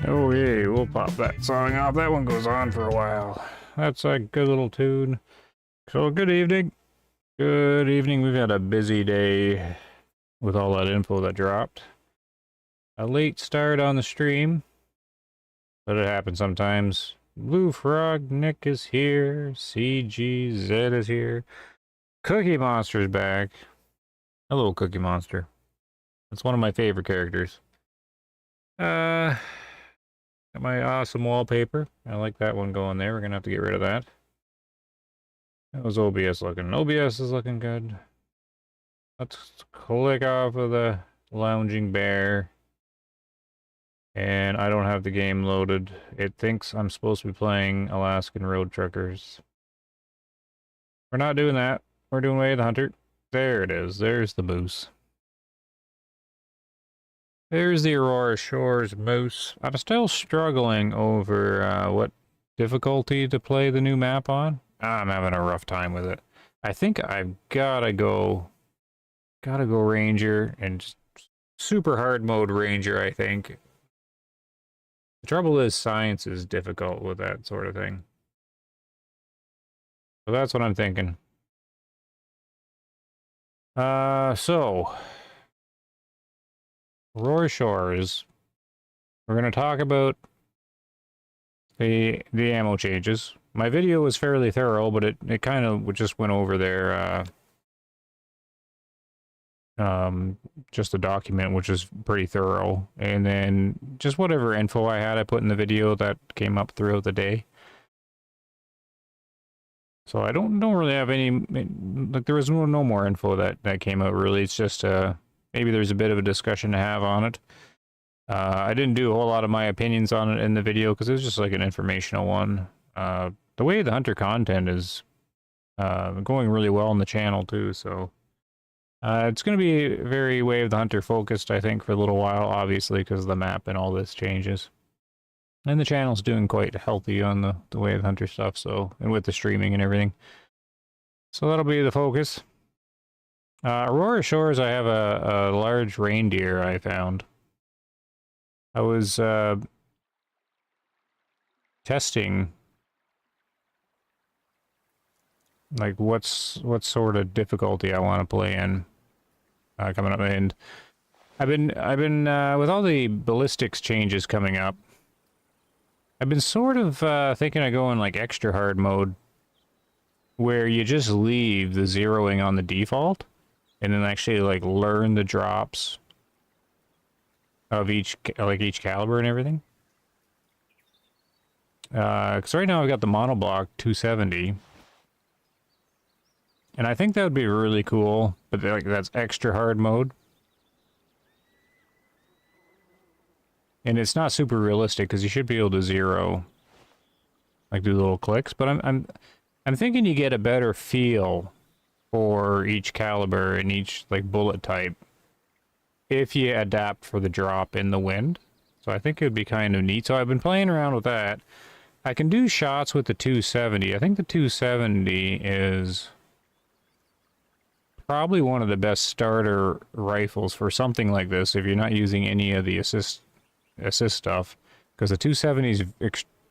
Oh yeah, we'll pop that song off. That one goes on for a while. That's a good little tune. So good evening. Good evening. We've had a busy day with all that info that dropped. A late start on the stream, but it happens sometimes. Blue Frog Nick is here. CGZ is here. Cookie Monster's back. Hello, Cookie Monster. That's one of my favorite characters. Got my awesome wallpaper. I like that one going there. We're gonna have to get rid of that. How's OBS looking? OBS is looking good. Let's click off of the lounging bear. And I don't have the game loaded. It thinks I'm supposed to be playing Alaskan Road Truckers. We're not doing that. We're doing Way of the Hunter. There it is. There's the moose. There's the Aurora Shores moose. I'm still struggling over what difficulty to play the new map on. I'm having a rough time with it. I think I've gotta go Ranger and just super hard mode Ranger, I think. The trouble is science is difficult with that sort of thing. So that's what I'm thinking. So Aurora Shores. We're going to talk about the ammo changes. My video was fairly thorough, but it kind of just went over there. Just a document, which is pretty thorough, and then just whatever info I had, I put in the video that came up throughout the day. So I don't really have any, like there was no more info that came out really. It's just maybe there's a bit of a discussion to have on it. I didn't do a whole lot of my opinions on it in the video because it was just like an informational one. The Way of the Hunter content is going really well on the channel too, so it's going to be very Way of the Hunter focused, I think, for a little while, obviously, because of the map and all this changes. And the channel's doing quite healthy on the Way of the Hunter stuff, so, and with the streaming and everything. So that'll be the focus. Aurora Shores, I have a large reindeer I found. I was testing like what sort of difficulty I want to play in coming up, and I've been with all the ballistics changes coming up, I've been sort of thinking of going like extra hard mode, where you just leave the zeroing on the default and then actually like learn the drops of each caliber and everything. Because right now I've got the monoblock 270. And I think that would be really cool, but like that's extra hard mode. And it's not super realistic because you should be able to zero, like do little clicks. But I'm thinking you get a better feel for each caliber and each like bullet type if you adapt for the drop in the wind. So I think it would be kind of neat. So I've been playing around with that. I can do shots with the 270. I think the 270 is probably one of the best starter rifles for something like this if you're not using any of the assist stuff, because the 270 is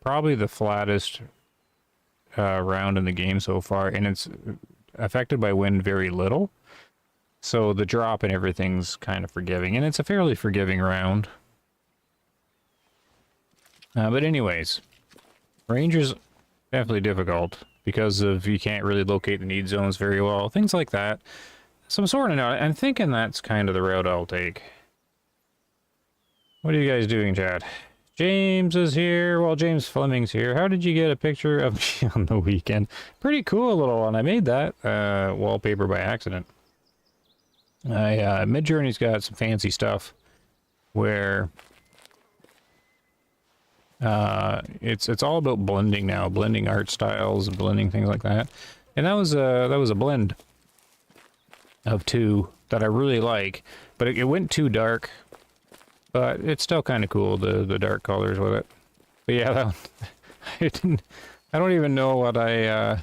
probably the flattest round in the game so far, and it's affected by wind very little. So the drop and everything's kind of forgiving, and it's a fairly forgiving round. But anyways, Ranger's definitely difficult because of you can't really locate the need zones very well, things like that. So I'm sorting out. I'm thinking that's kind of the route I'll take. What are you guys doing, chat? James is here. Well, James Fleming's here. How did you get a picture of me on the weekend? Pretty cool little one. I made that wallpaper by accident. Midjourney's got some fancy stuff where it's all about blending now, blending art styles and blending things like that. And that was a blend of two that I really like, but it went too dark. But it's still kind of cool, the dark colors with it. But yeah, that one, I don't even know what like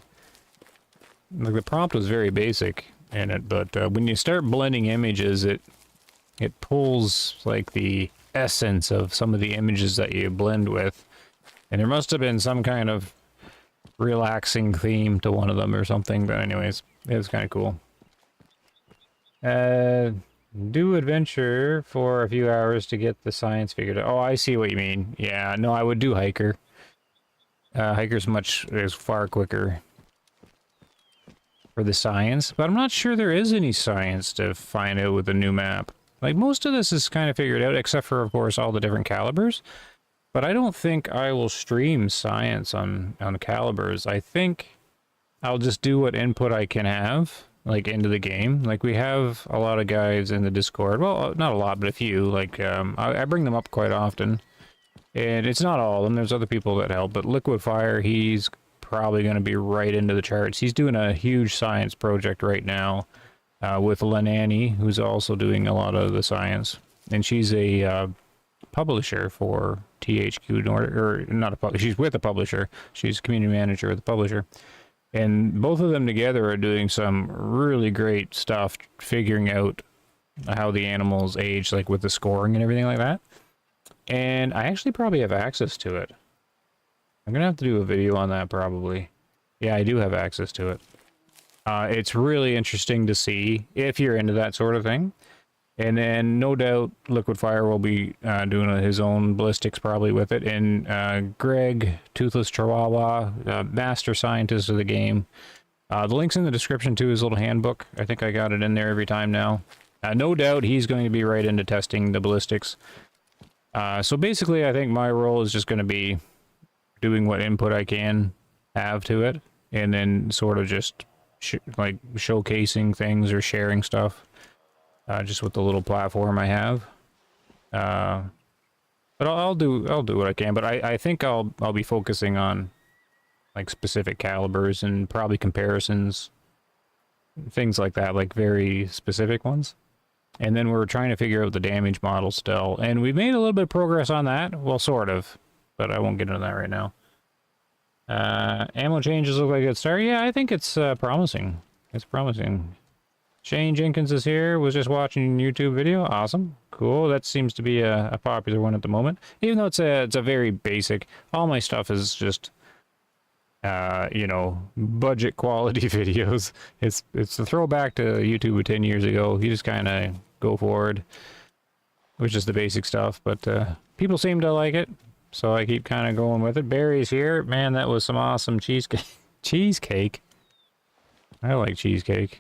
the prompt was very basic in it, but when you start blending images, it pulls like the essence of some of the images that you blend with. And there must have been some kind of relaxing theme to one of them or something, but anyways, it was kind of cool. Do adventure for a few hours to get the science figured out. Oh, I see what you mean. Yeah, no, I would do hiker. Hiker's is far quicker for the science, but I'm not sure there is any science to find out with the new map. Like, most of this is kind of figured out, except for, of course, all the different calibers. But I don't think I will stream science on calibers. I think I'll just do what input I can have, like, into the game. Like, we have a lot of guys in the Discord. Well, not a lot, but a few. Like, I bring them up quite often. And it's not all of them. There's other people that help. But Liquid Fire, he's probably going to be right into the charts. He's doing a huge science project right now with Lenani, who's also doing a lot of the science. And she's a publisher for THQ, or not a publisher. She's with a publisher. She's community manager with the publisher. And both of them together are doing some really great stuff, figuring out how the animals age, like with the scoring and everything like that. And I actually probably have access to it. I'm going to have to do a video on that probably. Yeah, I do have access to it. It's really interesting to see if you're into that sort of thing. And then, no doubt, Liquid Fire will be doing his own ballistics probably with it. And Greg, Toothless Chihuahua, master scientist of the game. The link's in the description to his little handbook. I think I got it in there every time now. No doubt he's going to be right into testing the ballistics. So basically, I think my role is just going to be doing what input I can have to it. And then sort of just like showcasing things or sharing stuff. Just with the little platform I have, but I'll do what I can. But I think I'll be focusing on like specific calibers and probably comparisons, things like that, like very specific ones. And then we're trying to figure out the damage model still, and we've made a little bit of progress on that. Well, sort of, but I won't get into that right now. Ammo changes look like a good start. Yeah, I think it's promising. It's promising. Shane Jenkins is here, was just watching a YouTube video. Awesome. Cool. That seems to be a popular one at the moment. Even though it's a very basic, all my stuff is just, you know, budget quality videos. It's a throwback to YouTube of 10 years ago. You just kind of go forward, which is the basic stuff. But people seem to like it, so I keep kind of going with it. Barry's here. Man, that was some awesome cheesecake. Cheesecake? I like cheesecake.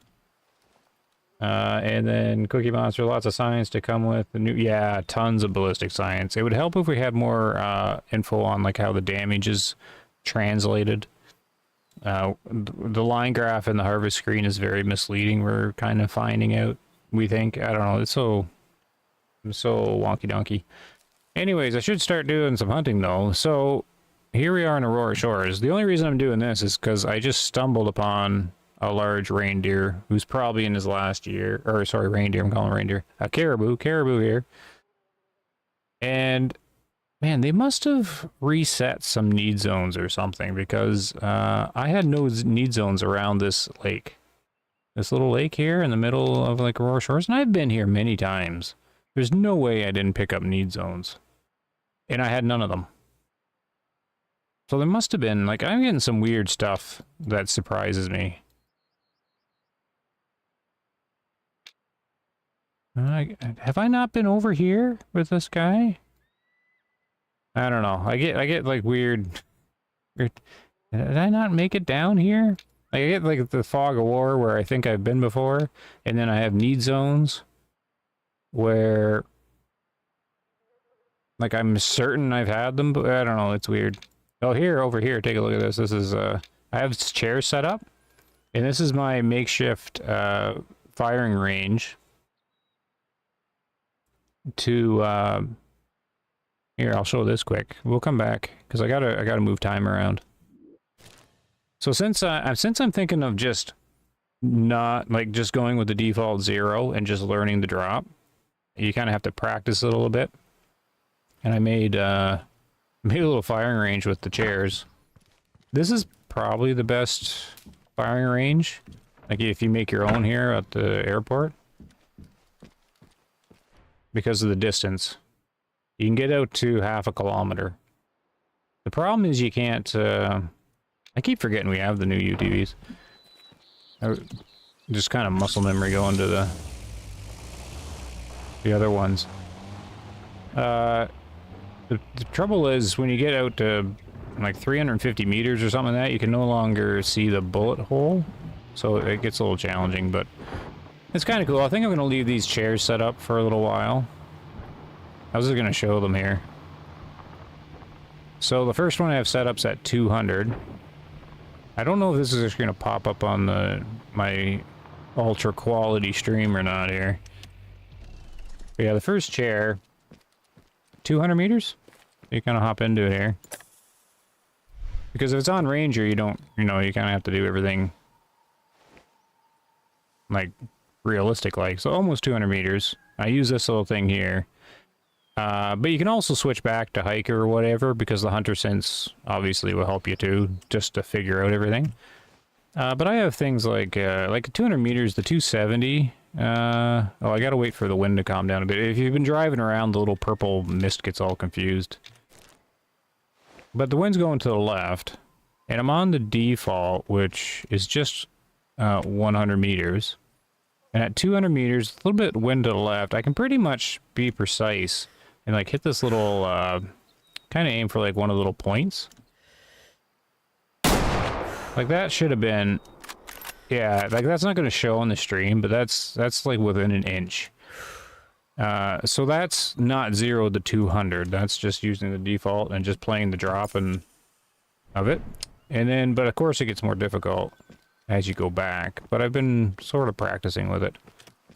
And then Cookie Monster, lots of science to come with. Yeah, tons of ballistic science. It would help if we had more info on like how the damage is translated. The line graph in the harvest screen is very misleading. We're kind of finding out, we think. I don't know. It's so wonky donkey. Anyways, I should start doing some hunting though. So here we are in Aurora Shores. The only reason I'm doing this is because I just stumbled upon a large reindeer who's probably in his last year, or sorry, reindeer, I'm calling reindeer. A caribou here. And man, they must have reset some need zones or something, because I had no need zones around this lake. This little lake here in the middle of like Aurora Shores, and I've been here many times. There's no way I didn't pick up need zones. And I had none of them. So there must have been, like, I'm getting some weird stuff that surprises me. Have I not been over here with this guy? I don't know. I get like weird. Did I not make it down here? Like, I get like the fog of war where I think I've been before, and then I have need zones where, like, I'm certain I've had them, but I don't know. It's weird. Oh, over here. Take a look at this. This is I have chairs set up, and this is my makeshift firing range. To here, I'll show this quick. We'll come back because I gotta move time around. So since I'm thinking of just not like just going with the default 0 and just learning the drop, you kind of have to practice it a little bit. And I made a little firing range with the chairs. This is probably the best firing range, like if you make your own here at the airport, because of the distance. You can get out to 1/2 kilometer. The problem is you can't, I keep forgetting we have the new UTVs. Just kind of muscle memory going to the other ones. The trouble is when you get out to like 350 meters or something like that, you can no longer see the bullet hole. So it gets a little challenging, but it's kind of cool. I think I'm going to leave these chairs set up for a little while. I was just going to show them here. So the first one I have set up's at 200. I don't know if this is just going to pop up on my ultra quality stream or not here. But yeah, the first chair, 200 meters. You kind of hop into it here. Because if it's on Ranger, you don't, you kind of have to do everything like realistic like. So almost 200 meters. I use this little thing here. But you can also switch back to hiker or whatever, because the hunter sense obviously will help you too, just to figure out everything. But I have things like 200 meters, the 270. Oh, I gotta wait for the wind to calm down a bit. If you've been driving around, the little purple mist gets all confused. But the wind's going to the left, and I'm on the default, which is just 100 meters. And at 200 meters, a little bit wind to the left, I can pretty much be precise and like hit this little, kind of aim for like one of the little points. Like that should have been, yeah, like that's not going to show on the stream, but that's like within an inch. So that's not 0 to 200. That's just using the default and just playing the drop and of it. And then, but of course it gets more difficult as you go back. But I've been sort of practicing with it.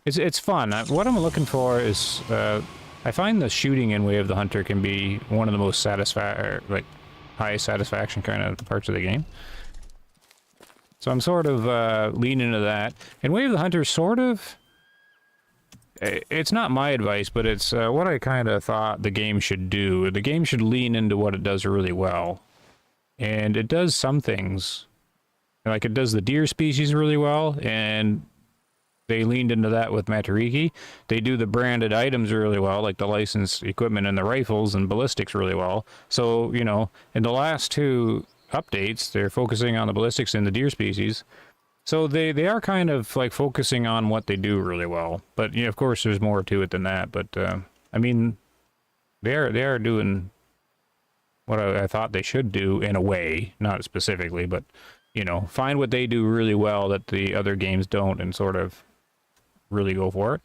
It's fun. What I'm looking for is, I find the shooting in Way of the Hunter can be one of the most high satisfaction kind of parts of the game. So I'm sort of leaning into that. And Way of the Hunter sort of, it's not my advice, but it's what I kind of thought the game should do. The game should lean into what it does really well. And it does some things. Like it does the deer species really well, and they leaned into that with Matariki. They do the branded items really well, like the licensed equipment and the rifles and ballistics really well. So, in the last 2 updates, they're focusing on the ballistics and the deer species. So they are kind of like focusing on what they do really well. But of course there's more to it than that. But I mean, they are doing what I thought they should do in a way, not specifically, but find what they do really well that the other games don't and sort of really go for it.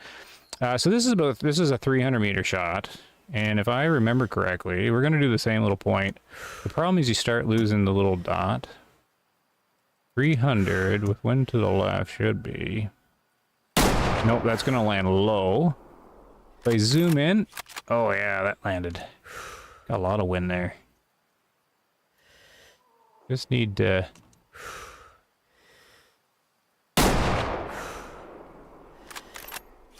So this is a 300 meter shot, and if I remember correctly, we're going to do the same little point. The problem is you start losing the little dot. 300 with wind to the left should be. Nope, that's going to land low. If I zoom in, oh yeah, that landed. Got a lot of wind there. Just need to.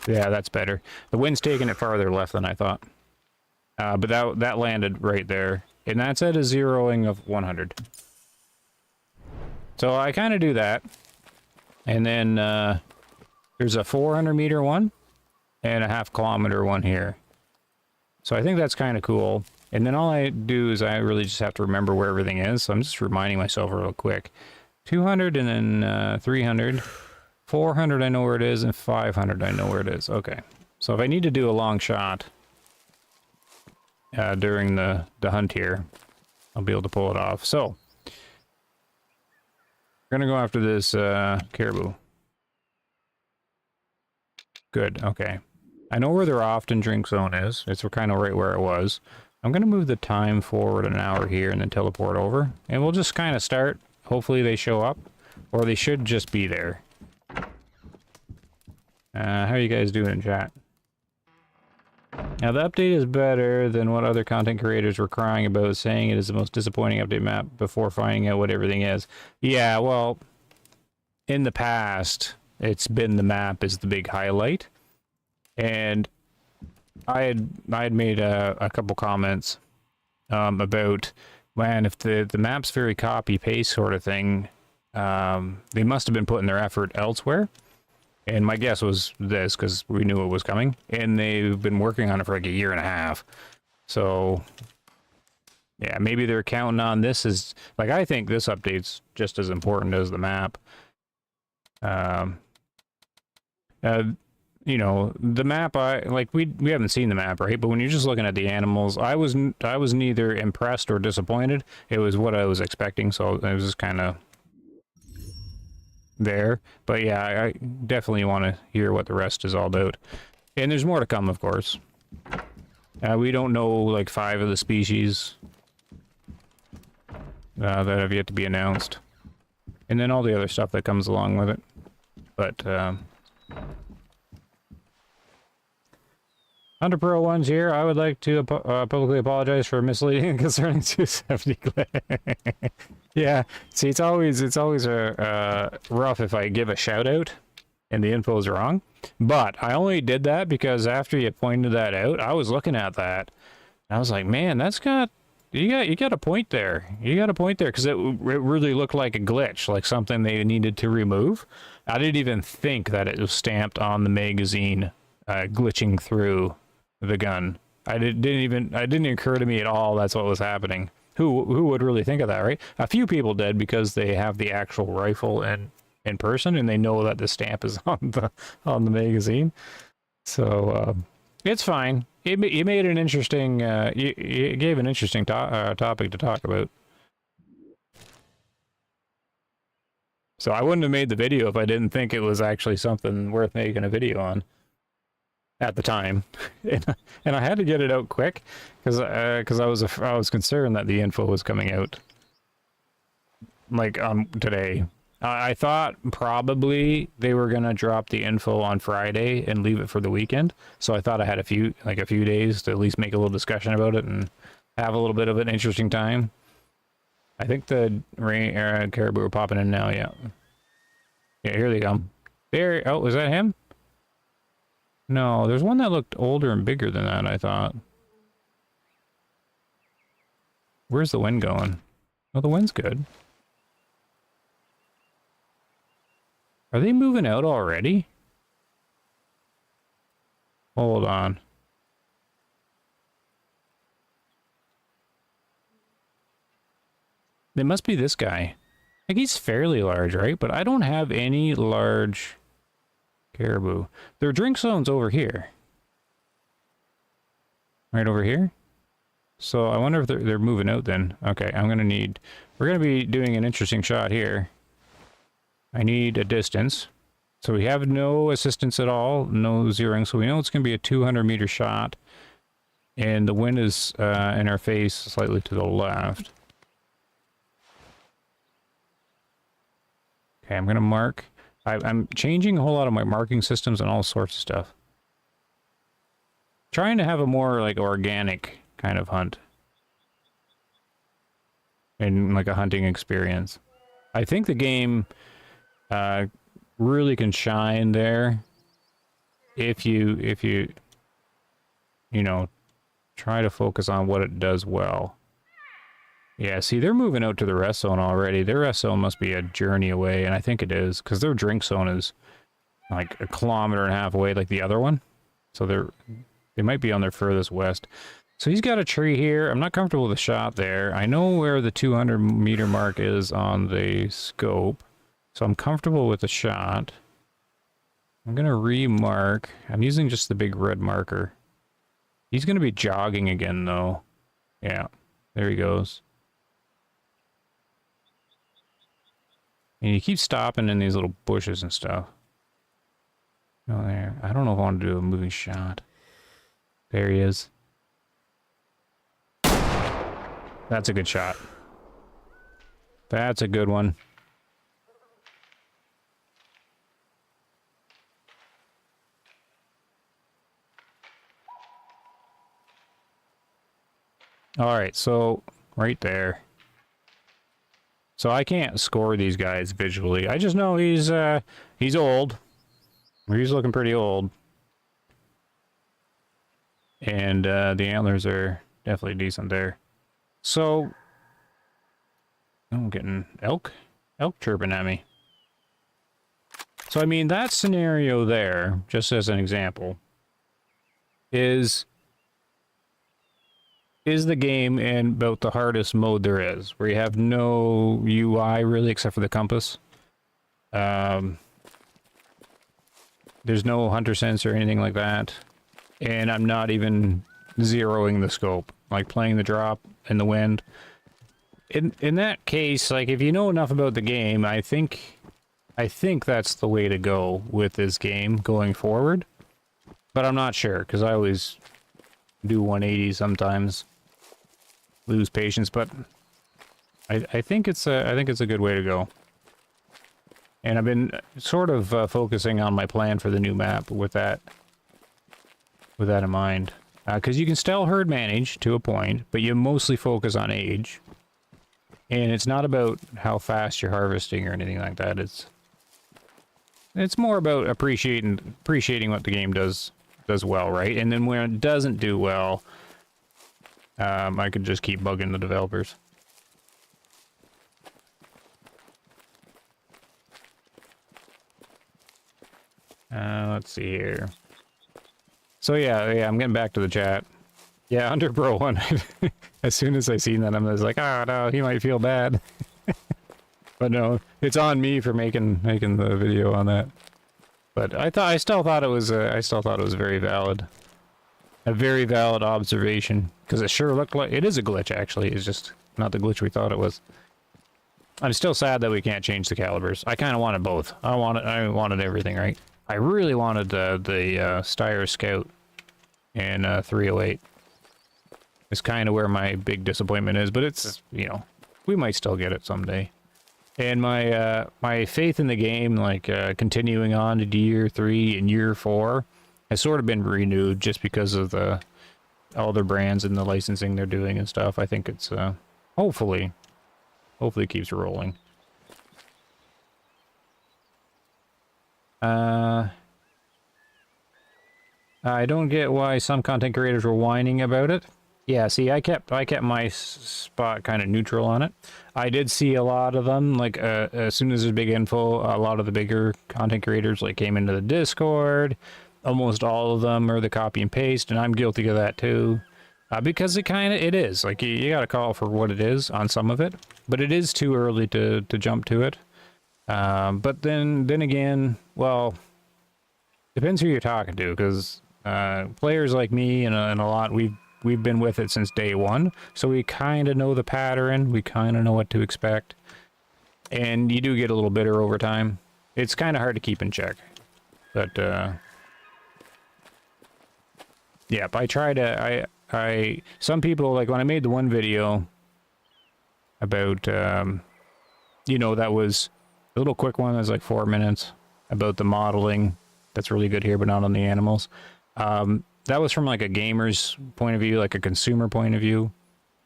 Yeah, that's better. The wind's taking it farther left than I thought. But that landed right there. And that's at a zeroing of 100. So I kind of do that. And then there's a 400 meter one and a 1/2 kilometer one here. So I think that's kind of cool. And then all I do is I really just have to remember where everything is. So I'm just reminding myself real quick. 200 and then 300. 400 I know where it is, and 500 I know where it is. Okay. So if I need to do a long shot during the hunt here, I'll be able to pull it off. So, we're going to go after this caribou. Good, okay. I know where their often drink zone is. It's kind of right where it was. I'm going to move the time forward an hour here and then teleport over. And we'll just kind of start. Hopefully they show up. Or they should just be there. How are you guys doing in chat? Now the update is better than what other content creators were crying about, saying it is the most disappointing update map before finding out what everything is. Yeah, well, in the past, it's been the map is the big highlight. And I had made a couple comments about, man, if the map's very copy-paste sort of thing, they must have been putting their effort elsewhere. And my guess was this, because we knew it was coming. And they've been working on it for like a year and a half. So, yeah, maybe they're counting on this as... Like, I think this update's just as important as the map. You know, the map, we haven't seen the map, right? But when you're just looking at the animals, I was neither impressed or disappointed. It was what I was expecting, so it was just kind of there. But yeah, I definitely want to hear what the rest is all about. And there's more to come, of course. We don't know, like, 5 of the species that have yet to be announced. And then all the other stuff that comes along with it. But, Hunter Pro ones here. I would like to publicly apologize for misleading concerning 270 glare. Yeah, see, it's always rough if I give a shout out and the info is wrong. But I only did that because after you pointed that out, I was looking at that. And I was like, man, that's got you got a point there. You got a point there because it really looked like a glitch, like something they needed to remove. I didn't even think that it was stamped on the magazine, glitching through the gun. It didn't occur to me at all that's what was happening. Who would really think of that, right? A few people did because they have the actual rifle in person and they know that the stamp is on the magazine. So it's fine. It made an interesting. It gave an interesting topic to talk about. So I wouldn't have made the video if I didn't think it was actually something worth making a video on. At the time, and I had to get it out quick because I was concerned that the info was coming out like today. I thought probably they were gonna drop the info on Friday and leave it for the weekend. So I thought I had a few days to at least make a little discussion about it and have a little bit of an interesting time. I think the caribou are popping in now. Yeah, here they come. There. Oh, is that him? No, there's one that looked older and bigger than that, I thought. Where's the wind going? Oh, the wind's good. Are they moving out already? Hold on. It must be this guy. Like, he's fairly large, right? But I don't have any large... caribou. Their drink zone's over here. Right over here? So I wonder if they're moving out then. Okay, we're gonna be doing an interesting shot here. I need a distance. So we have no assistance at all, no zeroing, so we know it's gonna be a 200-meter shot. And the wind is in our face slightly to the left. Okay, I'm gonna mark. I'm changing a whole lot of my marking systems and all sorts of stuff. Trying to have a more, like, organic kind of hunt. And, like, a hunting experience. I think the game really can shine there if you know, try to focus on what it does well. Yeah, see, they're moving out to the rest zone already. Their rest zone must be a journey away, and I think it is, because their drink zone is like 1.5 kilometers away, like the other one. So they might be on their furthest west. So he's got a tree here. I'm not comfortable with the shot there. I know where the 200-meter mark is on the scope. So I'm comfortable with the shot. I'm going to remark. I'm using just the big red marker. He's going to be jogging again, though. Yeah, there he goes. And he keeps stopping in these little bushes and stuff. Oh, there. I don't know if I want to do a moving shot. There he is. That's a good shot. That's a good one. Alright, so right there. So I can't score these guys visually. I just know he's old. He's looking pretty old. And the antlers are definitely decent there. So I'm getting elk chirping at me. So I mean that scenario there, just as an example, is the game in about the hardest mode there is, where you have no UI really except for the compass. There's no hunter sense or anything like that, and I'm not even zeroing the scope, like playing the drop in the wind. In that case, like if you know enough about the game, I think that's the way to go with this game going forward. But I'm not sure, because I always do 180 sometimes, lose patience. But I think it's a good way to go. And I've been sort of focusing on my plan for the new map with that in mind, because you can still herd manage to a point, but you mostly focus on age. And it's not about how fast you're harvesting or anything like that. It's more about appreciating what the game does well, right? And then when it doesn't do well, I could just keep bugging the developers. Let's see here. So yeah, I'm getting back to the chat. Yeah, Under Bro 1. As soon as I seen that, I was like, oh no, he might feel bad. But no, it's on me for making the video on that. But I still thought it was very valid. A very valid observation, because it sure looked like it is a glitch. Actually, it's just not the glitch we thought it was. I'm still sad that we can't change the calibers. I kind of wanted both. I wanted everything, right? I really wanted the Steyr Scout in 308. It's kind of where my big disappointment is, but it's, you know, we might still get it someday. And my my faith in the game, like continuing on to year 3 and year 4, has sort of been renewed just because of all their brands and the licensing they're doing and stuff. I think it's hopefully it keeps rolling. I don't get why some content creators were whining about it. Yeah, see, I kept my spot kind of neutral on it. I did see a lot of them, like, as soon as there's big info, a lot of the bigger content creators, like, came into the Discord. Almost all of them are the copy and paste, and I'm guilty of that, too. Because it is. Like, you gotta call for what it is on some of it. But it is too early to jump to it. But then again, well, depends who you're talking to, because players like me and a lot, we've been with it since day one, so we kind of know the pattern, we kind of know what to expect, and you do get a little bitter over time. It's kind of hard to keep in check, but yeah, I try to, some people, like when I made the one video about, you know, that was a little quick one, that was like 4 minutes, about the modeling, that's really good here, but not on the animals. That was from like a gamer's point of view, like a consumer point of view.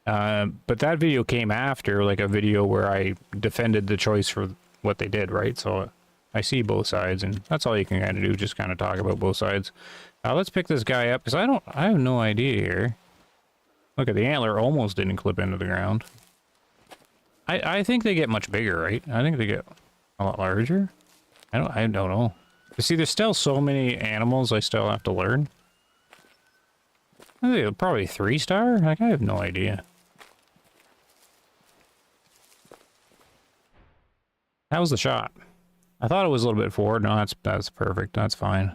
But that video came after like a video where I defended the choice for what they did, right? So I see both sides, and that's all you can kind of do, just kind of talk about both sides. Let's pick this guy up, because I have no idea here. Look at the antler, almost didn't clip into the ground. I think they get much bigger, right? I think they get a lot larger. I don't know. You see, there's still so many animals I still have to learn. I think probably 3-star? Like, I have no idea. How was the shot? I thought it was a little bit forward. No, that's perfect. That's fine.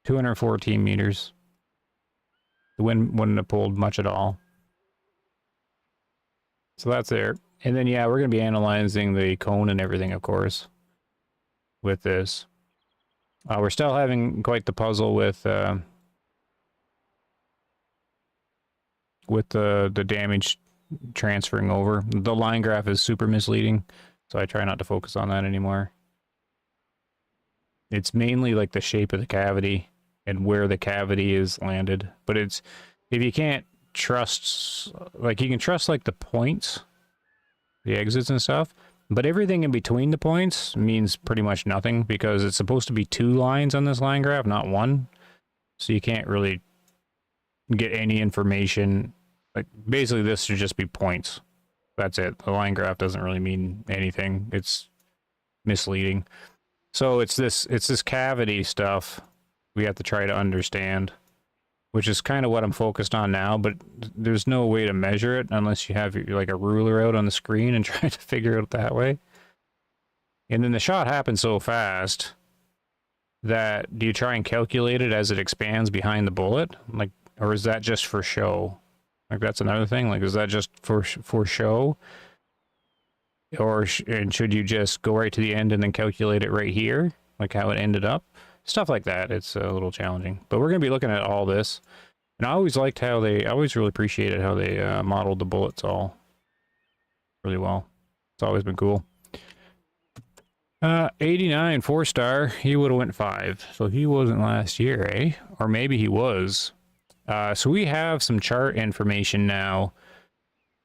214 meters. The wind wouldn't have pulled much at all. So that's there. And then, yeah, we're going to be analyzing the cone and everything, of course, with this. We're still having quite the puzzle with the damage transferring over. The line graph is super misleading, so I try not to focus on that anymore. It's mainly like the shape of the cavity and where the cavity is landed. But it's, if you can't trust, like you can trust like the points, the exits and stuff, but everything in between the points means pretty much nothing because it's supposed to be 2 lines on this line graph, not 1. So you can't really get any information. Like basically this should just be points. That's it. The line graph doesn't really mean anything. It's misleading. So it's this cavity stuff we have to try to understand, which is kind of what I'm focused on now, but there's no way to measure it unless you have like a ruler out on the screen and try to figure it out that way. And then the shot happens so fast that do you try and calculate it as it expands behind the bullet? Like, or is that just for show? Like that's another thing. Like, is that just for show? Or and should you just go right to the end and then calculate it right here? Like how it ended up? Stuff like that. It's a little challenging. But we're going to be looking at all this. And I always liked how I always really appreciated how they modeled the bullets all really well. It's always been cool. 89, 4-star. He would have went 5. So he wasn't last year, eh? Or maybe he was. So we have some chart information now.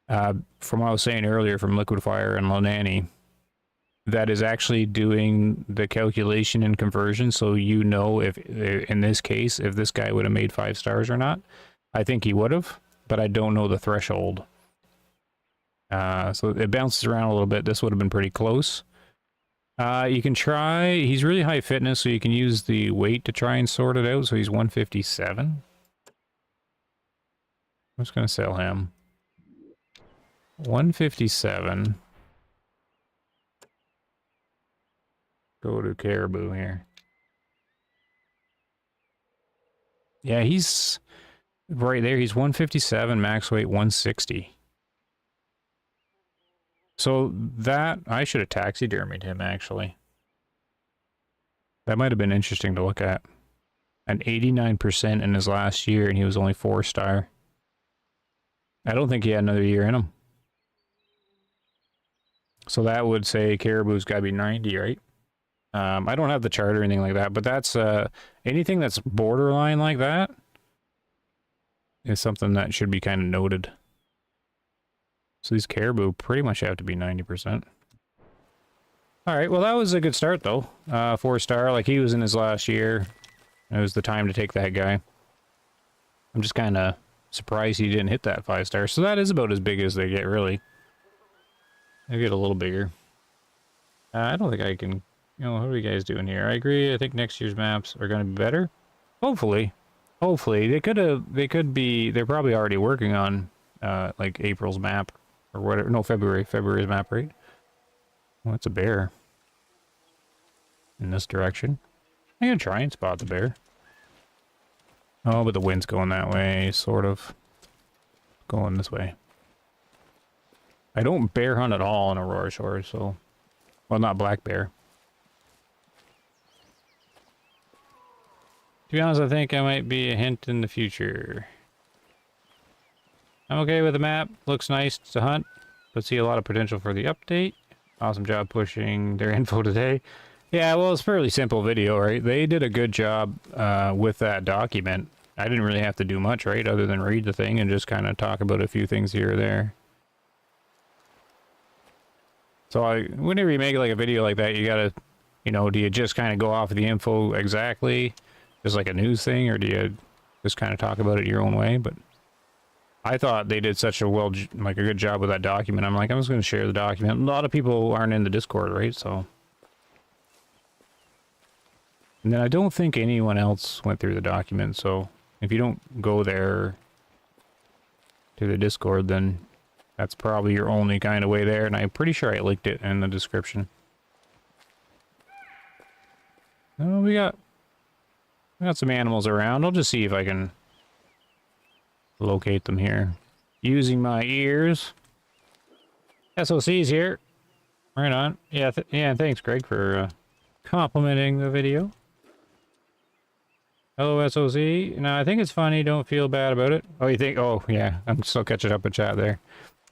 From what I was saying earlier from Liquid Fire and Lonani, that is actually doing the calculation and conversion, so you know if, in this case, if this guy would have made 5 stars or not. I think he would have, but I don't know the threshold. So it bounces around a little bit. This would have been pretty close. You can try, he's really high fitness, so you can use the weight to try and sort it out. So he's 157. I'm just going to sell him. 157. Go to Caribou here. Yeah, he's right there. He's 157, max weight 160. So that, I should have taxidermied him, actually. That might have been interesting to look at. An 89% in his last year, and he was only 4-star. I don't think he had another year in him. So that would say Caribou's got to be 90, right? I don't have the chart or anything like that, but that's anything that's borderline like that is something that should be kind of noted. So these Caribou pretty much have to be 90%. All right, well, that was a good start, though. 4-star, like he was in his last year. It was the time to take that guy. I'm just kind of surprised he didn't hit that 5-star. So that is about as big as they get, really. They get a little bigger. I don't think I can... You know, what are you guys doing here? I agree. I think next year's maps are going to be better. Hopefully. Hopefully. They could be... They're probably already working on, like, April's map. Or whatever. No, February's map, right? Well, it's a bear. In this direction. I'm going to try and spot the bear. Oh, but the wind's going that way, sort of. Going this way. I don't bear hunt at all in Aurora Shores, so... Well, not black bear. To be honest, I think I might be a hint in the future. I'm okay with the map. Looks nice to hunt, but see a lot of potential for the update. Awesome job pushing their info today. Yeah, well, it's a fairly simple video, right? They did a good job with that document. I didn't really have to do much, right? Other than read the thing and just kind of talk about a few things here or there. So whenever you make like a video like that, you gotta, you know, do you just kind of go off of the info exactly? Just like a news thing, or do you just kind of talk about it your own way? But I thought they did such a a good job with that document. I'm like, I'm just going to share the document. A lot of people aren't in the Discord, right? So, and then I don't think anyone else went through the document. So If you don't go there to the Discord, then that's probably your only kind of way there, and I'm pretty sure I linked it in the description. Oh, we got some animals around. I'll just see if I can locate them here. Using my ears. SOC's here. Right on. Yeah, yeah, thanks, Greg, for complimenting the video. Hello, SOC. No, I think it's funny. Don't feel bad about it. Oh, you think? Oh, yeah. I'm still catching up with chat there.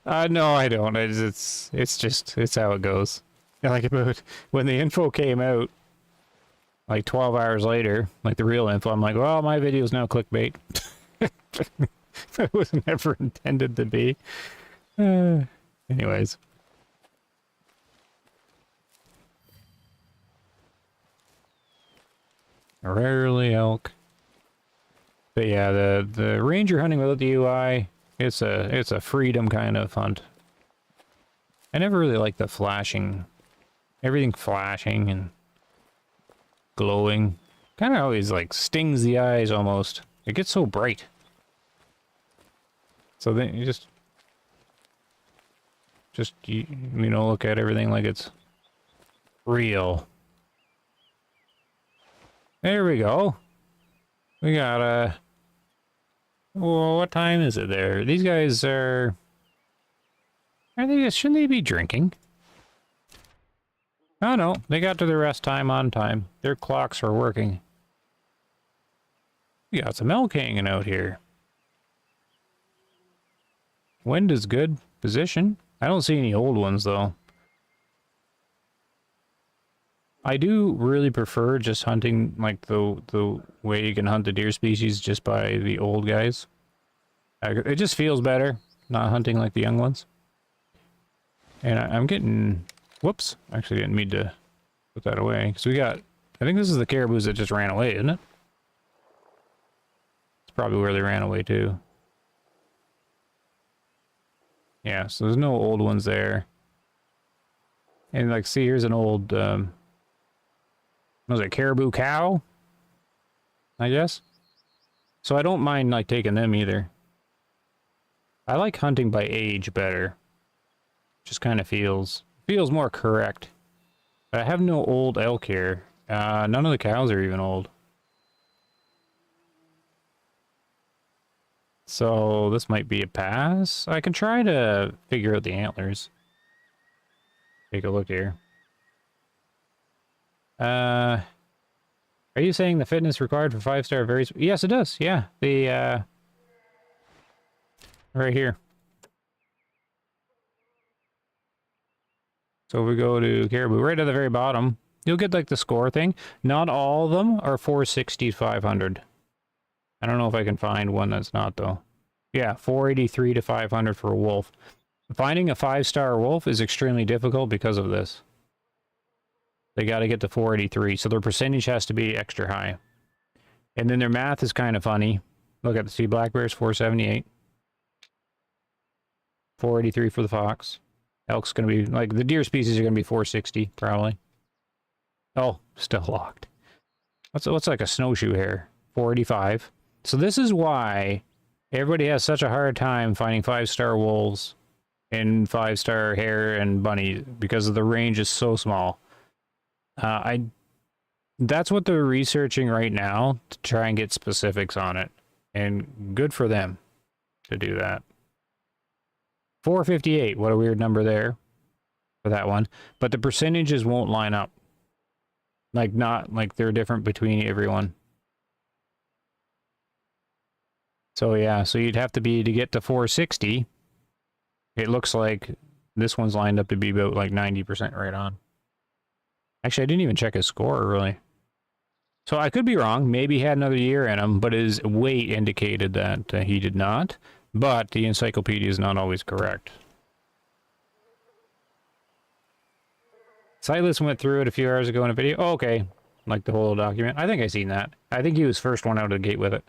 No, I don't. It's how it goes. Like about when the info came out, like 12 hours later, like the real info, I'm like, well, my video's now clickbait. It was never intended to be. Anyways. Rarely elk. But yeah, the ranger hunting without the UI, it's a freedom kind of hunt. I never really liked the flashing, everything flashing and glowing. Kind of always like stings the eyes almost. It gets so bright. So then you just you know, look at everything like it's real. There we go. We got well, what time is it there? These guys shouldn't they be drinking? Oh no, they got to their rest time on time. Their clocks are working. We got some elk hanging out here. Wind is good position. I don't see any old ones though. I do really prefer just hunting like the way you can hunt the deer species just by the old guys. It just feels better not hunting like the young ones. And I'm getting, whoops, actually didn't mean to put that away because we got, I think this is the caribous that just ran away, isn't it? It's probably where they ran away to. Yeah, so there's no old ones there. And like, see, here's an old, was it caribou cow? I guess. So I don't mind like taking them either. I like hunting by age better. Just kind of feels more correct. But I have no old elk here. None of the cows are even old. So this might be a pass. I can try to figure out the antlers. Take a look here. Are you saying the fitness required for 5-star varies? Yes, it does. Yeah, the right here. So if we go to caribou, right at the very bottom, you'll get like the score thing. Not all of them are 460 to 500. I don't know if I can find one that's not though. Yeah, 483 to 500 for a wolf. Finding a 5-star wolf is extremely difficult because of this. They got to get to 483, so their percentage has to be extra high. And then their math is kind of funny. Look at the sea black bears, 478. 483 for the fox. Elk's going to be, like, the deer species are going to be 460, probably. Oh, still locked. What's like a snowshoe hare? 485. So this is why everybody has such a hard time finding 5-star wolves and 5-star hare and bunny, because the range is so small. That's what they're researching right now to try and get specifics on it. And good for them to do that. 458, what a weird number there for that one. But the percentages won't line up. Like, not like they're different between everyone. So yeah, so you'd have to be, to get to 460, it looks like this one's lined up to be about like 90% right on. Actually, I didn't even check his score, really. So I could be wrong. Maybe he had another year in him, but his weight indicated that he did not. But the encyclopedia is not always correct. Sightless went through it a few hours ago in a video. Oh, okay. Like the whole document. I think I seen that. I think he was first one out of the gate with it.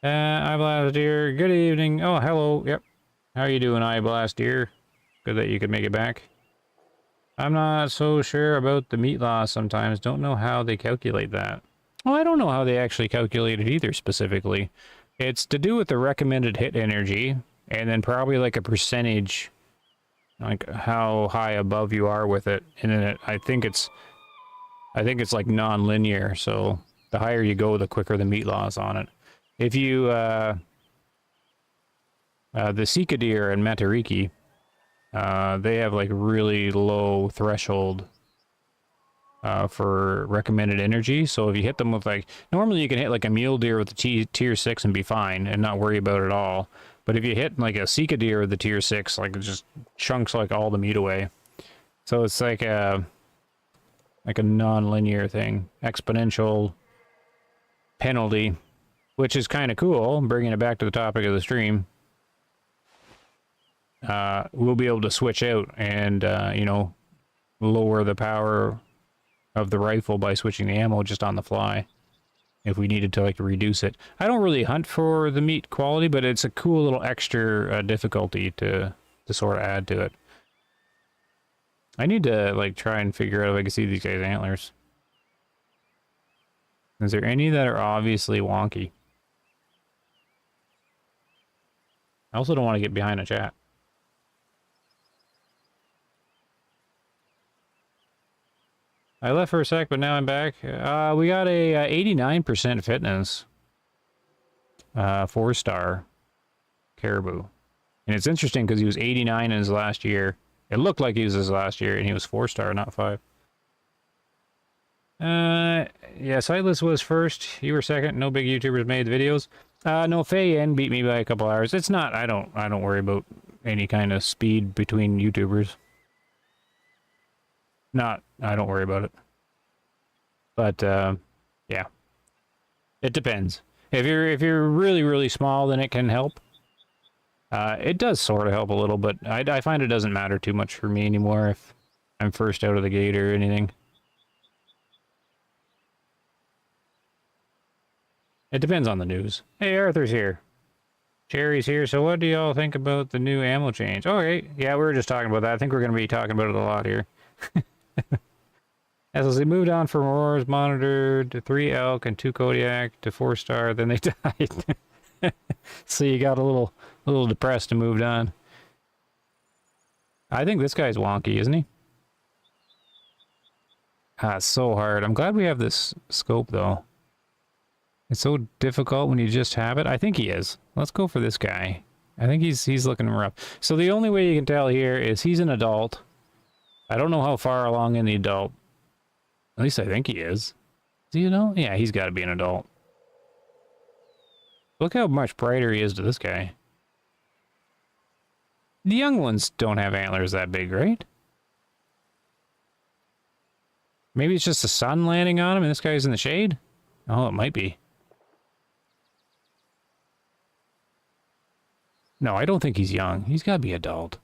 Eyeblast deer. Good evening. Oh, hello. Yep. How are you doing, Eyeblast deer? Good that you could make it back. I'm not so sure about the meat loss sometimes. Don't know how they calculate that. Well, I don't know how they actually calculate it either specifically. It's to do with the recommended hit energy, and then probably like a percentage, like how high above you are with it. And then I think it's like non-linear. So the higher you go, the quicker the meat loss on it. If you the Sika deer and Matariki, they have like really low threshold for recommended energy. So if you hit them with like, normally you can hit like a mule deer with the tier 6 and be fine and not worry about it at all. But if you hit like a Sika deer with the tier 6, like it just chunks like all the meat away. So it's like a non-linear thing, exponential penalty, which is kind of cool. Bringing it back to the topic of the stream, we'll be able to switch out and you know, lower the power of the rifle by switching the ammo just on the fly if we needed to like reduce it. I don't really hunt for the meat quality, but it's a cool little extra difficulty to sort of add to it. I need to like try and figure out if I can see these guys' antlers. Is there any that are obviously wonky? I also don't want to get behind a chat. I left for a sec, but now I'm back. We got a 89% fitness. 4-star Caribou. And it's interesting because he was 89 in his last year. It looked like he was his last year, and he was 4-star, not 5. Yeah, Sightless was first. You were second. No big YouTubers made the videos. No, Faye N beat me by a couple hours. It's not, I don't worry about any kind of speed between YouTubers. I don't worry about it. But, yeah. It depends. If you're really, really small, then it can help. It does sort of help a little, but I find it doesn't matter too much for me anymore if I'm first out of the gate or anything. It depends on the news. Hey, Arthur's here. Cherry's here. So what do y'all think about the new ammo change? Okay, yeah, we were just talking about that. I think we're going to be talking about it a lot here. As they moved on from Aurora's monitor to 3 elk and 2 Kodiak to 4-star, then they died. So you got a little depressed and moved on. I think this guy's wonky, isn't he? Ah, it's so hard. I'm glad we have this scope, though. It's so difficult when you just have it. I think he is. Let's go for this guy. I think he's looking rough. So the only way you can tell here is he's an adult. I don't know how far along in the adult. At least I think he is. Is he an adult? Yeah, he's got to be an adult. Look how much brighter he is to this guy. The young ones don't have antlers that big, right? Maybe it's just the sun landing on him and this guy's in the shade? Oh, it might be. No, I don't think he's young. He's got to be adult.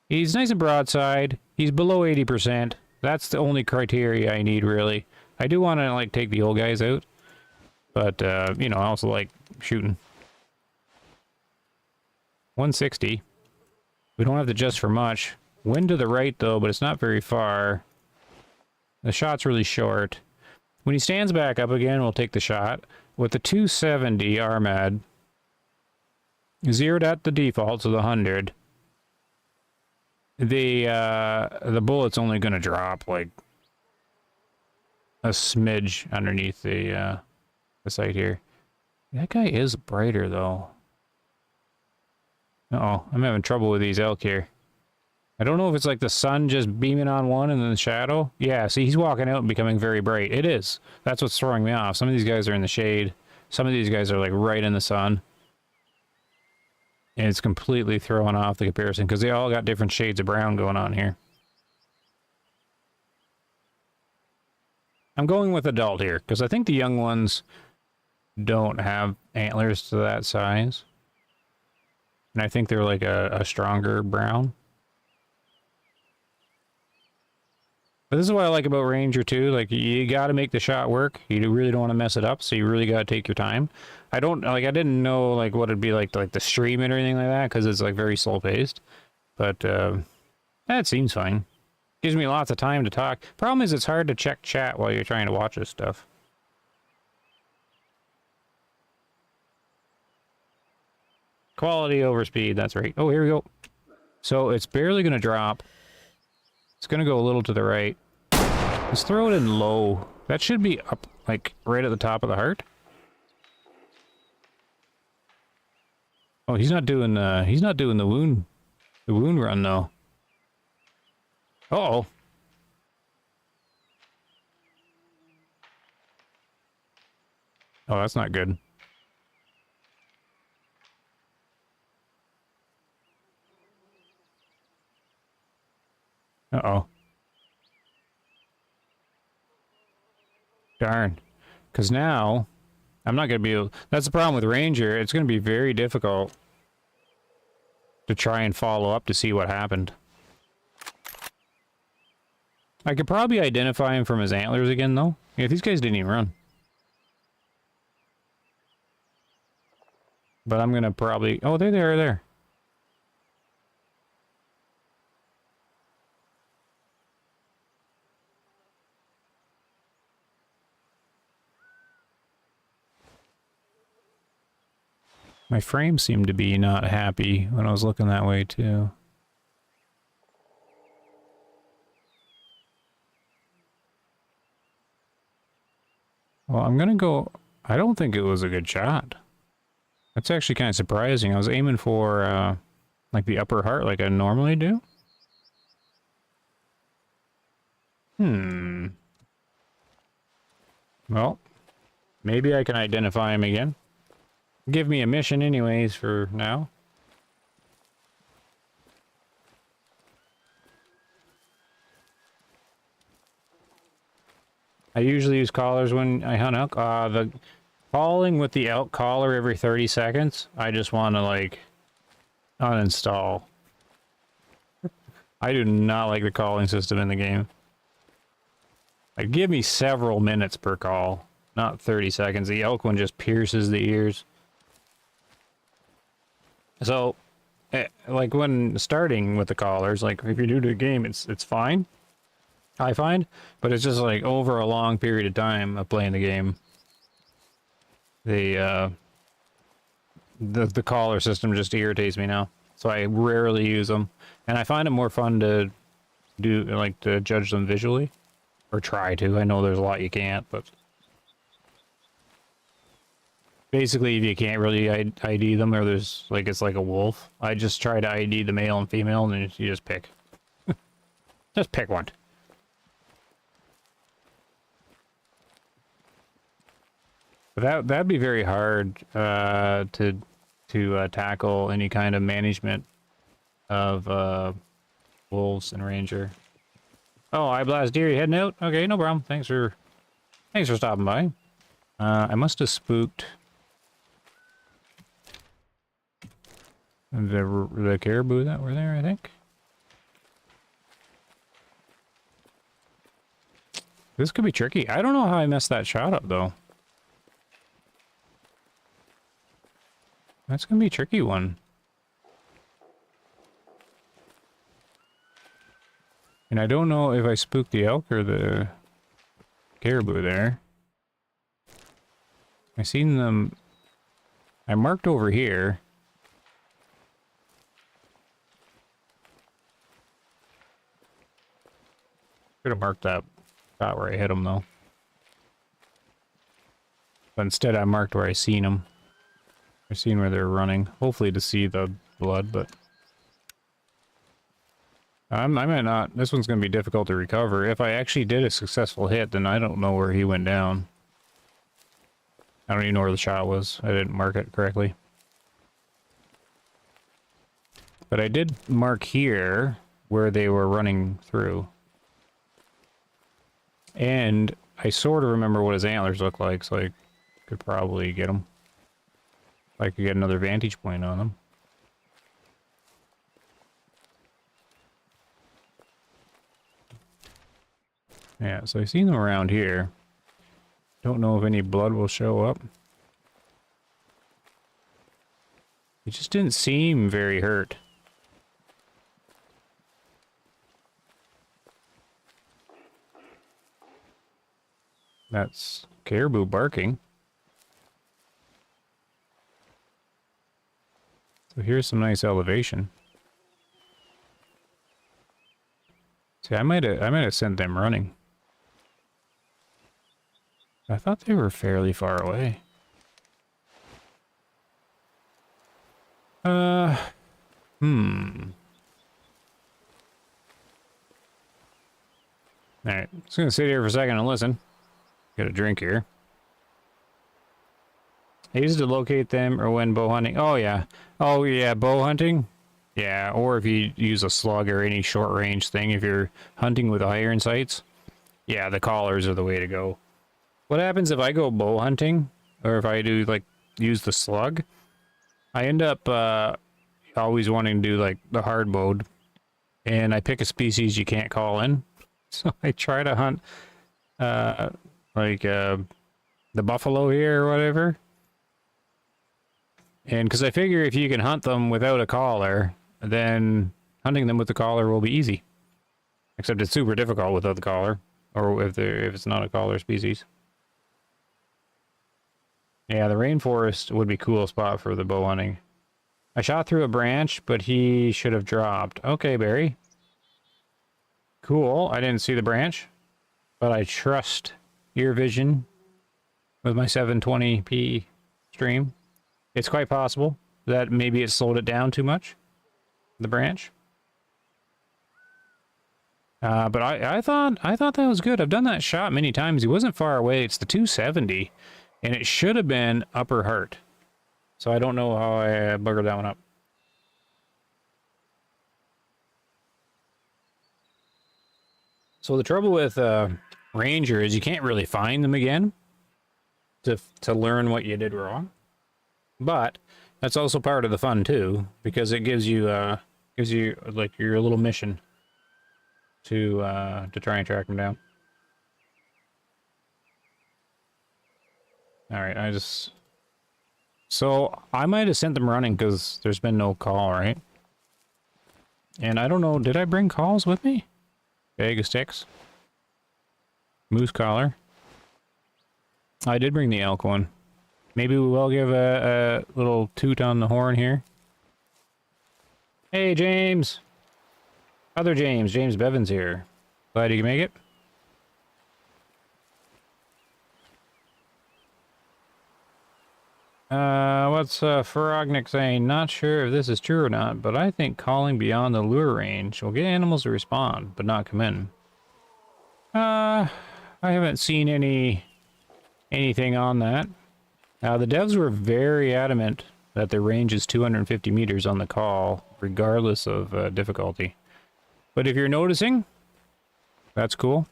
He's nice and broadside. He's below 80%. That's the only criteria I need, really. I do want to, like, take the old guys out. But, you know, I also like shooting. 160. We don't have to adjust for much. Wind to the right, though, but it's not very far. The shot's really short. When he stands back up again, we'll take the shot. With the 270 RMAD, zeroed at the default, so the 100, the bullet's only going to drop, like, a smidge underneath the sight here. That guy is brighter, though. Uh-oh, I'm having trouble with these elk here. I don't know if it's like the sun just beaming on one and then the shadow. Yeah, see, he's walking out and becoming very bright. It is. That's what's throwing me off. Some of these guys are in the shade. Some of these guys are, like, right in the sun. And it's completely throwing off the comparison because they all got different shades of brown going on here. I'm going with adult here because I think the young ones don't have antlers to that size. And I think they're like a stronger brown. But this is what I like about Ranger too. Like, you got to make the shot work. You really don't want to mess it up, so you really got to take your time. I didn't know like what it'd be like the stream and anything like that because it's like very slow paced. But that seems fine. Gives me lots of time to talk. Problem is it's hard to check chat while you're trying to watch this stuff. Quality over speed, that's right. Oh, here we go. So it's barely going to drop. It's going to go a little to the right. Let's throw it in low. That should be up, like, right at the top of the heart. Oh, he's not doing the wound run, though. Uh-oh. Oh, that's not good. Uh-oh. Darn. Because now, I'm not going to be able... That's the problem with Ranger. It's going to be very difficult to try and follow up to see what happened. I could probably identify him from his antlers again, though. Yeah, these guys didn't even run. But I'm going to probably... Oh, there they are there. My frame seemed to be not happy when I was looking that way, too. Well, I'm gonna go... I don't think it was a good shot. That's actually kind of surprising. I was aiming for, like, the upper heart like I normally do. Well, maybe I can identify him again. Give me a mission anyways for now. I usually use collars when I hunt elk. The calling with the elk collar every 30 seconds, I just want to, like, uninstall. I do not like the calling system in the game. Like, give me several minutes per call, not 30 seconds. The elk one just pierces the ears. So, like, when starting with the collars, like, if you're new to the game, it's fine, I find, but it's just, like, over a long period of time of playing the game, the collar system just irritates me now, so I rarely use them, and I find it more fun to do, like, to judge them visually, or try to. I know there's a lot you can't, but... Basically, if you can't really ID them, or there's, like, it's like a wolf, I just try to ID the male and female, and then you just pick. Just pick one. But that'd be very hard to tackle any kind of management of wolves and ranger. Oh, I blast deer, you heading out? Okay, no problem. Thanks for stopping by. I must have spooked the caribou that were there, I think. This could be tricky. I don't know how I messed that shot up, though. That's gonna be a tricky one. And I don't know if I spooked the elk or the caribou there. I seen them... I marked over here. Could have marked that spot where I hit them, though. But instead I marked where I seen them. I seen where they're running. Hopefully to see the blood, but... I might not... This one's going to be difficult to recover. If I actually did a successful hit, then I don't know where he went down. I don't even know where the shot was. I didn't mark it correctly. But I did mark here where they were running through. And I sort of remember what his antlers look like, so I could probably get them. If I could get another vantage point on them. Yeah, so I've seen them around here. Don't know if any blood will show up. It just didn't seem very hurt. That's caribou barking. So here's some nice elevation. See, I might have sent them running. I thought they were fairly far away. Alright, just gonna sit here for a second and listen. Get a drink here. I used to locate them or when bow hunting. Oh yeah. Oh yeah, bow hunting. Yeah, or if you use a slug or any short range thing, if you're hunting with iron sights. Yeah, the collars are the way to go. What happens if I go bow hunting, or if I do like use the slug? I end up always wanting to do like the hard mode, and I pick a species you can't call in. So I try to hunt like the buffalo here or whatever. And because I figure if you can hunt them without a collar, then hunting them with the collar will be easy. Except it's super difficult without the collar, or if it's not a collar species. Yeah, the rainforest would be a cool spot for the bow hunting. I shot through a branch, but he should have dropped. Okay, Barry. Cool. I didn't see the branch, but I trust your vision with my 720p stream. It's quite possible that maybe it slowed it down too much, the branch. But I thought that was good. I've done that shot many times. He wasn't far away. It's the 270, and it should have been upper heart. So I don't know how I buggered that one up. So the trouble with Ranger is you can't really find them again to learn what you did wrong. But that's also part of the fun too, because it gives you like your little mission to try and track them down. All right, so I might have sent them running because there's been no call, right? And I don't know, did I bring calls with me? Bag of sticks. Moose collar. I did bring the elk one. Maybe we will give a little toot on the horn here. Hey, James! Other James. James Bevan's here. Glad you can make it. What's Ferognick saying? Not sure if this is true or not, but I think calling beyond the lure range will get animals to respond, but not come in. I haven't seen anything on that. The devs were very adamant that the range is 250 meters on the call, regardless of difficulty. But if you're noticing, that's cool.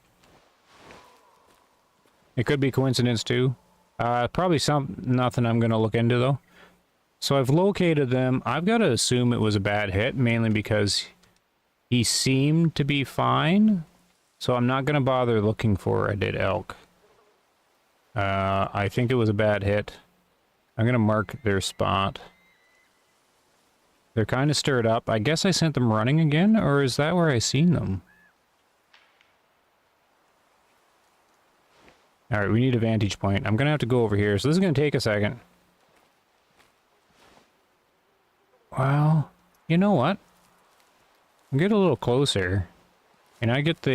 It could be coincidence too. Probably nothing I'm going to look into though. So I've located them. I've got to assume it was a bad hit, mainly because he seemed to be fine. So I'm not going to bother looking for a dead elk. I think it was a bad hit. I'm going to mark their spot. They're kind of stirred up. I guess I sent them running again, or is that where I seen them? Alright, we need a vantage point. I'm going to have to go over here, so this is going to take a second. Well, you know what? I'll get a little closer, and I get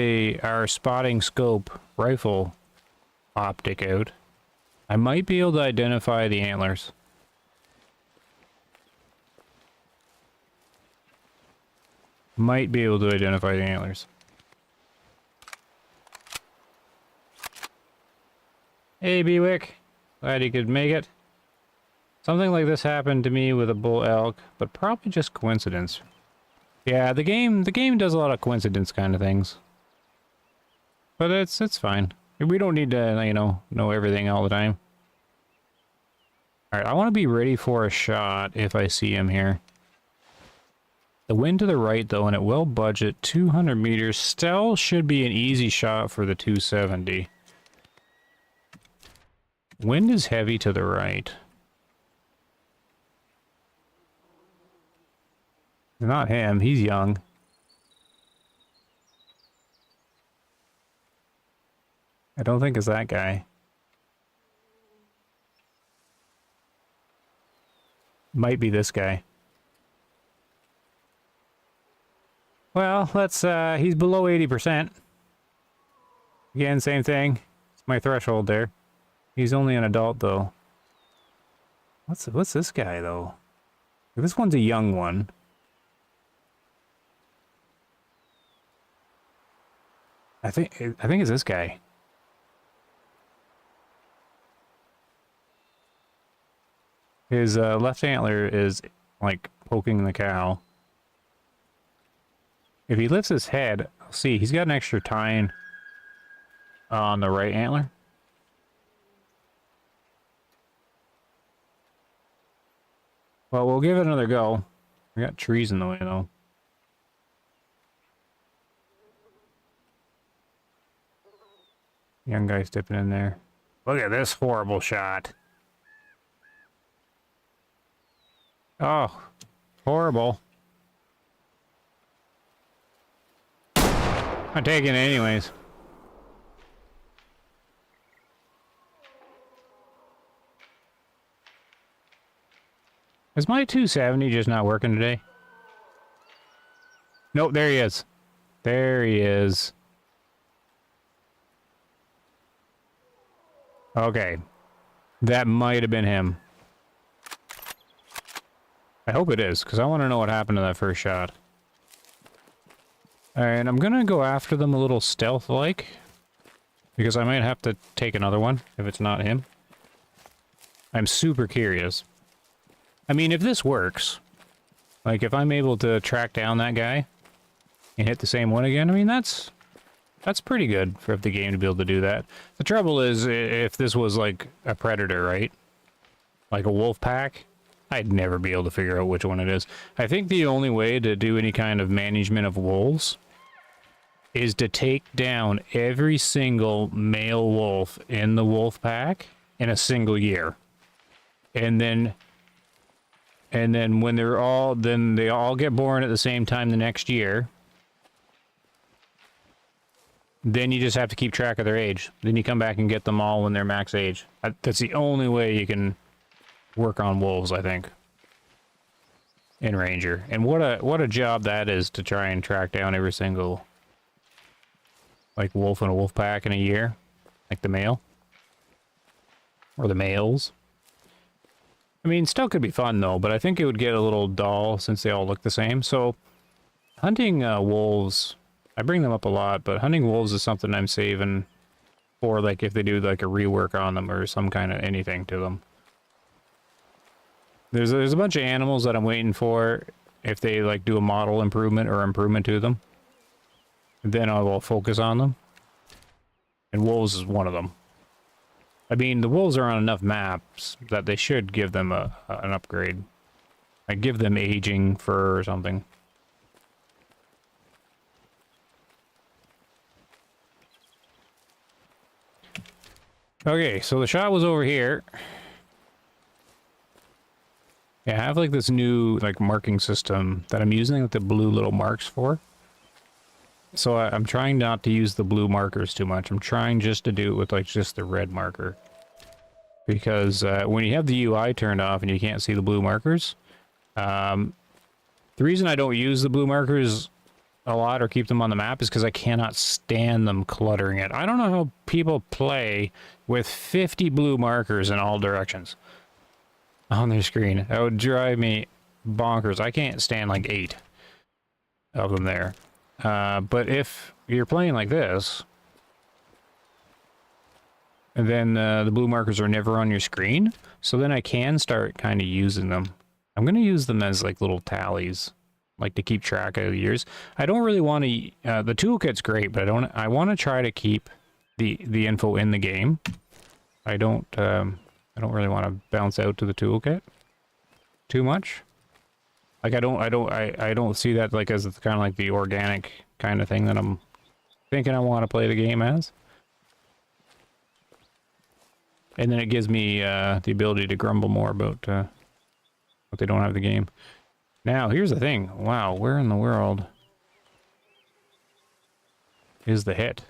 our spotting scope rifle optic out. I might be able to identify the antlers. Might be able to identify the antlers. Hey, Bewick. Glad you could make it. Something like this happened to me with a bull elk, but probably just coincidence. Yeah, the game does a lot of coincidence kind of things. But it's fine. We don't need to, you know everything all the time. Alright, I want to be ready for a shot if I see him here. The wind to the right, though, and it will budget 200 meters. Still should be an easy shot for the 270. Wind is heavy to the right. Not him, he's young. I don't think it's that guy. Might be this guy. Well, let's, he's below 80%. Again, same thing. It's my threshold there. He's only an adult, though. What's this guy, though? This one's a young one. I think it's this guy. His left antler is like poking the cow. If he lifts his head, I'll see he's got an extra tine on the right antler. Well, we'll give it another go. We got trees in the way, though. Young guy's dipping in there. Look at this horrible shot. Oh, horrible. I'm taking it anyways. Is my 270 just not working today? Nope, there he is. There he is. Okay. That might have been him. I hope it is, because I want to know what happened to that first shot. Alright, I'm going to go after them a little stealth-like. Because I might have to take another one, if it's not him. I'm super curious. I mean, if this works, like if I'm able to track down that guy and hit the same one again, I mean, that's pretty good for the game to be able to do that. The trouble is, if this was like a predator, right? Like a wolf pack, I'd never be able to figure out which one it is. I think the only way to do any kind of management of wolves is to take down every single male wolf in the wolf pack in a single year. And then when they all get born at the same time the next year. Then you just have to keep track of their age. Then you come back and get them all when they're max age. That's the only way you can work on wolves, I think. In Ranger. And what a job that is to try and track down every single like wolf in a wolf pack in a year. Like the male. Or the males. I mean, still could be fun though, but I think it would get a little dull since they all look the same. So, hunting wolves, I bring them up a lot, but hunting wolves is something I'm saving for, like, if they do like a rework on them or some kind of anything to them. There's a bunch of animals that I'm waiting for if they like do a model improvement or improvement to them. Then I will focus on them. And wolves is one of them. I mean, the wolves are on enough maps that they should give them an upgrade. Like, give them aging fur or something. Okay, so the shot was over here. Yeah, I have like this new like marking system that I'm using like the blue little marks for. So I'm trying not to use the blue markers too much. I'm trying just to do it with like just the red marker. Because when you have the UI turned off and you can't see the blue markers, the reason I don't use the blue markers a lot or keep them on the map is because I cannot stand them cluttering it. I don't know how people play with 50 blue markers in all directions on their screen. That would drive me bonkers. I can't stand like 8 of them there. But if you're playing like this, and then the blue markers are never on your screen, so then I can start kind of using them. I'm going to use them as like little tallies, like to keep track of the years. I don't really want to, the toolkit's great, but I want to try to keep the info in the game. I don't really want to bounce out to the toolkit too much. Like I don't see that like as kind of like the organic kind of thing that I'm thinking I want to play the game as. And then it gives me the ability to grumble more about what they don't have the game. Now, here's the thing. Wow, where in the world is the hit?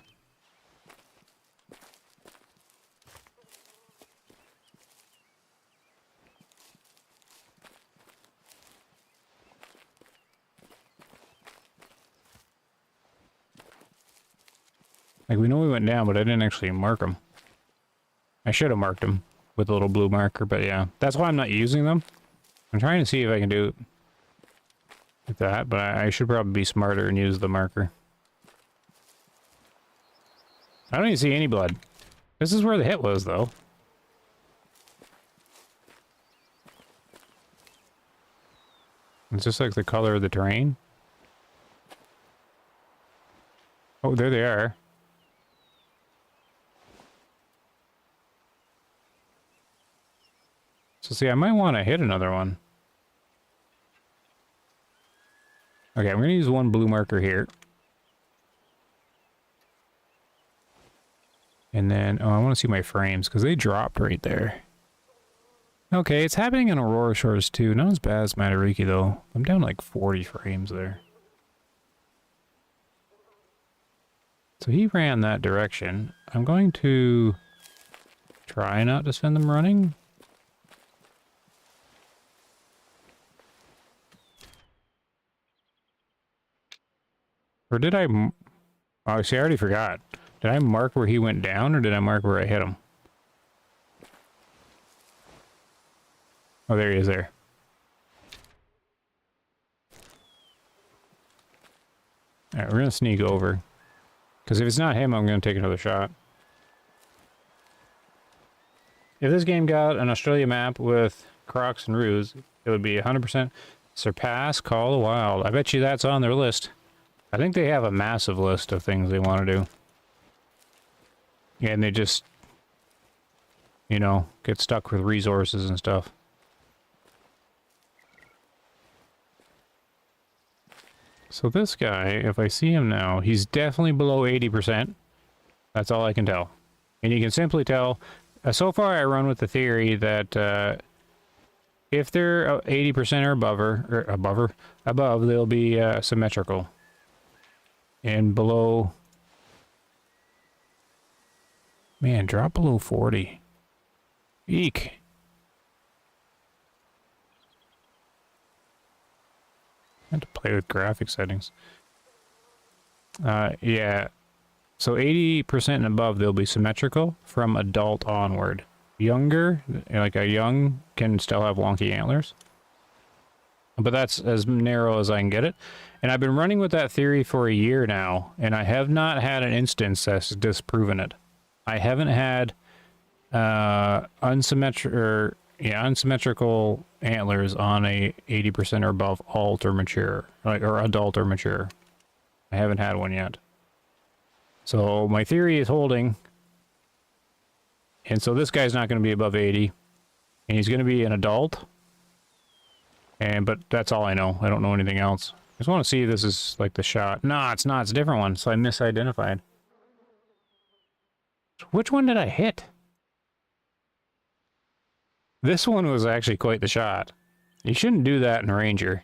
Like, we know we went down, but I didn't actually mark them. I should have marked them with a little blue marker, but yeah. That's why I'm not using them. I'm trying to see if I can do that, but I should probably be smarter and use the marker. I don't even see any blood. This is where the hit was, though. It's just like the color of the terrain. Oh, there they are. So see, I might want to hit another one. Okay, I'm going to use one blue marker here. And then, oh, I want to see my frames, because they dropped right there. Okay, it's happening in Aurora Shores too. Not as bad as Matariki, though. I'm down like 40 frames there. So he ran that direction. I'm going to try not to send them running. Or did I... Oh, see, I already forgot. Did I mark where he went down, or did I mark where I hit him? Oh, there he is there. Alright, we're gonna sneak over. Because if it's not him, I'm gonna take another shot. If this game got an Australia map with crocs and roos, it would be 100% surpass Call of the Wild. I bet you that's on their list. I think they have a massive list of things they want to do. And they just, you know, get stuck with resources and stuff. So this guy, if I see him now, he's definitely below 80%. That's all I can tell. And you can simply tell, so far I run with the theory that if they're 80% or above, they'll be symmetrical. And below... Man, drop below 40. Eek. I had to play with graphic settings. Yeah. So 80% and above, they'll be symmetrical from adult onward. Younger, like a young, can still have wonky antlers. But that's as narrow as I can get it. And I've been running with that theory for a year now, and I have not had an instance that's disproven it. I haven't had unsymmetrical antlers on a 80% or above alt or mature, or adult or mature. I haven't had one yet. So my theory is holding. And so this guy's not going to be above 80. And he's going to be an adult. But that's all I know. I don't know anything else. I just want to see if this is like the shot. No, it's not. It's a different one. So I misidentified. Which one did I hit? This one was actually quite the shot. You shouldn't do that in Ranger.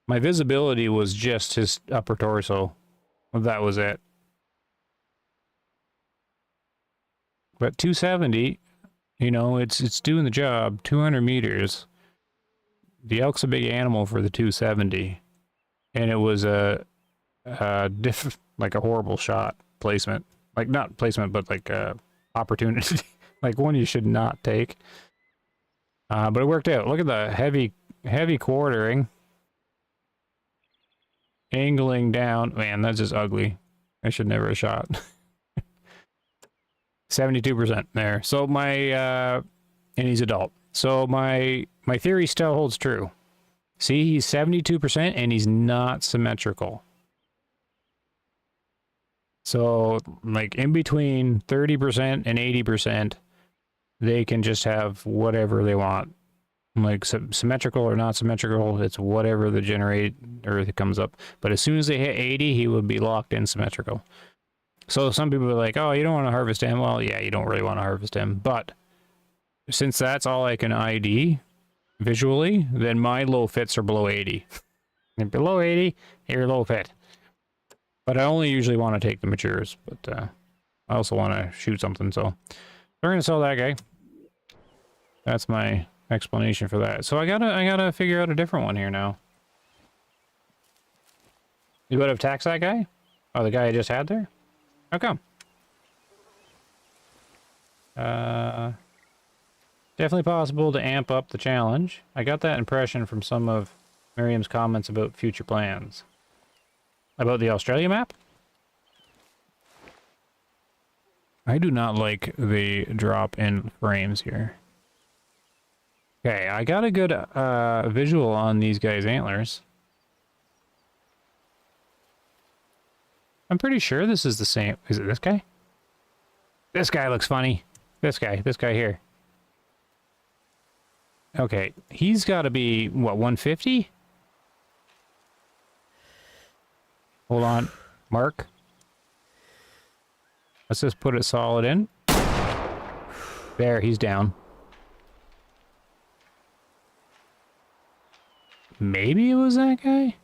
My visibility was just his upper torso. That was it. But 270, you know, it's doing the job. 200 meters. The elk's a big animal for the 270. And it was like a horrible shot placement. Like, not placement, but like opportunity. Like one you should not take. But it worked out. Look at the heavy quartering. Angling down. Man, that's just ugly. I should never have shot. 72% there. So my, and he's adult. So my theory still holds true. See, he's 72% and he's not symmetrical. So, like, in between 30% and 80%, they can just have whatever they want. Like, symmetrical or not symmetrical, it's whatever the generator comes up. But as soon as they hit 80, he would be locked in symmetrical. So some people are like, oh, you don't want to harvest him. Well, yeah, you don't really want to harvest him. But since that's all I can ID visually, then my low fits are below 80. And below 80, you're low fit. But I only usually want to take the matures. But I also want to shoot something. So we're going to sell that guy. That's my explanation for that. So I gotta figure out a different one here now. You would have taxed that guy? Oh, the guy I just had there? How come? Definitely possible to amp up the challenge. I got that impression from some of Miriam's comments about future plans. About the Australia map? I do not like the drop in frames here. Okay, I got a good visual on these guys' antlers. I'm pretty sure this is the same. Is it this guy? This guy looks funny. This guy here. Okay, he's got to be, what, 150? Hold on. Mark. Let's just put it solid in. There, he's down. Maybe it was that guy?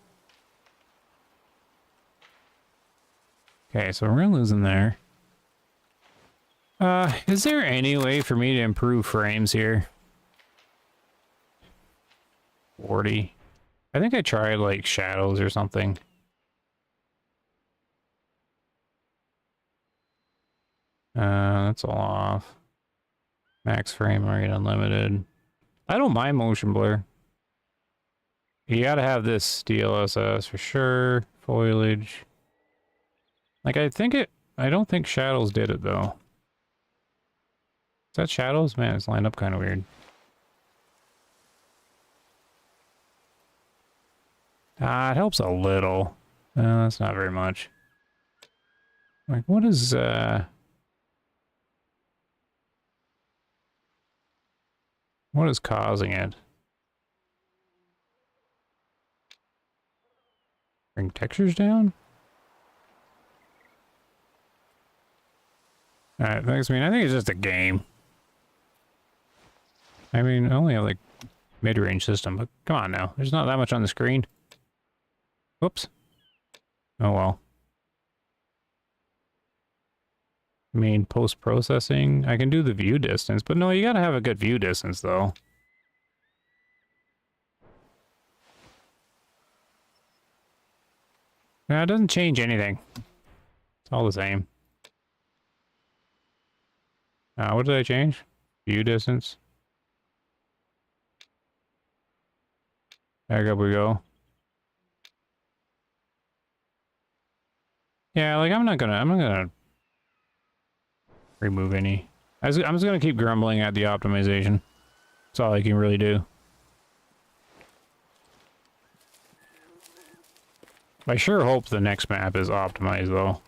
Okay, so we're losing there. Is there any way for me to improve frames here? 40. I think I tried, like, shadows or something. That's all off. Max frame rate unlimited. I don't mind motion blur. You gotta have this DLSS for sure. Foliage. Like, I don't think shadows did it, though. Is that shadows? Man, it's lined up kind of weird. It helps a little. That's not very much. Like, what is, what is causing it? Bring textures down? Alright, thanks, I think it's just a game. I mean, I only have, like, mid-range system, but come on now. There's not that much on the screen. Whoops. Oh well. I mean, post-processing, I can do the view distance, but no, you gotta have a good view distance, though. Yeah, it doesn't change anything. It's all the same. What did I change? View distance. There we go. Yeah, like I'm not gonna remove any. I'm just gonna keep grumbling at the optimization. That's all I can really do. I sure hope the next map is optimized, though.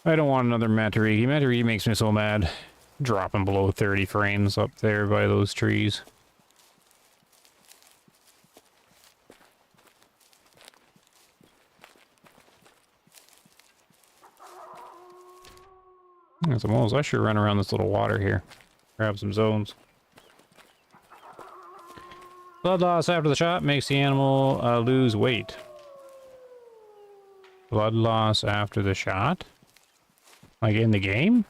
I don't want another Matariki. Matariki makes me so mad. Dropping below 30 frames up there by those trees. As I should run around this little water here. Grab some zones. Blood loss after the shot makes the animal lose weight. Blood loss after the shot? Like in the game?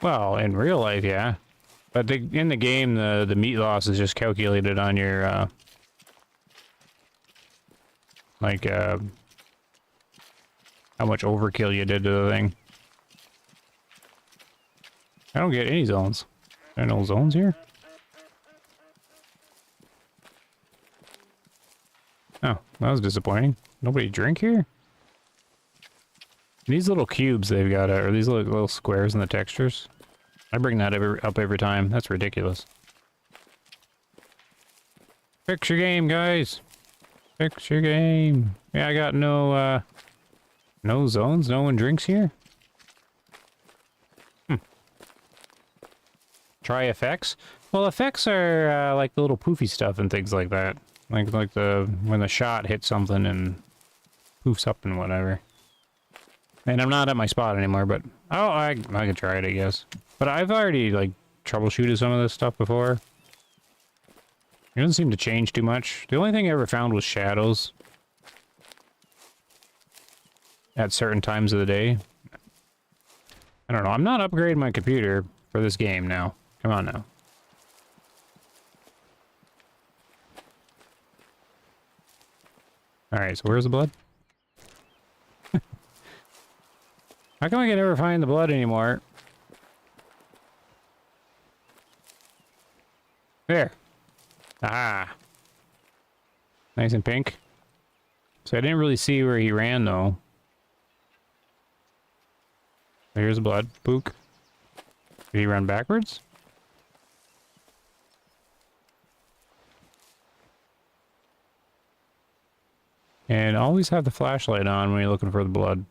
Well, in real life, yeah. But in the game, the meat loss is just calculated on your, how much overkill you did to the thing. I don't get any zones. There are no zones here? Oh, that was disappointing. Nobody drink here? These little cubes they've got, or these little squares in the textures. I bring that up every time. That's ridiculous. Fix your game, guys. Fix your game. Yeah, I got no zones. No one drinks here. Try effects. Well, effects are like the little poofy stuff and things like that. Like when the shot hits something and poofs up and whatever. And I'm not at my spot anymore, but I can try it, I guess. But I've already like troubleshooted some of this stuff before. It doesn't seem to change too much. The only thing I ever found was shadows at certain times of the day. I don't know. I'm not upgrading my computer for this game now. Come on now. Alright, so where's the blood? How come I can never find the blood anymore? There. Ah. Nice and pink. So I didn't really see where he ran, though. Here's the blood. Book. Did he run backwards? And always have the flashlight on when you're looking for the blood.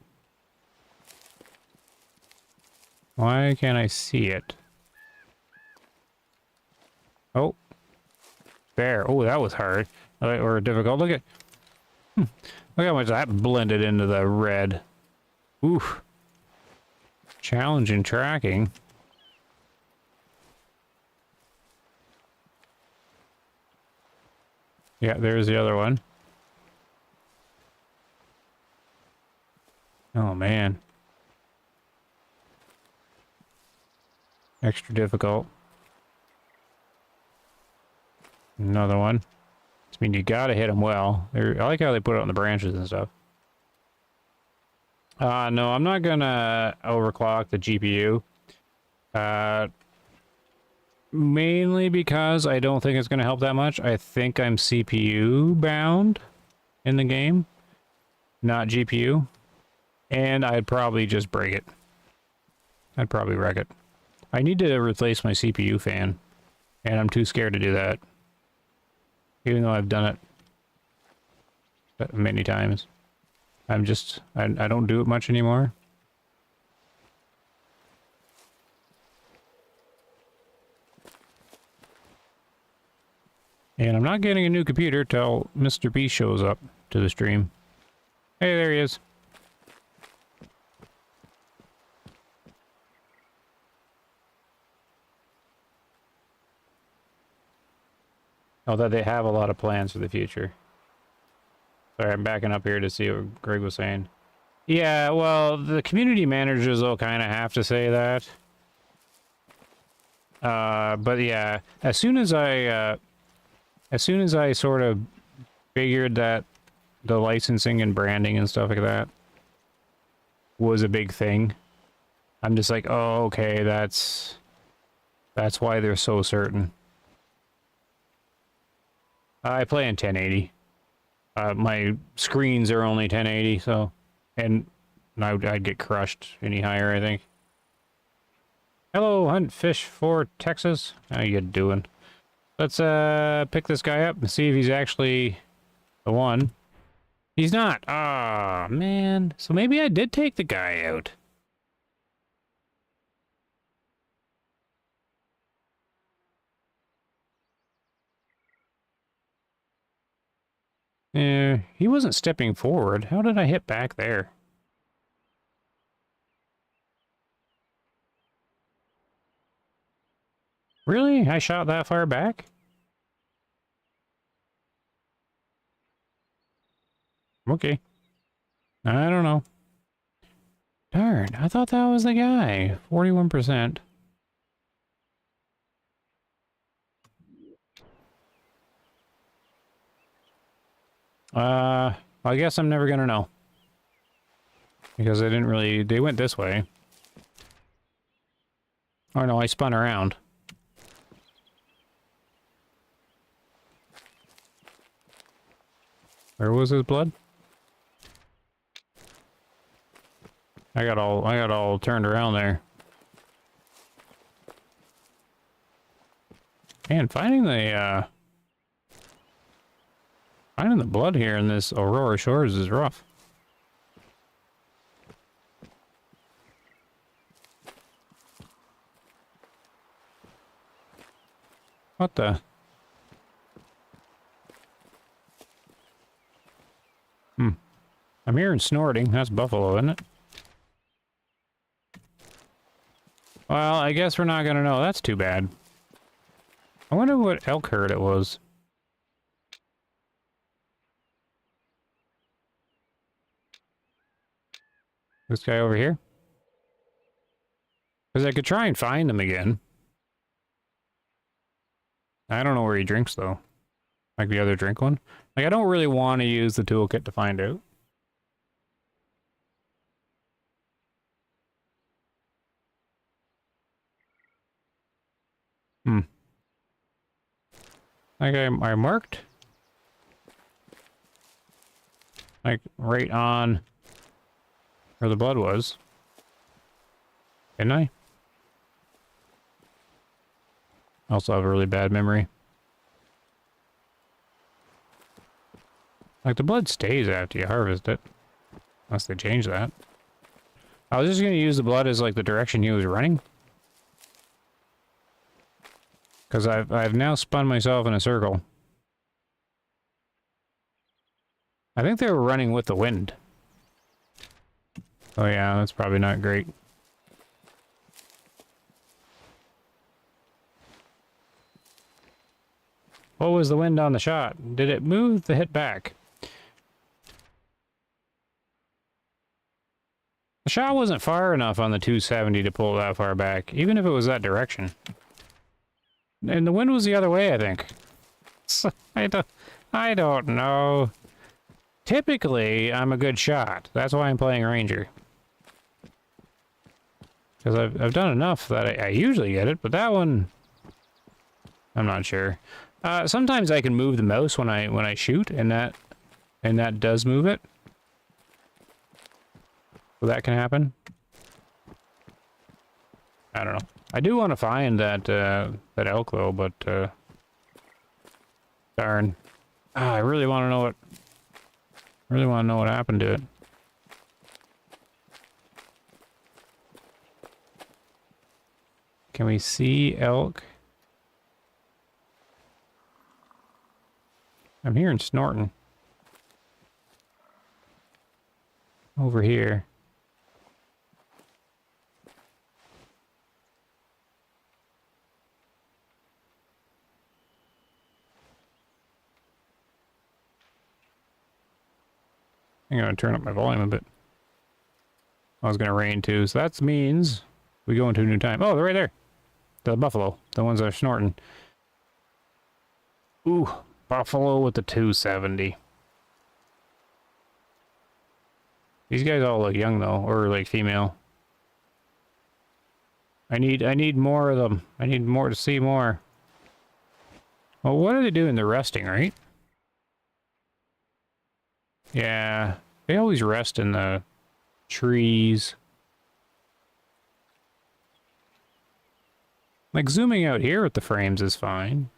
Why can't I see it? Oh. There. Oh, that was hard. Or difficult. Look at... Look how much that blended into the red. Oof. Challenging tracking. Yeah, there's the other one. Oh, man. Extra difficult. Another one. I mean, you gotta hit them well. I like how they put it on the branches and stuff. No, I'm not gonna overclock the GPU. Mainly because I don't think it's gonna help that much. I think I'm CPU bound in the game, not GPU. And I'd probably just break it. I'd probably wreck it. I need to replace my CPU fan, and I'm too scared to do that. Even though I've done it many times. I don't do it much anymore. And I'm not getting a new computer till Mr. B shows up to the stream. Hey, there he is. Although they have a lot of plans for the future. Sorry, I'm backing up here to see what Greg was saying. Yeah, well, the community managers will kind of have to say that. But yeah, as soon as I sort of figured that the licensing and branding and stuff like that was a big thing, I'm just like, oh, okay, that's why they're so certain. I play in 1080. My screens are only 1080, so... And I'd get crushed any higher, I think. Hello, Hunt Fish for Texas. How you doing? Let's pick this guy up and see if he's actually the one. He's not. Ah, man. So maybe I did take the guy out. Yeah, he wasn't stepping forward. How did I hit back there? Really? I shot that far back? Okay. I don't know. Darn, I thought that was the guy. 41%. I guess I'm never gonna know. Because they went this way. Oh no, I spun around. Where was his blood? I got all turned around there. Man, finding the blood here in this Aurora Shores is rough. What the? I'm hearing snorting. That's buffalo, isn't it? Well, I guess we're not gonna know. That's too bad. I wonder what elk herd it was. This guy over here? Because I could try and find him again. I don't know where he drinks, though. Like the other drink one. Like, I don't really want to use the toolkit to find out. Like I marked? Like right on where the blood was. Didn't I? I also have a really bad memory. Like the blood stays after you harvest it. Unless they change that. I was just gonna use the blood as like the direction he was running. Because I've now spun myself in a circle. I think they were running with the wind. Oh yeah, that's probably not great. What was the wind on the shot? Did it move the hit back? The shot wasn't far enough on the 270 to pull that far back, even if it was that direction. And the wind was the other way, I think. I don't know. Typically, I'm a good shot. That's why I'm playing Ranger. Because I've done enough that I usually get it, but that one, I'm not sure. Sometimes I can move the mouse when I shoot, and that does move it. So that can happen. I don't know. I do want to find that elk though, but darn. I really want to know what. Really want to know what happened to it. Can we see elk? I'm hearing snorting. Over here. I'm gonna turn up my volume a bit. I was gonna rain too, so that means we go into a new time. Oh, they're right there. The buffalo. The ones that are snorting. Ooh, buffalo with the 270. These guys all look young though, or like female. I need more of them. I need more to see more. Well, what are they doing? They're resting, right? Yeah, they always rest in the trees. Like zooming out here with the frames is fine.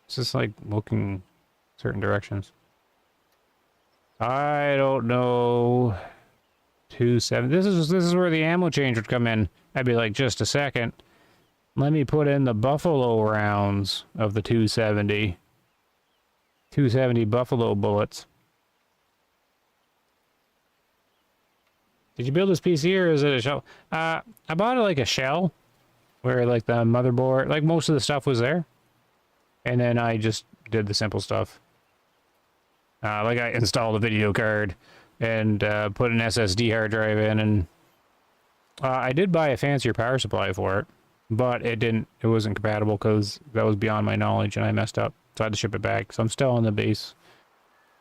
It's just like looking certain directions. I don't know. 270. This is where the ammo change would come in. I'd be like, just a second. Let me put in the buffalo rounds of the 270. 270 buffalo bullets. Did you build this PC or is it a shell? I bought it like a shell, where like the motherboard, like most of the stuff was there. And then I just did the simple stuff. Like I installed a video card and put an SSD hard drive in, and I did buy a fancier power supply for it, but it wasn't compatible because that was beyond my knowledge and I messed up. So I had to ship it back. So I'm still on the base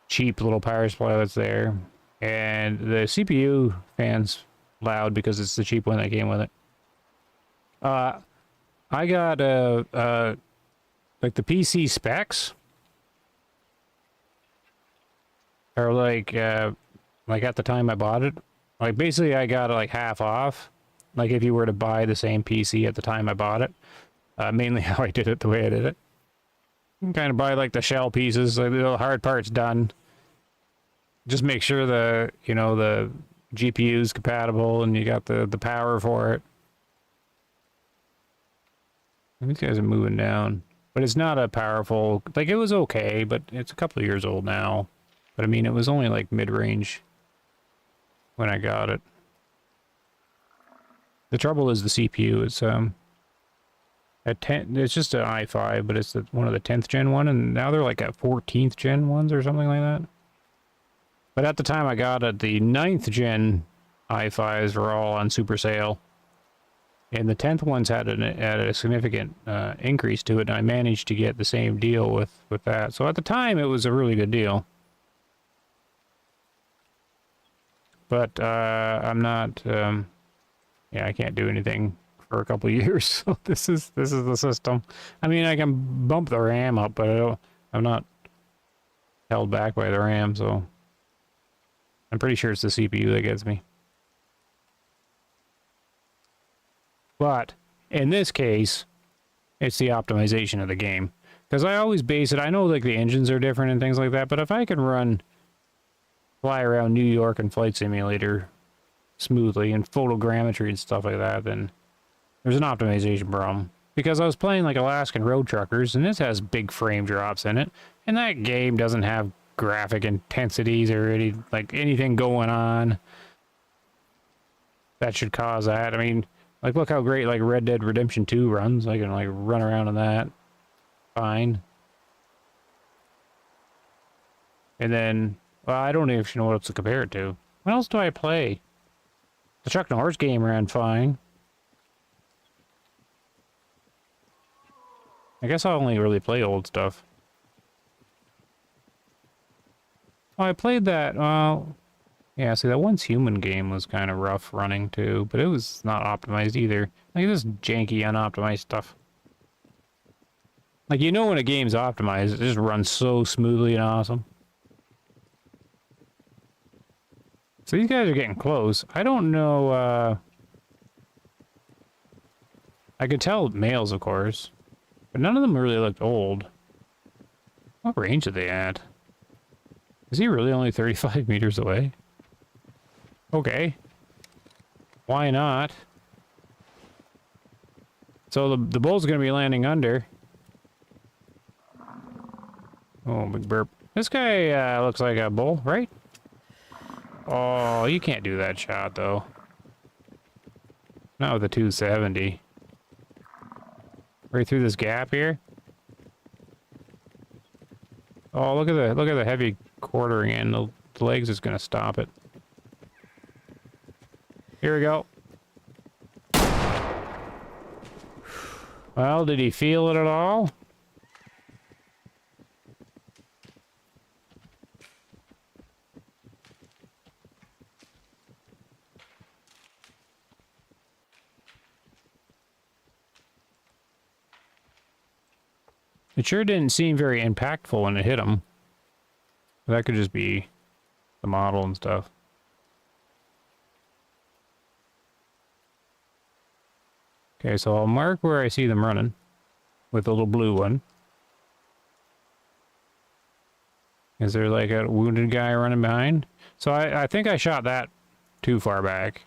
cheap little power supply that's there. And the CPU fan's loud because it's the cheap one that came with it. I got like the PC specs are like at the time I bought it, like basically I got it like half off. Like if you were to buy the same PC at the time I bought it, mainly how I did it the way I did it. You can kind of buy like the shell pieces, like the little hard parts done. Just make sure the GPU is compatible and you got the power for it. These guys are moving down, but it's not a powerful, like it was okay, but it's a couple of years old now. But I mean, it was only like mid-range when I got it. The trouble is the CPU. It's at 10. It's just an i5, but it's one of the 10th gen one, and now they're like at 14th gen ones or something like that. But at the time I got it, the 9th gen i5s were all on super sale. And the 10th ones had a significant increase to it, and I managed to get the same deal with that. So at the time, it was a really good deal. But I'm not... yeah, I can't do anything for a couple of years. So this is the system. I mean, I can bump the RAM up, but I'm not held back by the RAM, so I'm pretty sure it's the CPU that gets me. But in this case, it's the optimization of the game. Because I always base it, I know like the engines are different and things like that, but if I can fly around New York and Flight Simulator smoothly and photogrammetry and stuff like that, then there's an optimization problem. Because I was playing like Alaskan Road Truckers, and this has big frame drops in it, and that game doesn't have graphic intensities or anything going on that should cause that. I mean, like, look how great like Red Dead Redemption 2 runs. I can like run around in that fine. And then, well, I don't even know what else to compare it to. What else do I play? The Chuck Norris game ran fine. I guess I only really play old stuff. Oh, I played that, well, yeah, see, that Once Human game was kind of rough running too, but it was not optimized either. Like this janky, unoptimized stuff. Like, you know when a game's optimized, it just runs so smoothly and awesome. So these guys are getting close. I don't know, I could tell males, of course, but none of them really looked old. What range are they at? Is he really only 35 meters away? Okay. Why not? So the bull's gonna be landing under. Oh, big burp. This guy looks like a bull, right? Oh, you can't do that shot, though. Not with the 270. Right through this gap here. Oh, look at the heavy quartering in. The legs is gonna stop it. Here we go. Well, did he feel it at all? It sure didn't seem very impactful when it hit him. That could just be the model and stuff. Okay, so I'll mark where I see them running with the little blue one. Is there like a wounded guy running behind? So I think I shot that too far back.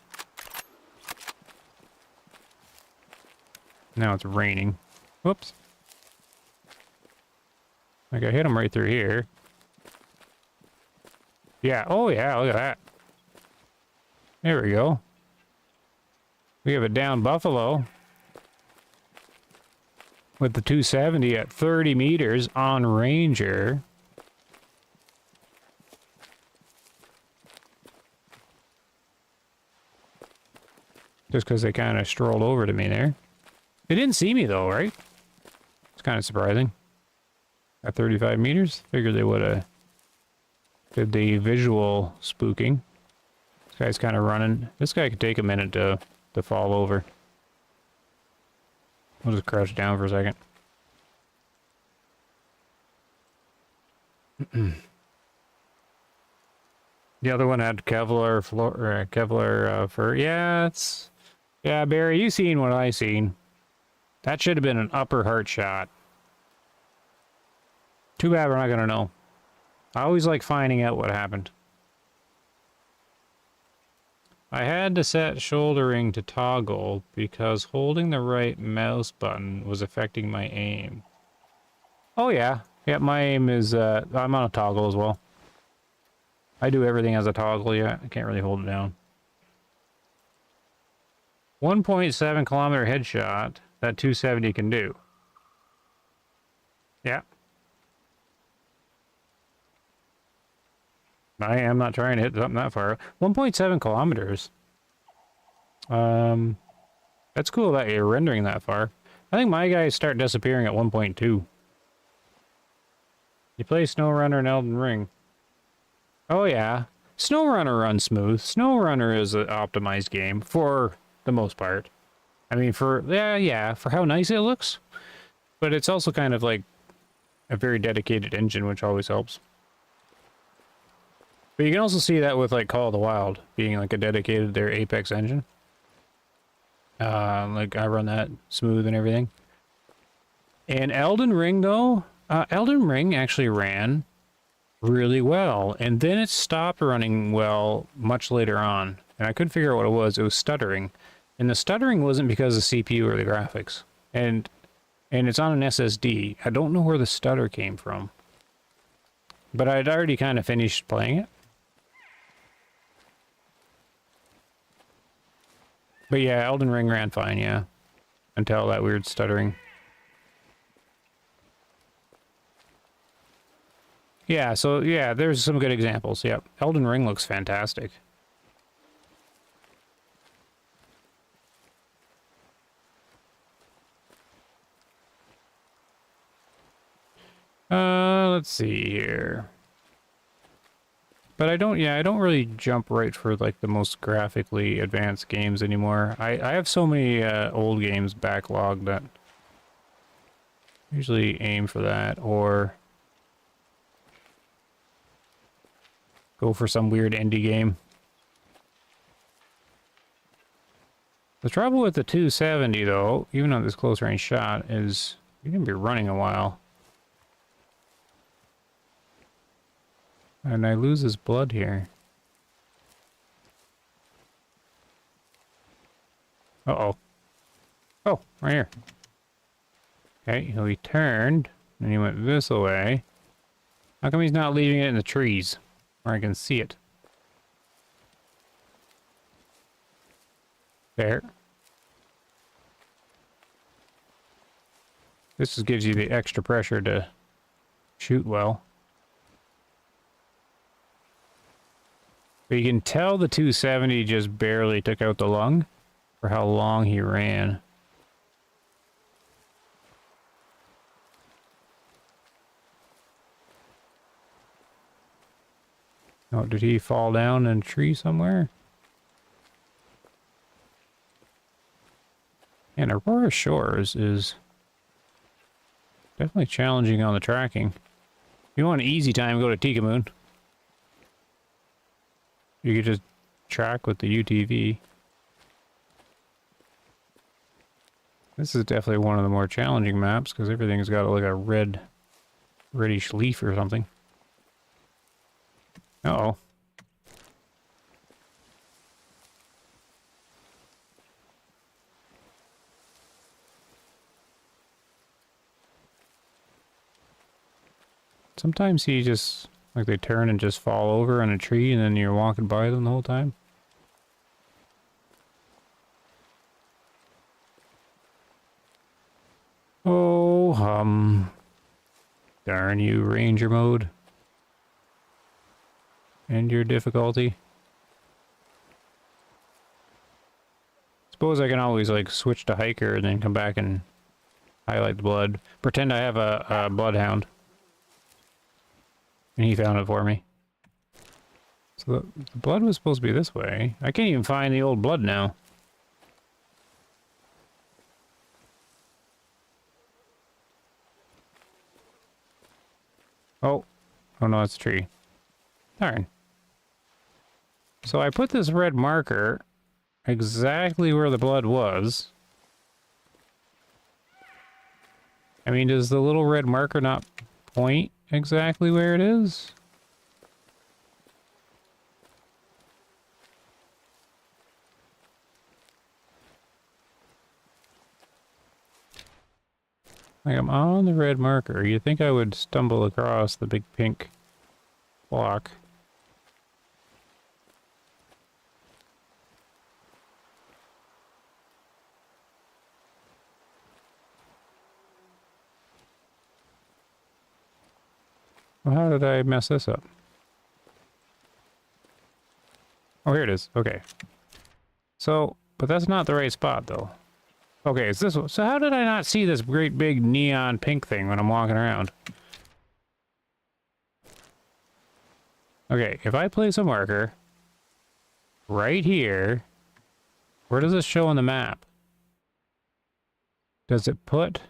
Now it's raining. Whoops. Like I hit him right through here. Yeah, oh yeah, look at that. There we go. We have a down buffalo. With the 270 at 30 meters on Ranger. Just because they kind of strolled over to me there. They didn't see me though, right? It's kind of surprising. At 35 meters, figured they would have did the visual spooking. This guy's kind of running. This guy could take a minute to fall over. I'll just crouch down for a second. The other one had Kevlar fur. Yeah, yeah, Barry, you seen what I seen. That should have been an upper heart shot. Too bad we're not gonna know. I always like finding out what happened. I had to set shouldering to toggle because holding the right mouse button was affecting my aim. Oh yeah. Yeah, my aim is, I'm on a toggle as well. I do everything as a toggle, yeah. I can't really hold it down. 1.7 kilometer headshot that 270 can do. Yeah. I am not trying to hit something that far. 1.7 kilometers. That's cool that you're rendering that far. I think my guys start disappearing at 1.2. You play SnowRunner and Elden Ring. Oh yeah. SnowRunner runs smooth. SnowRunner is an optimized game for the most part. I mean, for how nice it looks. But it's also kind of like, a very dedicated engine, which always helps. But you can also see that with like Call of the Wild being like a dedicated their Apex engine. Like I run that smooth and everything. And Elden Ring though, Elden Ring actually ran really well, and then it stopped running well much later on. And I couldn't figure out what it was. It was stuttering, and the stuttering wasn't because of the CPU or the graphics. And it's on an SSD. I don't know where the stutter came from, but I'd already kind of finished playing it. But yeah, Elden Ring ran fine, yeah. Until that weird stuttering. Yeah, so yeah, there's some good examples. Yep. Elden Ring looks fantastic. Let's see here. But I don't really jump right for like the most graphically advanced games anymore. I have so many old games backlogged that I usually aim for that, or go for some weird indie game. The trouble with the 270 though, even on this close range shot, is you're gonna be running a while. And I lose his blood here. Uh-oh. Oh, right here. Okay, so he turned, and he went this way. How come he's not leaving it in the trees, where I can see it? There. This just gives you the extra pressure to shoot well. But you can tell the 270 just barely took out the lung for how long he ran. Oh, did he fall down in a tree somewhere? And Aurora Shores is definitely challenging on the tracking. If you want an easy time, go to Tikamoon. You could just track with the UTV. This is definitely one of the more challenging maps because everything's got like a reddish leaf or something. Uh-oh. Sometimes he just, like they turn and just fall over on a tree and then you're walking by them the whole time. Oh, darn you, Ranger mode. And your difficulty. Suppose I can always like switch to hiker and then come back and highlight the blood. Pretend I have a bloodhound. And he found it for me. So the blood was supposed to be this way. I can't even find the old blood now. Oh. Oh no, it's a tree. Darn. So I put this red marker exactly where the blood was. I mean, does the little red marker not point exactly where it is? Like, I'm on the red marker. You'd think I would stumble across the big pink block. Well, how did I mess this up? Oh, here it is. Okay. So, but that's not the right spot, though. Okay, it's this one. So how did I not see this great big neon pink thing when I'm walking around? Okay, if I place a marker right here, where does this show on the map? Does it put...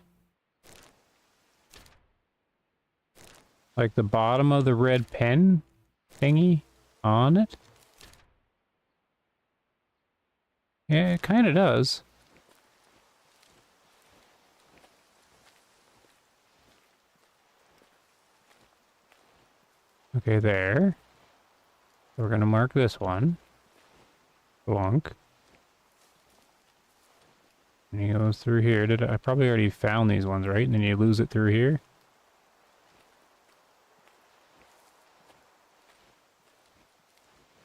like the bottom of the red pen thingy on it? Yeah, it kind of does. Okay, there. We're gonna mark this one. Blunk. And he goes through here. I probably already found these ones, right? And then you lose it through here.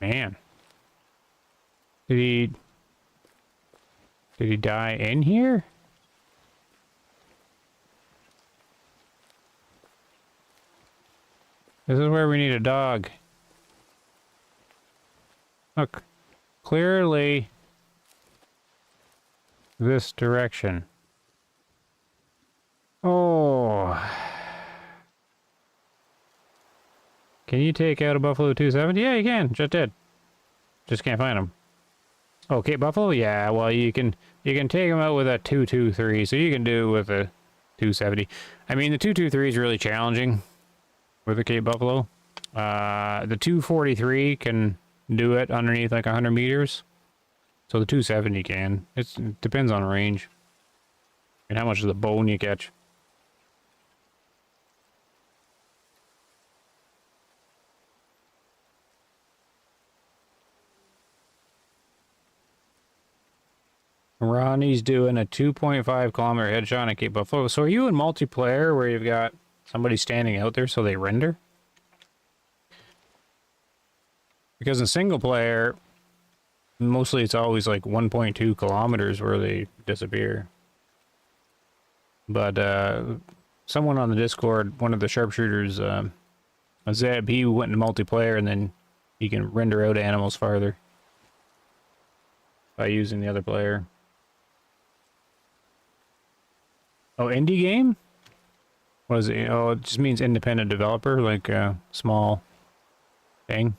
Man. Did he die in here? This is where we need a dog. Look. Clearly this direction. Oh. Can you take out a buffalo 270? Yeah, you can. Just did. Just can't find him. Oh, Cape Buffalo? Yeah, well, you can take him out with a 223, so you can do it with a 270. I mean, the 223 is really challenging with the Cape Buffalo. The 243 can do it underneath like 100 meters. So the 270 can. It depends on range and how much of the bone you catch. Ronnie's doing a 2.5 kilometer headshot at Cape Buffalo. So are you in multiplayer where you've got somebody standing out there so they render? Because in single player, mostly it's always like 1.2 kilometers where they disappear. But someone on the Discord, one of the sharpshooters, Zeb, he went into multiplayer and then he can render out animals farther by using the other player. Oh, indie game? What is it? Oh, it just means independent developer, like a small thing.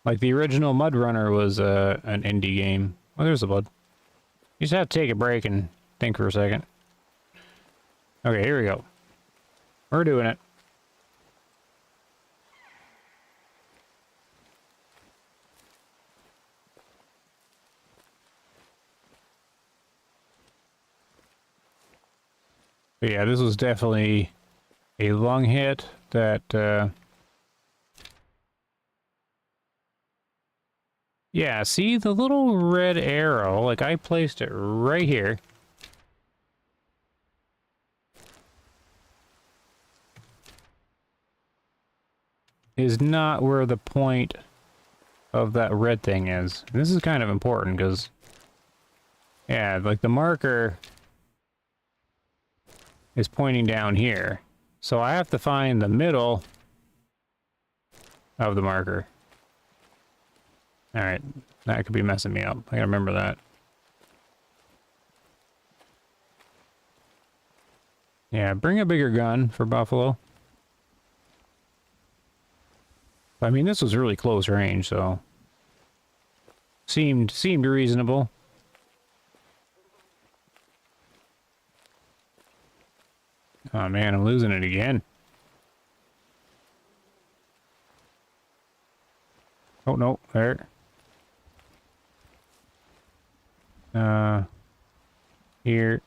Like the original Mud Runner was an indie game. Oh, there's the blood. You just have to take a break and think for a second. Okay, here we go. We're doing it. But yeah, this was definitely a long hit that, yeah, see the little red arrow, like I placed it right here. Is not where the point of that red thing is. And this is kind of important because, yeah, like the marker is pointing down here. So I have to find the middle of the marker. Alright, that could be messing me up. I gotta remember that. Yeah, bring a bigger gun for buffalo. I mean, this was really close range, so seemed reasonable. Oh man, I'm losing it again. Oh no, there. Here.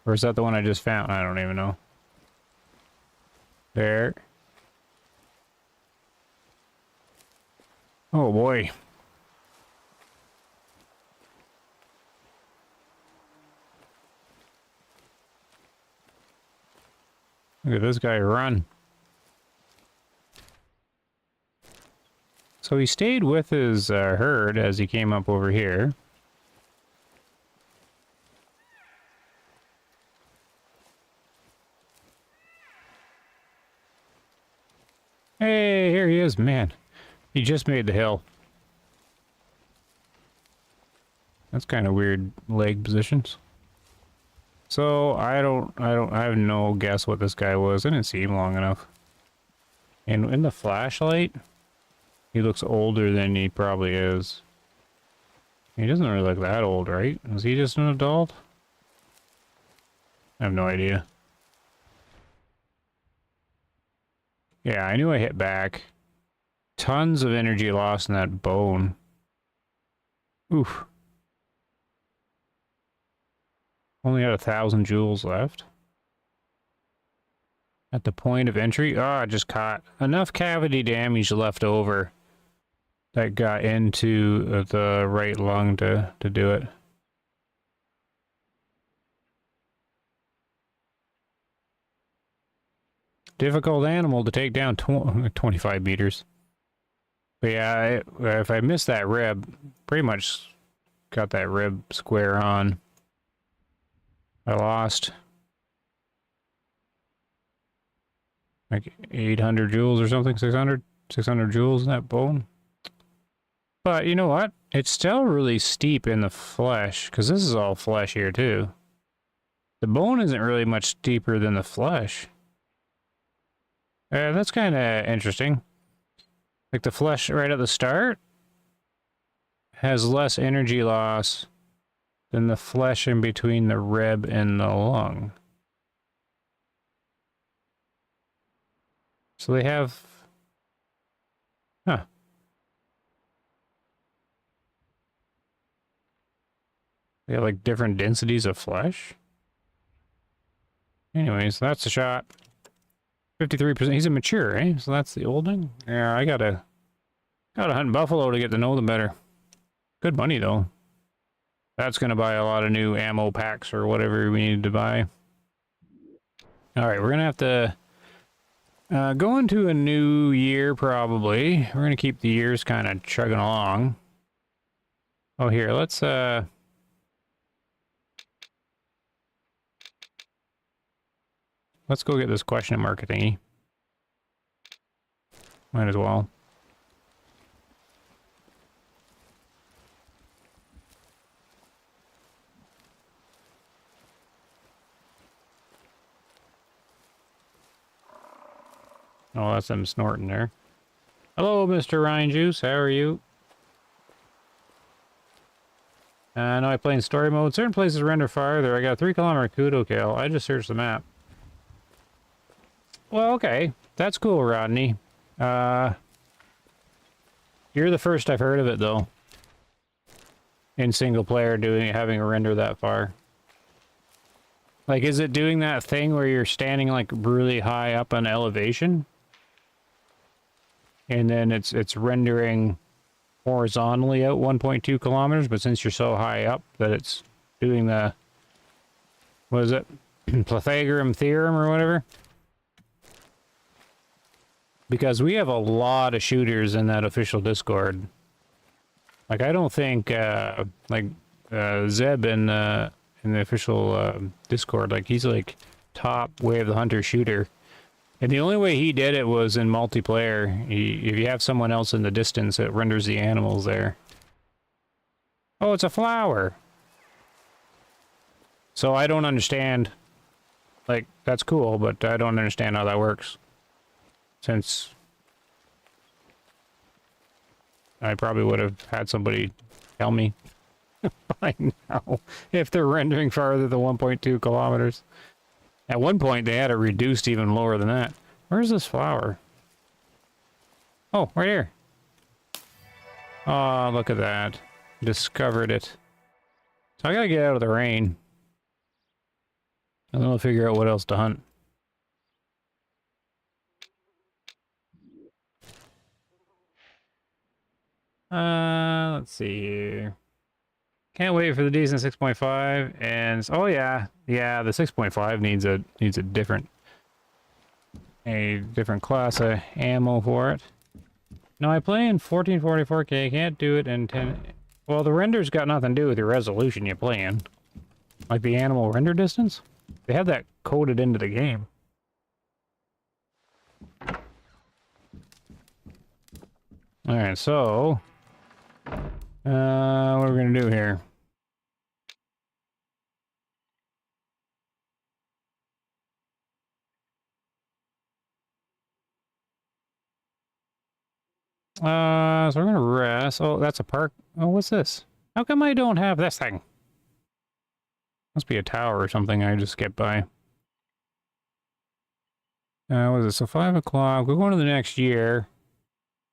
Or is that the one I just found? I don't even know. There. Oh boy. Look at this guy run. So he stayed with his herd as he came up over here. Hey, here he is, man. He just made the hill. That's kind of weird leg positions. So I have no guess what this guy was. I didn't see him long enough. And in the flashlight, he looks older than he probably is. He doesn't really look that old, right? Is he just an adult? I have no idea. Yeah, I knew I hit back. Tons of energy lost in that bone. Oof. Only had 1,000 joules left. At the point of entry? Oh, I just caught enough cavity damage left over that got into the right lung to do it. Difficult animal to take down 25 meters. But yeah, if I missed that rib, pretty much got that rib square on. I lost like 800 joules or something, 600 joules in that bone. But you know what? It's still really steep in the flesh, because this is all flesh here too. The bone isn't really much steeper than the flesh. That's kind of interesting. Like the flesh right at the start has less energy loss than the flesh in between the rib and the lung. So they have... Huh. They have like different densities of flesh? Anyways, that's the shot. 53%. He's a mature, eh? So that's the olding? Yeah, I gotta hunt buffalo to get to know them better. Good money, though. That's gonna buy a lot of new ammo packs or whatever we need to buy. Alright, we're gonna have to go into a new year, probably. We're gonna keep the years kind of chugging along. Oh, here, let's go get this question mark thingy. Might as well. Oh, that's them snorting there. Hello, Mr. Ryan Juice. How are you? I know I play in story mode. Certain places render farther. I got a 3-kilometer kudo kill. I just searched the map. Well, okay. That's cool, Rodney. You're the first I've heard of it, though. In single player, having a render that far. Like, is it doing that thing where you're standing, like, really high up on elevation? And then it's rendering horizontally out 1.2 kilometers, but since you're so high up that it's doing the... What is it? Pythagorean theorem or whatever? Because we have a lot of shooters in that official Discord. Like, I don't think, Zeb in the official Discord, like, he's, like, top Way of the Hunter shooter. And the only way he did it was in multiplayer. If you have someone else in the distance, it renders the animals there. Oh, it's a flower! So I don't understand. Like, that's cool, but I don't understand how that works. Since I probably would have had somebody tell me by now if they're rendering farther than 1.2 kilometers. At one point, they had it reduced even lower than that. Where's this flower? Oh, right here. Oh, look at that. Discovered it. So I gotta get out of the rain. And then we'll figure out what else to hunt. Let's see here. Can't wait for the decent 6.5 and oh yeah, the 6.5 needs a different class of ammo for it. No, I play in 1444K. I can't do it in 10. Well, the render's got nothing to do with your resolution you play in. Like the animal render distance. They have that coded into the game. All right, so what are we gonna do here? So we're gonna rest. Oh, that's a park. Oh, what's this? How come I don't have this thing? Must be a tower or something I just skipped by. What is it? So 5 o'clock. We're going to the next year.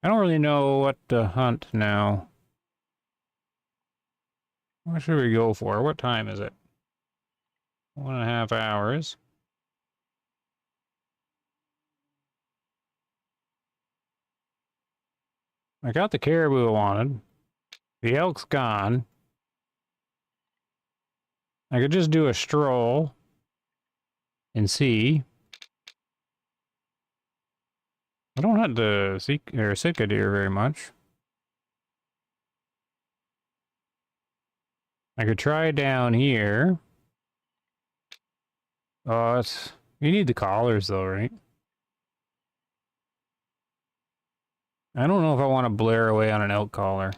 I don't really know what to hunt now. What should we go for? What time is it? 1.5 hours. I got the caribou I wanted. The elk's gone. I could just do a stroll and see. I don't hunt the Sitka deer very much. I could try down here. Oh, you need the collars though, right? I don't know if I want to blare away on an elk collar.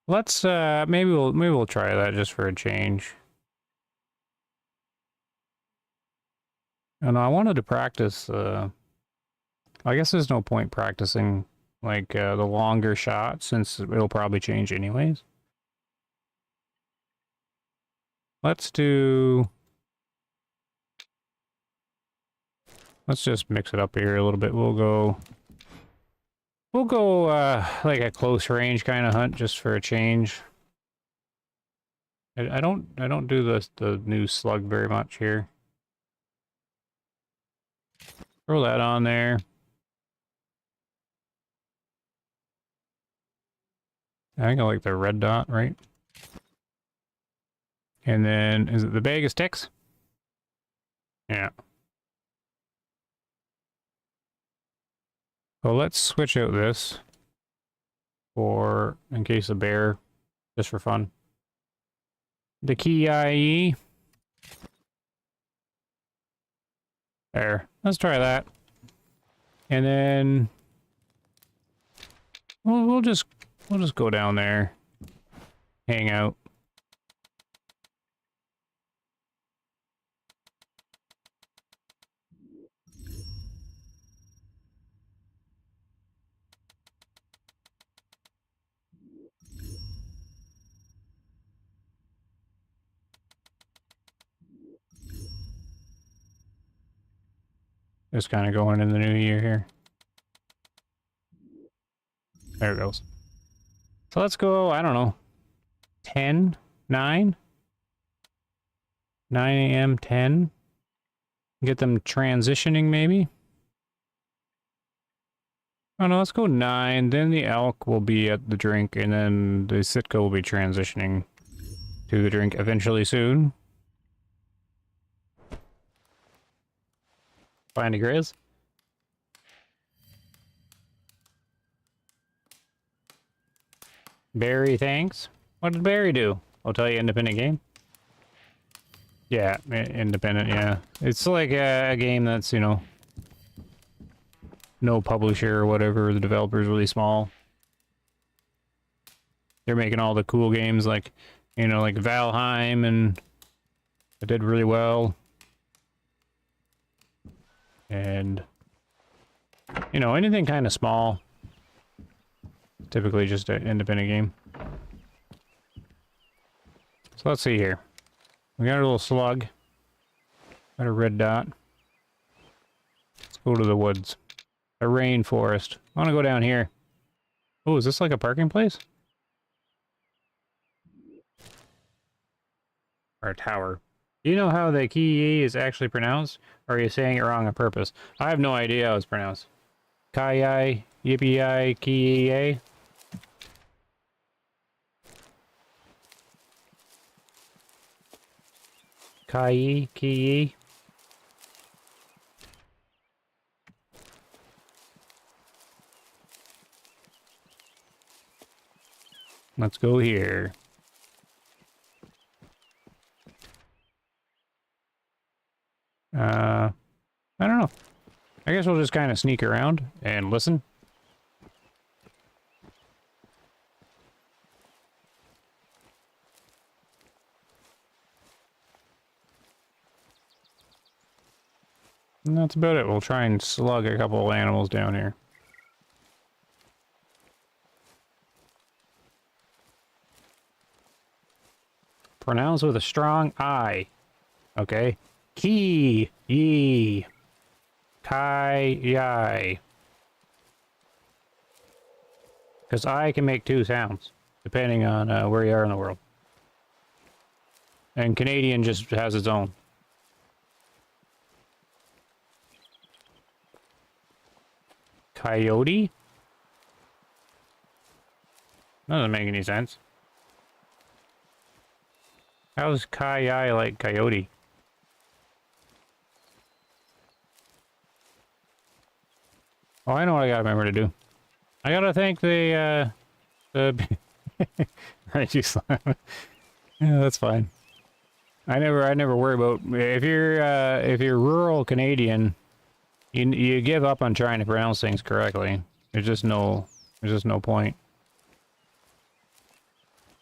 Let's maybe we'll try that just for a change. And I wanted to practice I guess there's no point practicing like the longer shot since it'll probably change anyways. Let's just mix it up here a little bit. We'll go like a close range kind of hunt just for a change. I don't do the new slug very much here. Throw that on there. I think I like the red dot, right? And then, is it the bag of sticks? Yeah. So let's switch out this for, in case of bear, just for fun. The key IE. There. Let's try that. And then we'll just go down there. Hang out. Just kind of going in the new year here. There it goes. So let's go, I don't know, 10, 9? 9 a.m., 10? Get them transitioning, maybe? Oh no, let's go 9, then the elk will be at the drink, and then the Sitka will be transitioning to the drink eventually soon. Find a grizz. Barry, thanks. What did Barry do? I'll tell you, independent game. Yeah, independent, yeah. It's like a game that's, you know, no publisher or whatever. The developer's really small. They're making all the cool games like, you know, like Valheim, and it did really well. And, you know, anything kind of small. Typically just an independent game. So let's see here. We got a little slug. Got a red dot. Let's go to the woods. A rainforest. I want to go down here. Oh, is this like a parking place? Or a tower. Do you know how the ki is actually pronounced? Or are you saying it wrong on purpose? I have no idea how it's pronounced. Kai-yi, yippee-yi, ki-yi-yi. Kai-yi, ki-yi. Let's go here. I don't know. I guess we'll just kind of sneak around and listen. And that's about it. We'll try and slug a couple of animals down here. Pronounce with a strong I. Okay? Ki, yi, kai, yai. Because I can make two sounds, depending on where you are in the world. And Canadian just has its own. Coyote? Doesn't make any sense. How's kai-yai like coyote? Oh, I know what I gotta remember to do. I gotta thank the right, you slime. Yeah, that's fine. I never worry about if you're rural Canadian, you give up on trying to pronounce things correctly. There's just no point.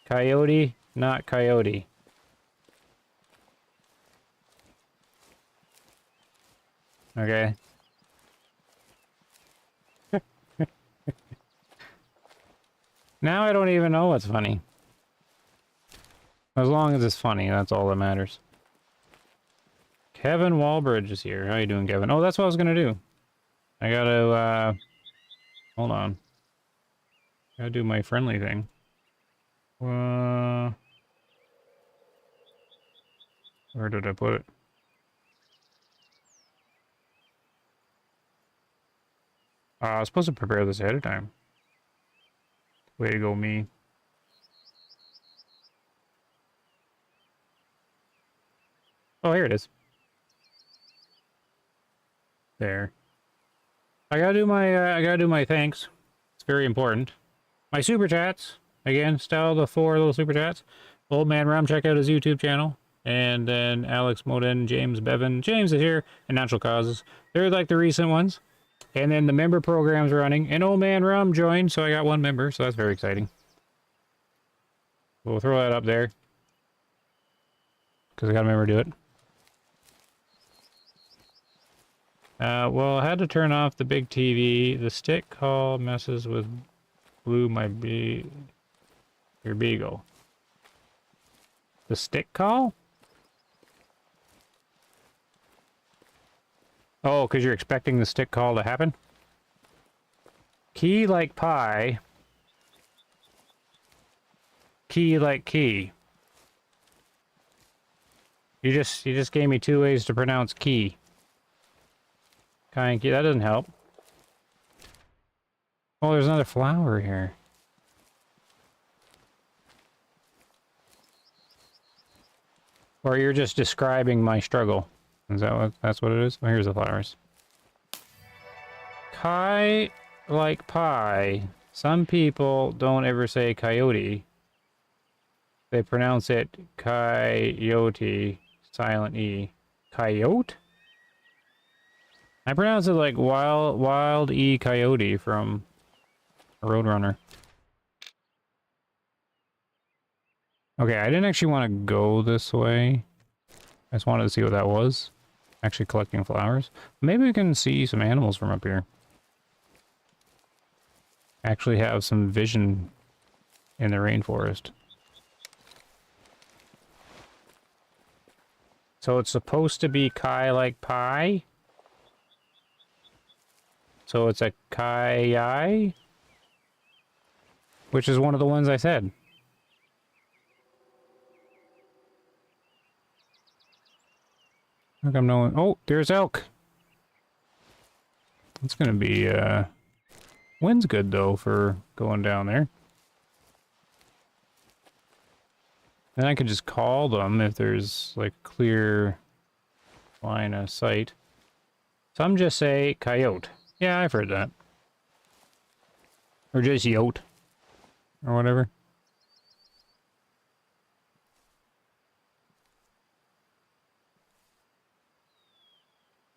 Coyote, not coyote. Okay. Now I don't even know what's funny. As long as it's funny, that's all that matters. Kevin Walbridge is here. How you doing, Kevin? Oh, that's what I was gonna do. I gotta, hold on. Gotta do my friendly thing. Where did I put it? I was supposed to prepare this ahead of time. Way to go, me. Oh, here it is. There. I gotta do my thanks. It's very important. My super chats. Again, still the 4 little super chats. Old Man Rum, check out his YouTube channel. And then Alex Moden, James Bevan. James is here, and Natural Causes. They're like the recent ones. And then the member program's running. And Old Man Rum joined, so I got 1 member, so that's very exciting. We'll throw that up there. Because I gotta remember to do it. Well, I had to turn off the big TV. The stick call messes with your beagle. The stick call? Oh, because you're expecting the stick call to happen? Key like pie. Key like key. You just gave me 2 ways to pronounce key. Kind key. That doesn't help. Oh, there's another flower here. Or you're just describing my struggle. Is that that's what it is? Oh, here's the flowers. Kai like pie. Some people don't ever say coyote. They pronounce it coyote, silent E. Coyote? I pronounce it like wild E coyote from Roadrunner. Okay, I didn't actually want to go this way. I just wanted to see what that was. Actually collecting flowers. Maybe we can see some animals from up here. Actually have some vision in the rainforest. So it's supposed to be Kai like pie? So it's a Kai-yai? Which is one of the ones I said. How come no one... Oh, there's elk! It's gonna be, wind's good, though, for going down there. Then I could just call them if there's, like, clear line of sight. Some just say coyote. Yeah, I've heard that. Or just yote. Or whatever.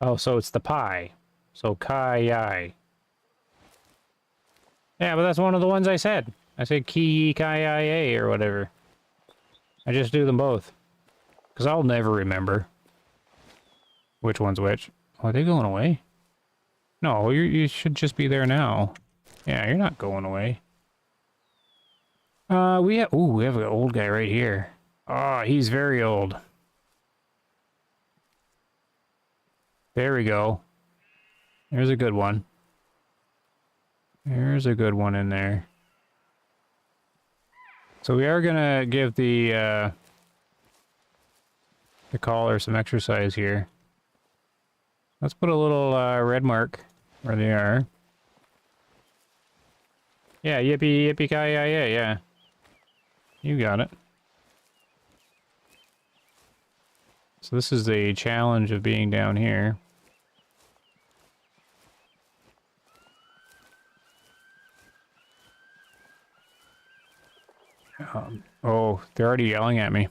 Oh, so it's the pie. So kai-yai. Yeah, but that's one of the ones I said. I said ki-kai-I-A or whatever. I just do them both. Because I'll never remember which one's which. Oh, are they going away? No, you should just be there now. Yeah, you're not going away. We have an old guy right here. Oh, he's very old. There we go. There's a good one. There's a good one in there. So we are gonna give the collar some exercise here. Let's put a little red mark where they are. Yeah, yippee, yippee, ki-yay, yeah. You got it. So this is the challenge of being down here. Oh, they're already yelling at me.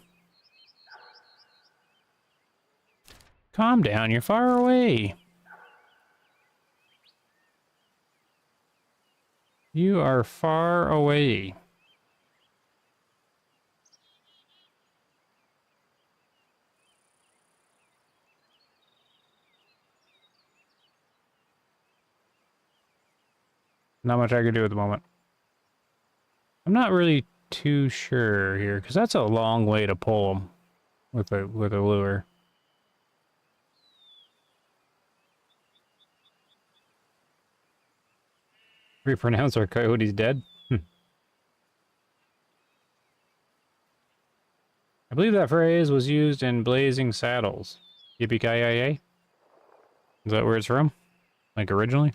Calm down, you're far away. You are far away. Not much I can do at the moment. I'm not really too sure here, because that's a long way to pull them with a lure. We pronounce our coyotes dead? I believe that phrase was used in Blazing Saddles. Yippee-ki-yay? Is that where it's from? Like originally?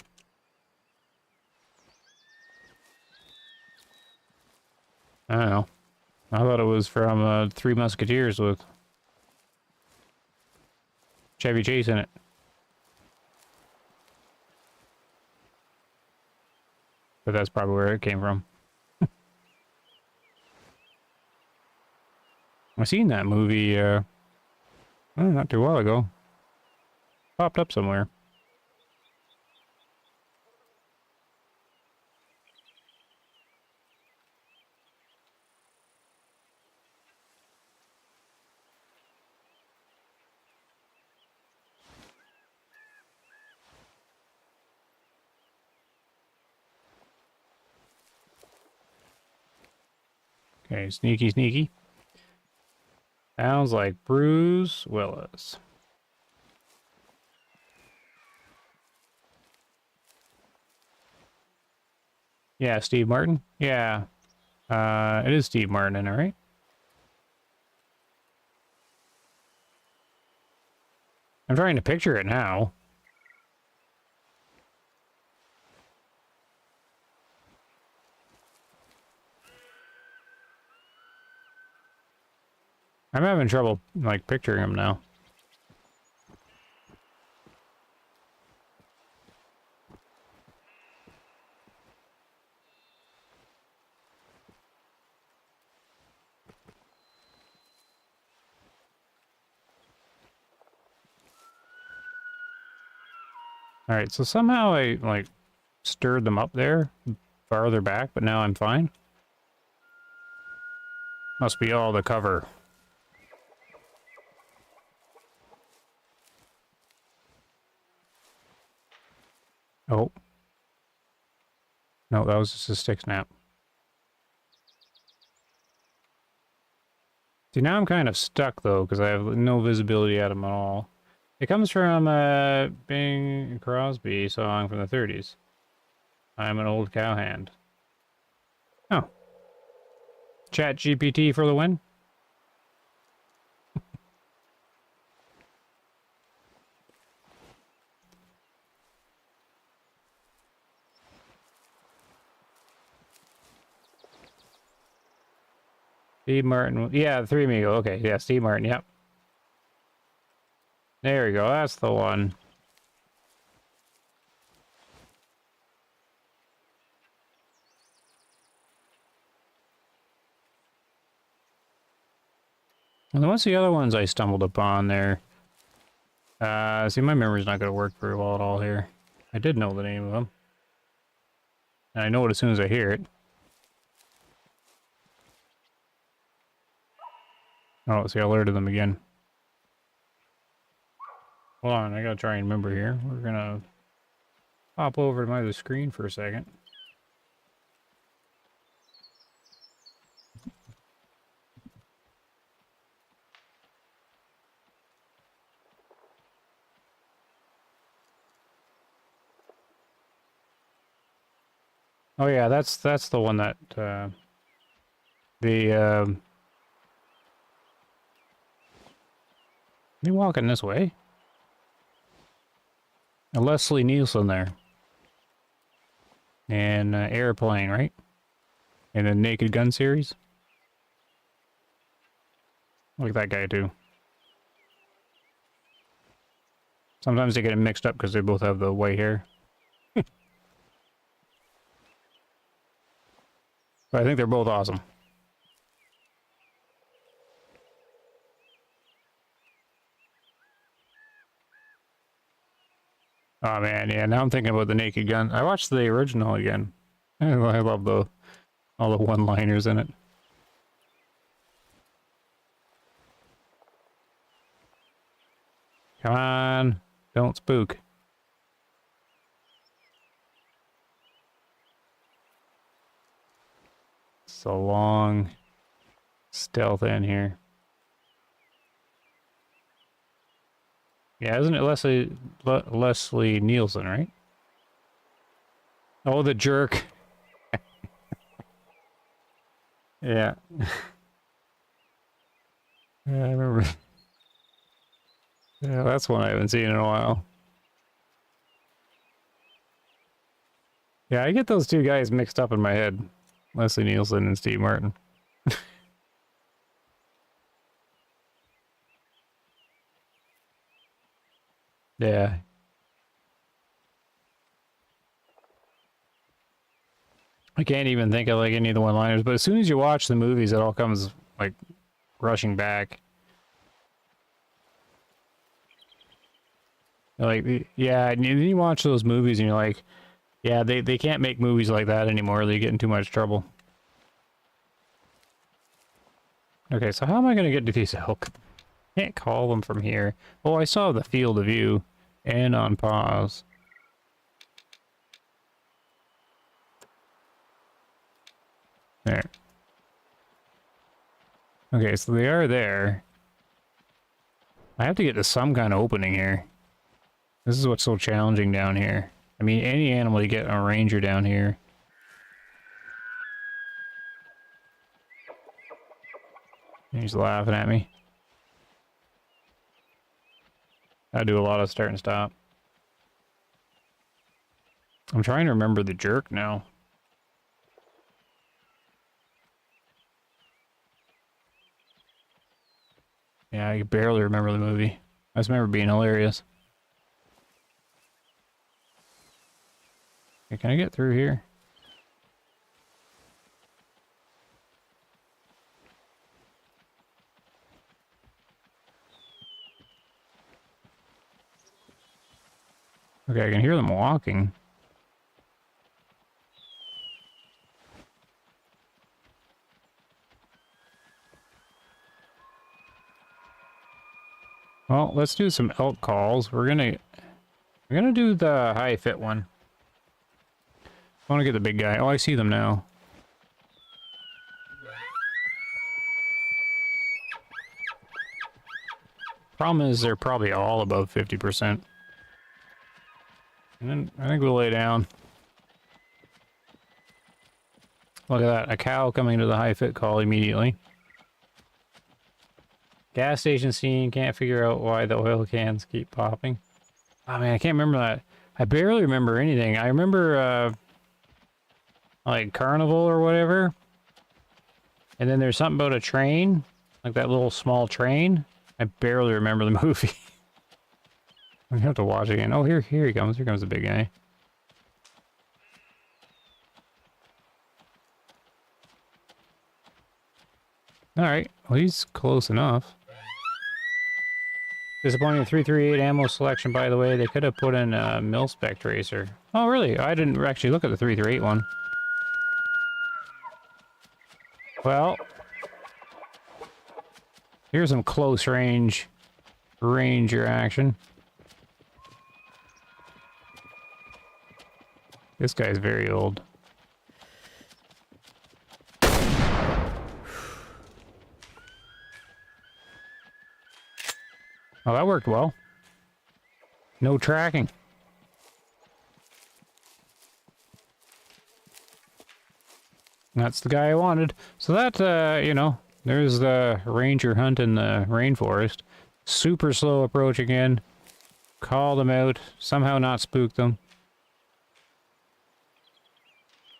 I don't know. I thought it was from Three Musketeers with Chevy Chase in it. But that's probably where it came from. I seen that movie, not too long ago. Popped up somewhere. Okay, sneaky, sneaky. Sounds like Bruce Willis. Yeah, Steve Martin? Yeah. It is Steve Martin, all right? I'm trying to picture it now. I'm having trouble, like, picturing him now. Alright, so somehow I, like, stirred them up there, farther back, but now I'm fine. Must be all the cover. Oh. No, that was just a stick snap. See, now I'm kind of stuck, though, because I have no visibility at them at all. It comes from Bing Crosby song from the 30s. I'm an old cowhand. Oh. Chat GPT for the win? Steve Martin. Yeah, Three Amigo. Okay, yeah, Steve Martin, yep. There we go, that's the one. And then what's the other ones I stumbled upon there? See, my memory's not going to work very well at all here. I did know the name of them. And I know it as soon as I hear it. Oh, see, I alerted them again. Hold on, I gotta try and remember here. We're gonna pop over to my other screen for a second. Oh yeah, that's the one that the you walking this way? A Leslie Nielsen there. And Airplane, right? And the Naked Gun series. Look at that guy too. Sometimes they get it mixed up because they both have the white hair. But I think they're both awesome. Oh man, yeah, now I'm thinking about the Naked Gun. I watched the original again. I love all the one-liners in it. Come on, don't spook. It's a long stealth in here. Yeah, isn't it Leslie Nielsen, right? Oh, the jerk. Yeah. Yeah, I remember. Yeah, that's one I haven't seen in a while. Yeah, I get those two guys mixed up in my head. Leslie Nielsen and Steve Martin. Yeah. I can't even think of like any of the one-liners, but as soon as you watch the movies, it all comes like rushing back. Like, yeah, and then you watch those movies and you're like, yeah, they can't make movies like that anymore. They get in too much trouble. Okay, so how am I going to get to these elk? Can't call them from here. Oh, I saw the field of view and on pause. There. Okay, so they are there. I have to get to some kind of opening here. This is what's so challenging down here. I mean, any animal you get a ranger down here. He's laughing at me. I do a lot of start and stop. I'm trying to remember the jerk now. Yeah, I barely remember the movie. I just remember being hilarious. Okay, can I get through here? Okay, I can hear them walking. Well, let's do some elk calls. We're gonna do the high fit one. I want to get the big guy. Oh, I see them now. Problem is, they're probably all above 50%. And then I think we'll lay down. Look at that, a cow coming to the high fit call immediately. Gas station scene, can't figure out why the oil cans keep popping. Oh man, I can't remember that. I barely remember anything. I remember, like, Carnival or whatever. And then there's something about a train. Like that little small train. I barely remember the movie. I'm gonna have to watch it again. Oh, here he comes. Here comes the big guy. Alright, well he's close enough. Disappointing 338 ammo selection, by the way. They could have put in a mil-spec tracer. Oh, really? I didn't actually look at the 338 one. Well, here's some close range ranger action. This guy's very old. Oh, that worked well. No tracking. That's the guy I wanted. So that, you know, there's the ranger hunt in the rainforest. Super slow approaching in. Call them out. Somehow not spook them.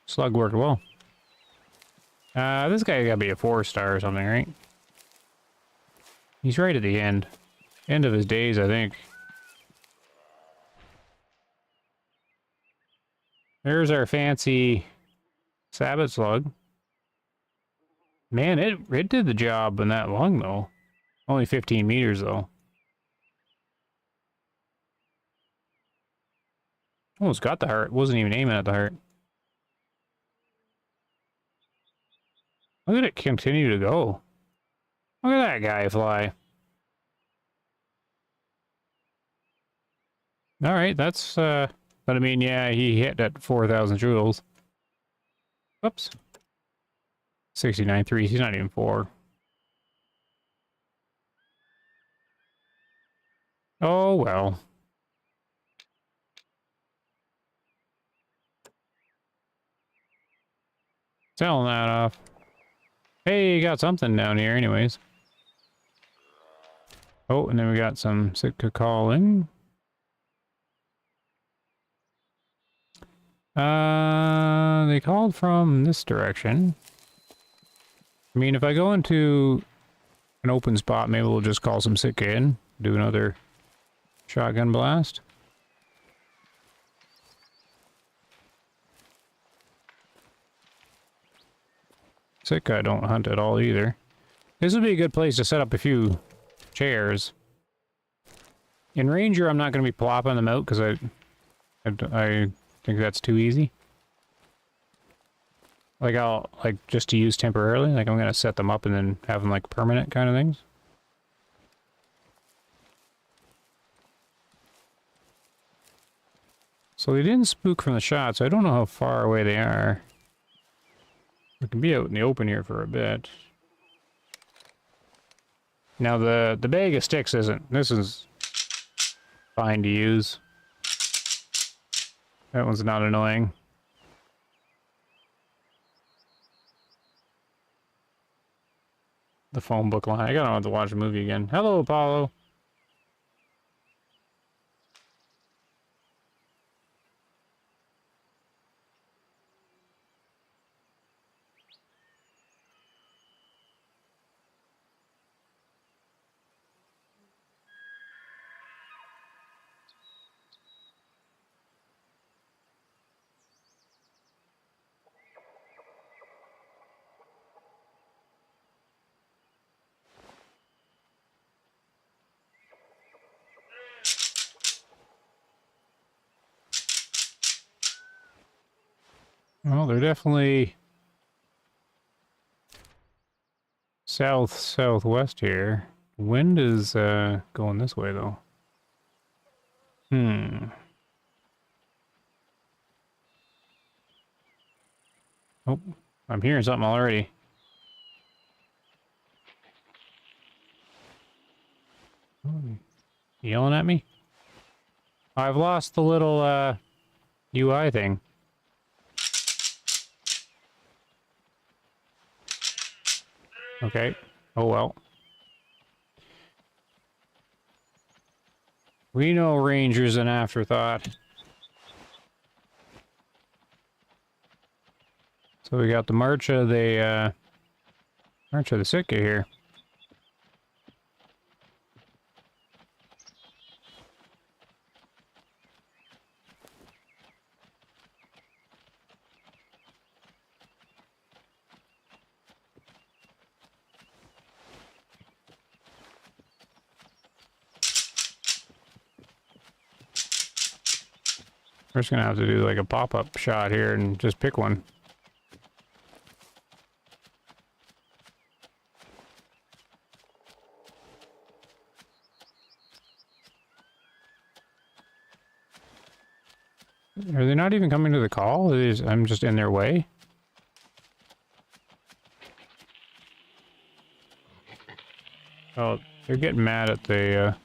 Slug worked well. This guy gotta be a 4-star or something, right? He's right at the end. End of his days, I think. There's our fancy Sabbath slug. Man, it did the job in that lung, though. Only 15 meters, though. Almost got the heart. Wasn't even aiming at the heart. Look at it continue to go. Look at that guy fly. Alright, that's, but I mean, yeah, he hit at 4,000 joules. Whoops. 69.3, he's not even 4. Oh, well. Selling that off. Hey, you got something down here anyways. Oh, and then we got some Sitka calling. They called from this direction. I mean, if I go into an open spot, maybe we'll just call some Sitka in. Do another shotgun blast. Sitka I don't hunt at all either. This would be a good place to set up a few chairs. In Ranger, I'm not going to be plopping them out because I think that's too easy. Like just to use temporarily. Like I'm going to set them up and then have them like permanent kind of things. So they didn't spook from the shot, so I don't know how far away they are. We can be out in the open here for a bit. Now the bag of sticks isn't. This is fine to use. That one's not annoying. The phone book line. I gotta have to watch a movie again. Hello, Apollo. Well, they're definitely southwest here. Wind is going this way though. Oh, I'm hearing something already. Oh, yelling at me? I've lost the little UI thing. Okay. Oh well. We know Ranger's an afterthought. So we got the March of the Sitka here. We're just gonna have to do like a pop-up shot here and just pick one. Are they not even coming to the call? I'm just in their way? Oh, they're getting mad at the,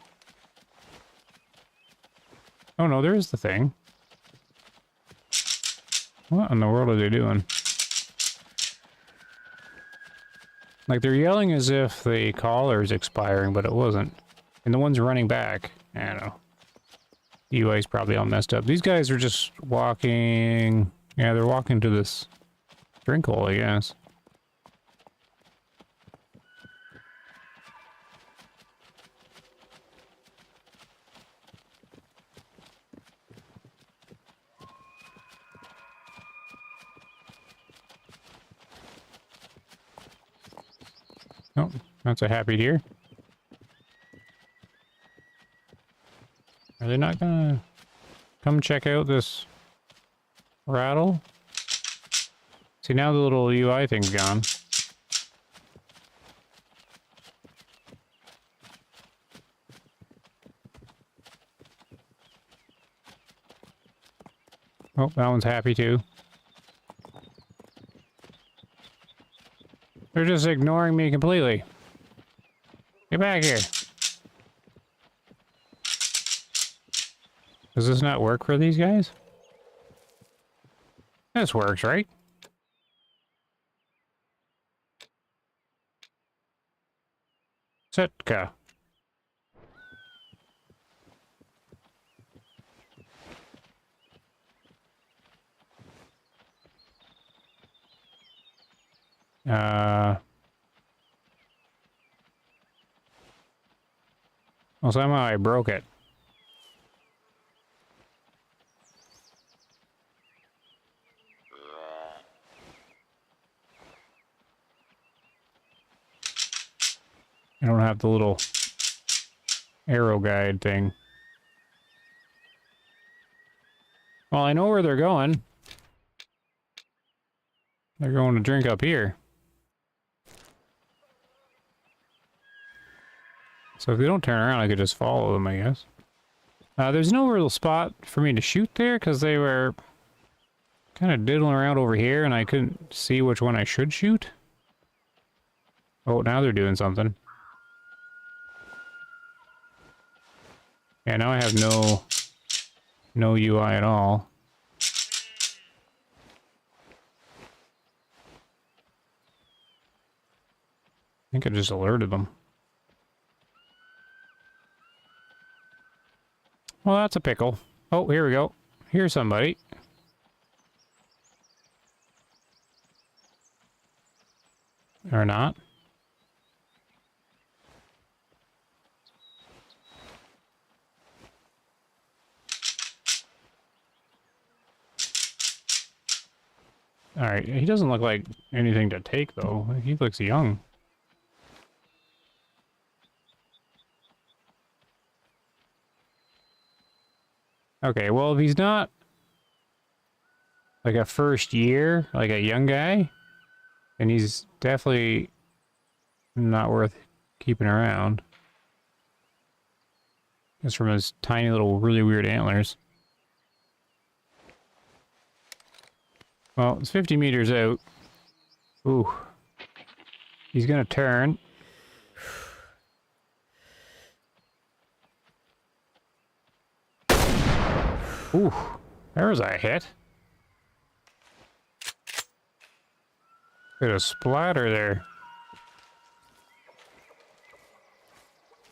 Oh no, there is the thing. What in the world are they doing? Like, they're yelling as if the collar's expiring, but it wasn't. And the ones running back, I don't know. The UI's probably all messed up. These guys are just walking... Yeah, they're walking to this drink hole, I guess. Oh, that's a happy deer. Are they not gonna come check out this rattle? See, now the little UI thing's gone. Oh, that one's happy too. They're just ignoring me completely. Get back here. Does this not work for these guys? This works, right? Sitka. Well, somehow I broke it. I don't have the little arrow guide thing. Well, I know where they're going. They're going to drink up here. So if they don't turn around, I could just follow them, I guess. There's no real spot for me to shoot there, because they were kind of diddling around over here, and I couldn't see which one I should shoot. Oh, now they're doing something. Yeah, now I have no UI at all. I think I just alerted them. Well, that's a pickle. Oh, here we go. Here's somebody. Or not. Alright, he doesn't look like anything to take, though. He looks young. Okay, well, if he's not like a first year, like a young guy, then he's definitely not worth keeping around. Just from his tiny little really weird antlers. Well, it's 50 meters out. Ooh. He's gonna turn. Ooh, there's a hit. Bit of splatter there.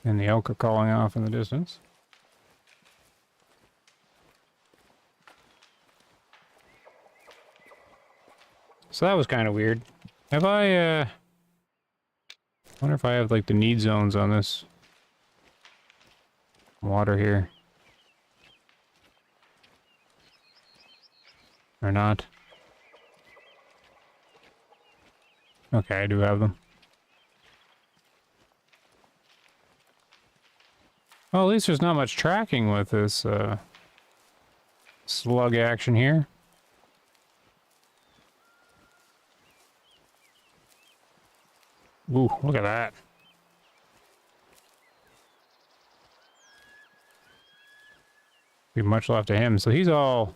And the elk are calling off in the distance. So that was kind of weird. Have I, wonder if I have, like, the need zones on this water here. Or not. Okay, I do have them. Well, at least there's not much tracking with this, slug action here. Ooh, look at that. Be much left to him, so he's all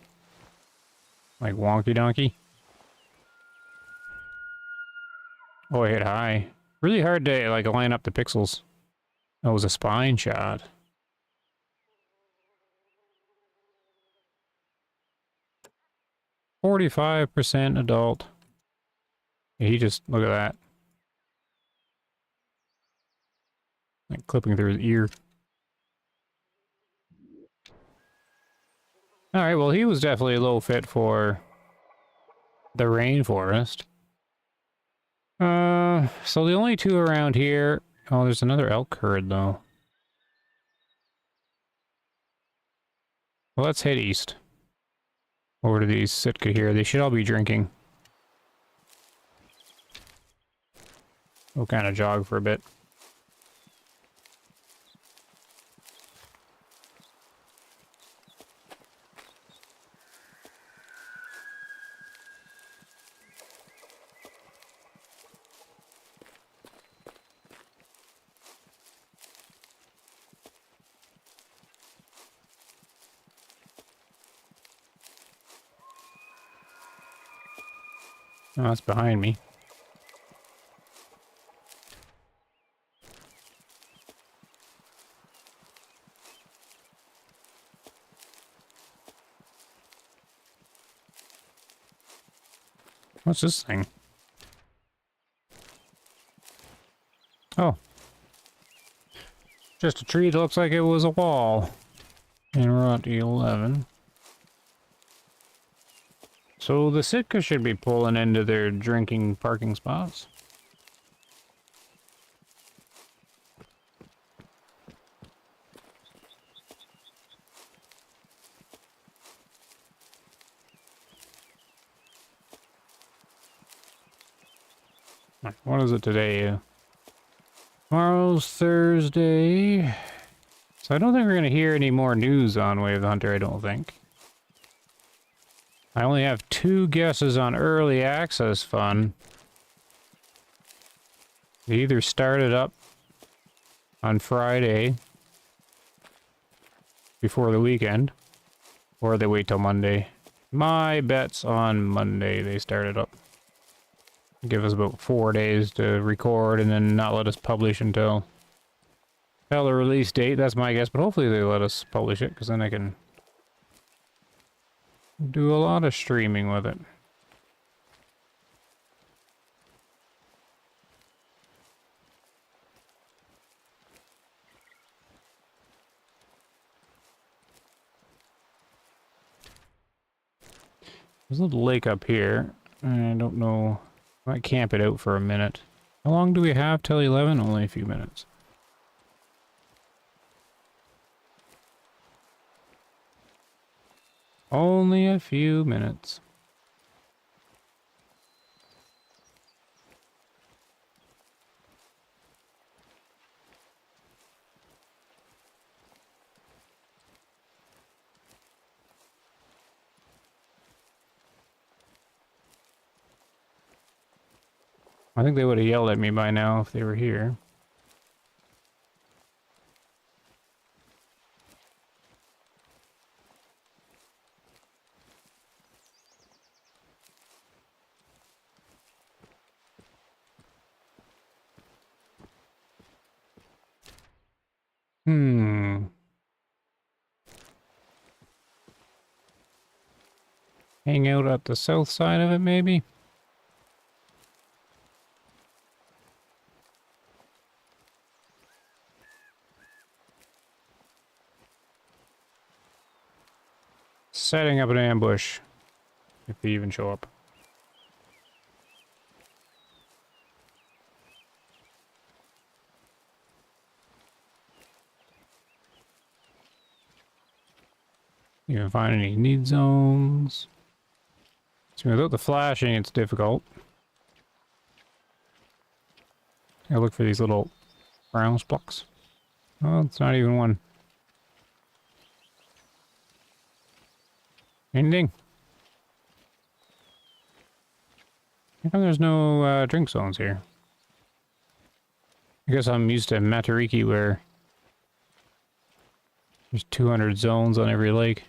like wonky donkey. Oh, I hit high. Really hard to like line up the pixels. That was a spine shot. %45 adult. Yeah, he just, look at that. Like clipping through his ear. Alright, well he was definitely a little fit for the rainforest. So the only two around here... Oh, there's another elk herd, though. Well, let's head east. Over to these Sitka here. They should all be drinking. We'll kind of jog for a bit. Oh, that's behind me. What's this thing? Oh. Just a tree that looks like it was a wall. And we're at 11. So the Sitka should be pulling into their drinking parking spots. What is it today? Tomorrow's Thursday. So I don't think we're going to hear any more news on Way of the Hunter, I don't think. I only have 2 guesses on early access fun. They either started up on Friday before the weekend, or they wait till Monday. My bet's on Monday they started up. Give us about 4 days to record and then not let us publish until the release date. That's my guess, but hopefully they let us publish it, because then I can do a lot of streaming with it. There's a little lake up here. I don't know. I might camp it out for a minute. How long do we have till 11? Only a few minutes. Only a few minutes. I think they would have yelled at me by now if they were here. Hang out at the south side of it, maybe? Setting up an ambush, if they even show up. You can find any need zones. So without the flashing, it's difficult. I look for these little brown specks. Oh, it's not even one. Anything? How come there's no drink zones here? I guess I'm used to Matariki where there's 200 zones on every lake.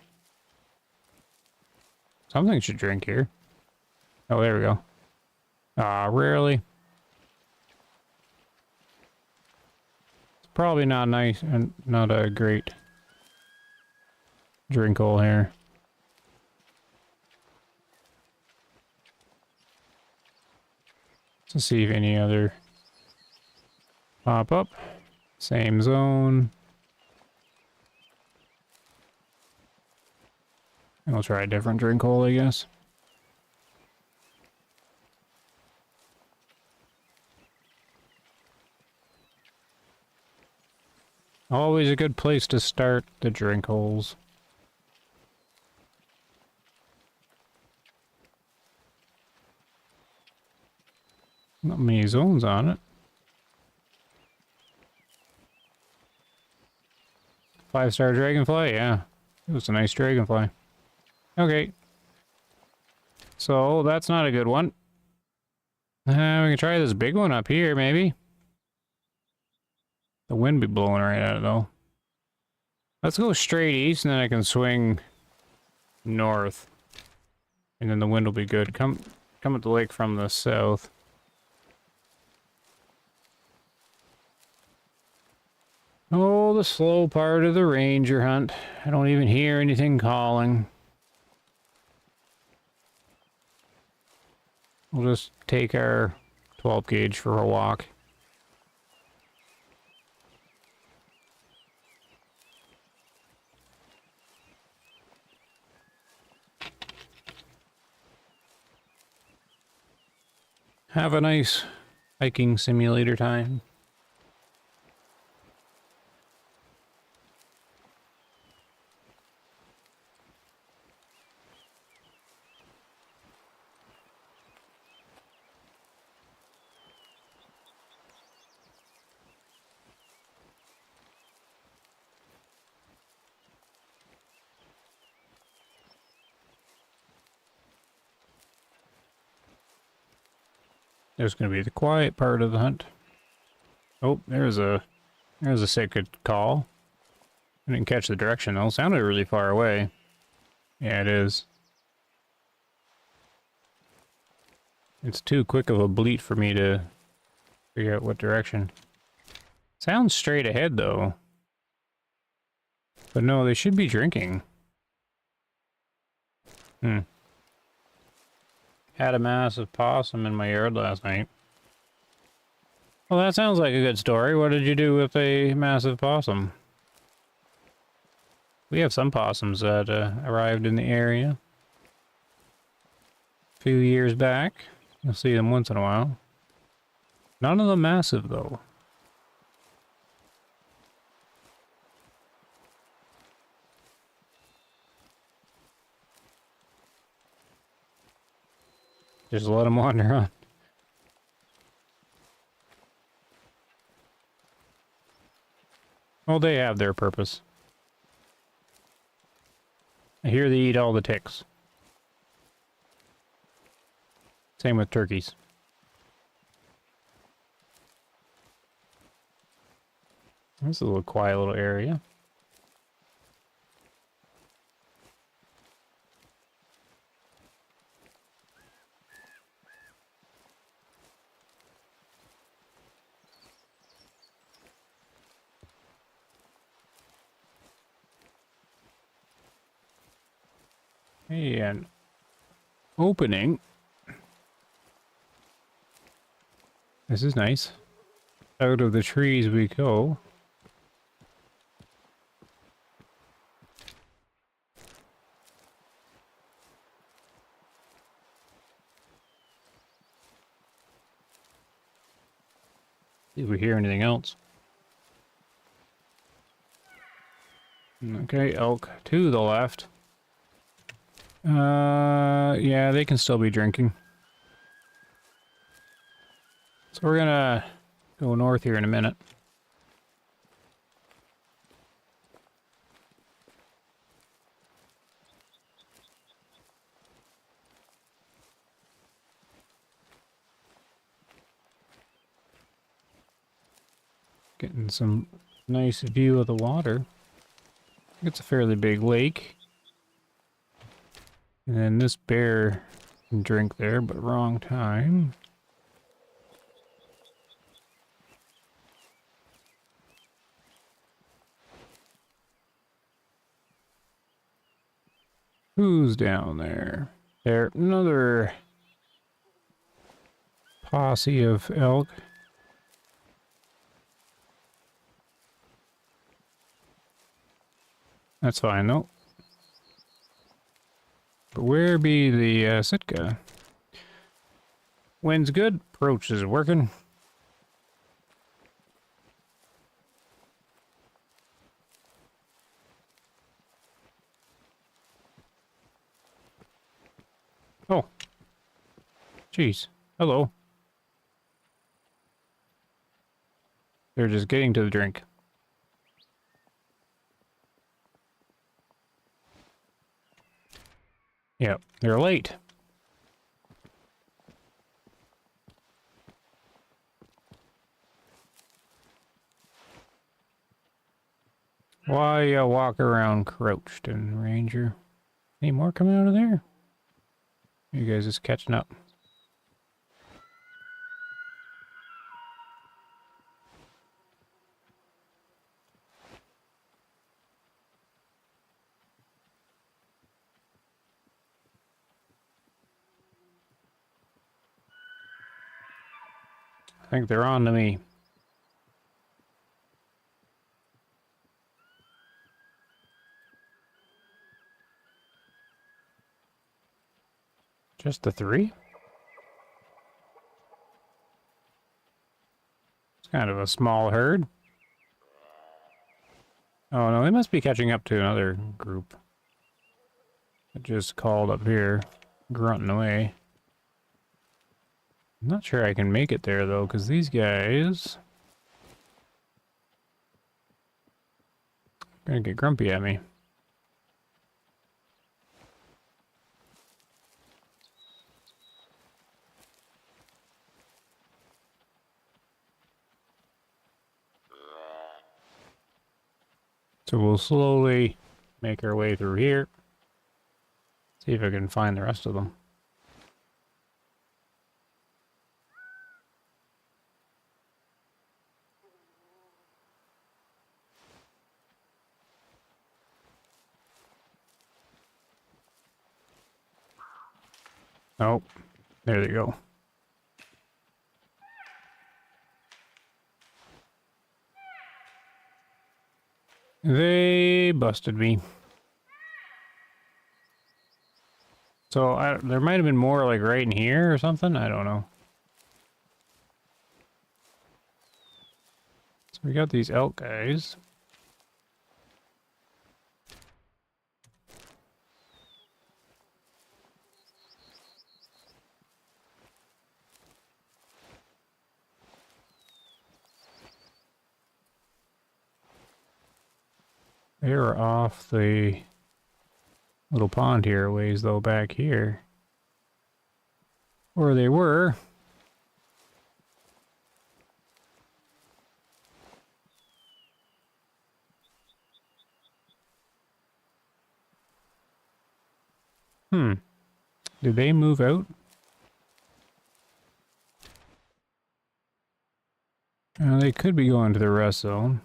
Something should drink here. Oh, there we go. Ah, rarely. It's probably not nice and not a great drink hole here. Let's see if any other pop up. Same zone. And we'll try a different drink hole, I guess. Always a good place to start the drink holes. Not many zones on it. 5-star dragonfly, yeah. It was a nice dragonfly. Okay. So, that's not a good one. We can try this big one up here, maybe. The wind be blowing right at it, though. Let's go straight east, and then I can swing north. And then the wind will be good. Come at the lake from the south. Oh, the slow part of the ranger hunt. I don't even hear anything calling. We'll just take our 12 gauge for a walk. Have a nice hiking simulator time. There's going to be the quiet part of the hunt. Oh, there's a sacred call. I didn't catch the direction though. Sounded really far away. Yeah, it is. It's too quick of a bleat for me to figure out what direction. Sounds straight ahead though. But no, they should be drinking. Had a massive possum in my yard last night. Well, that sounds like a good story. What did you do with a massive possum? We have some possums that arrived in the area a few years back. You'll see them once in a while. None of them massive, though. Just let them wander on. Well, they have their purpose. I hear they eat all the ticks. Same with turkeys. This is a little quiet little area. And opening. This is nice. Out of the trees we go. See if we hear anything else. Okay, elk to the left. Yeah, they can still be drinking. So we're gonna go north here in a minute. Getting some nice view of the water. It's a fairly big lake. And then this bear can drink there, but wrong time. Who's down there? There, another posse of elk. That's fine though. But where be the Sitka? Wind's good. Approach is working. Oh. Jeez. Hello. They're just getting to the drink. Yep, they're late. Why walk around crouched and Ranger? Any more coming out of there? You guys just catching up. I think they're on to me. Just the 3? It's kind of a small herd. Oh no, they must be catching up to another group. It just called up here, grunting away. I'm not sure I can make it there though, because these guys are gonna get grumpy at me. So we'll slowly make our way through here. See if I can find the rest of them. Oh, there they go. They busted me. So there might have been more like right in here or something. I don't know. So we got these elk guys. They're off the little pond here a ways though back here. Or they were. Did they move out? They could be going to the rest zone.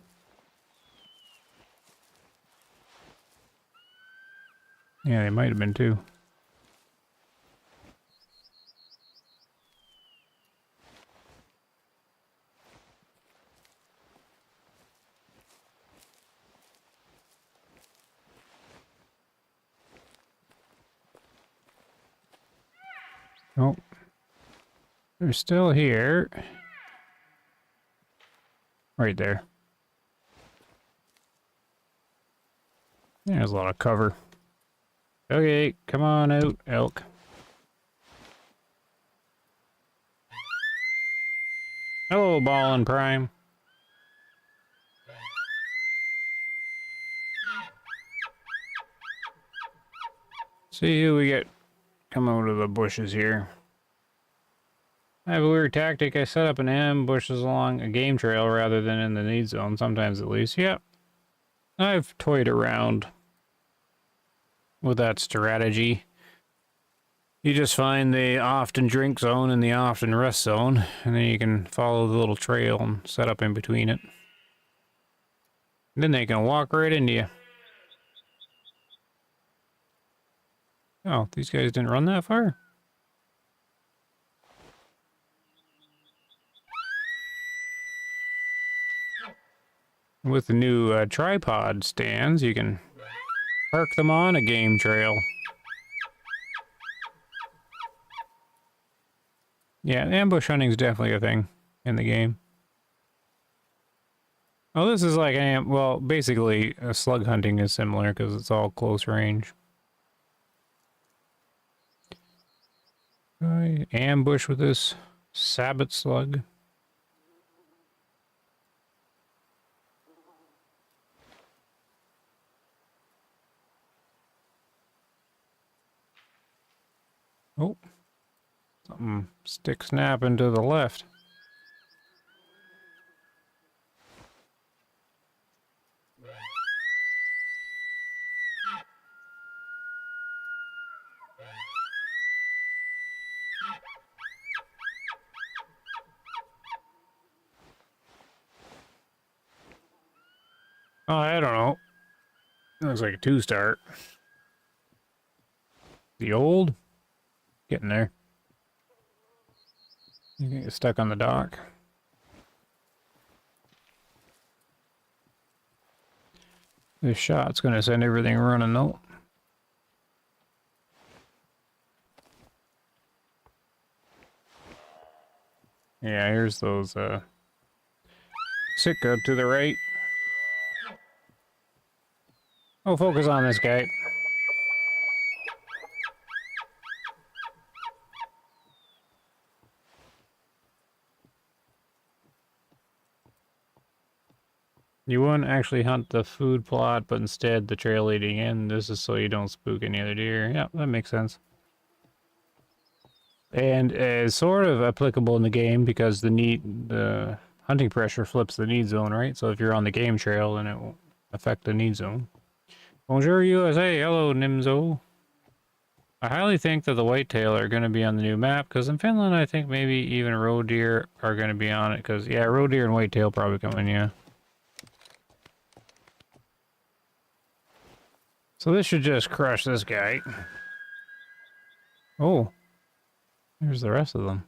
Yeah, they might have been too. Oh, they're still here. Right there. There's a lot of cover. Okay, come on out, elk. Hello, Ball and Prime. See who we get. Come out of the bushes here. I have a weird tactic. I set up an ambushes along a game trail rather than in the need zone, sometimes at least. Yep. I've toyed around with that strategy. You just find the often drink zone and the often rest zone, and then you can follow the little trail and set up in between it. And then they can walk right into you. Oh, these guys didn't run that far? With the new tripod stands, you can Park them on a game trail. Yeah, ambush hunting is definitely a thing in the game. Oh, this is like, well, basically, slug hunting is similar because it's all close range. Ambush with this sabot slug. Oh, something stick snapping to the left. Oh, I don't know. Looks like a 2-star. The old? Getting there. You can get stuck on the dock. This shot's gonna send everything running though. Yeah, here's those, Sitka to the right. Oh, focus on this guy. You wouldn't actually hunt the food plot, but instead the trail leading in. This is so you don't spook any other deer. Yeah, that makes sense. And is sort of applicable in the game because the hunting pressure flips the need zone, right? So if you're on the game trail, then it won't affect the need zone. Bonjour USA, hello Nimzo. I highly think that the whitetail are going to be on the new map, because in Finland I think maybe even roe deer are going to be on it, because yeah, roe deer and whitetail probably coming, yeah. So this should just crush this guy. Oh, there's the rest of them.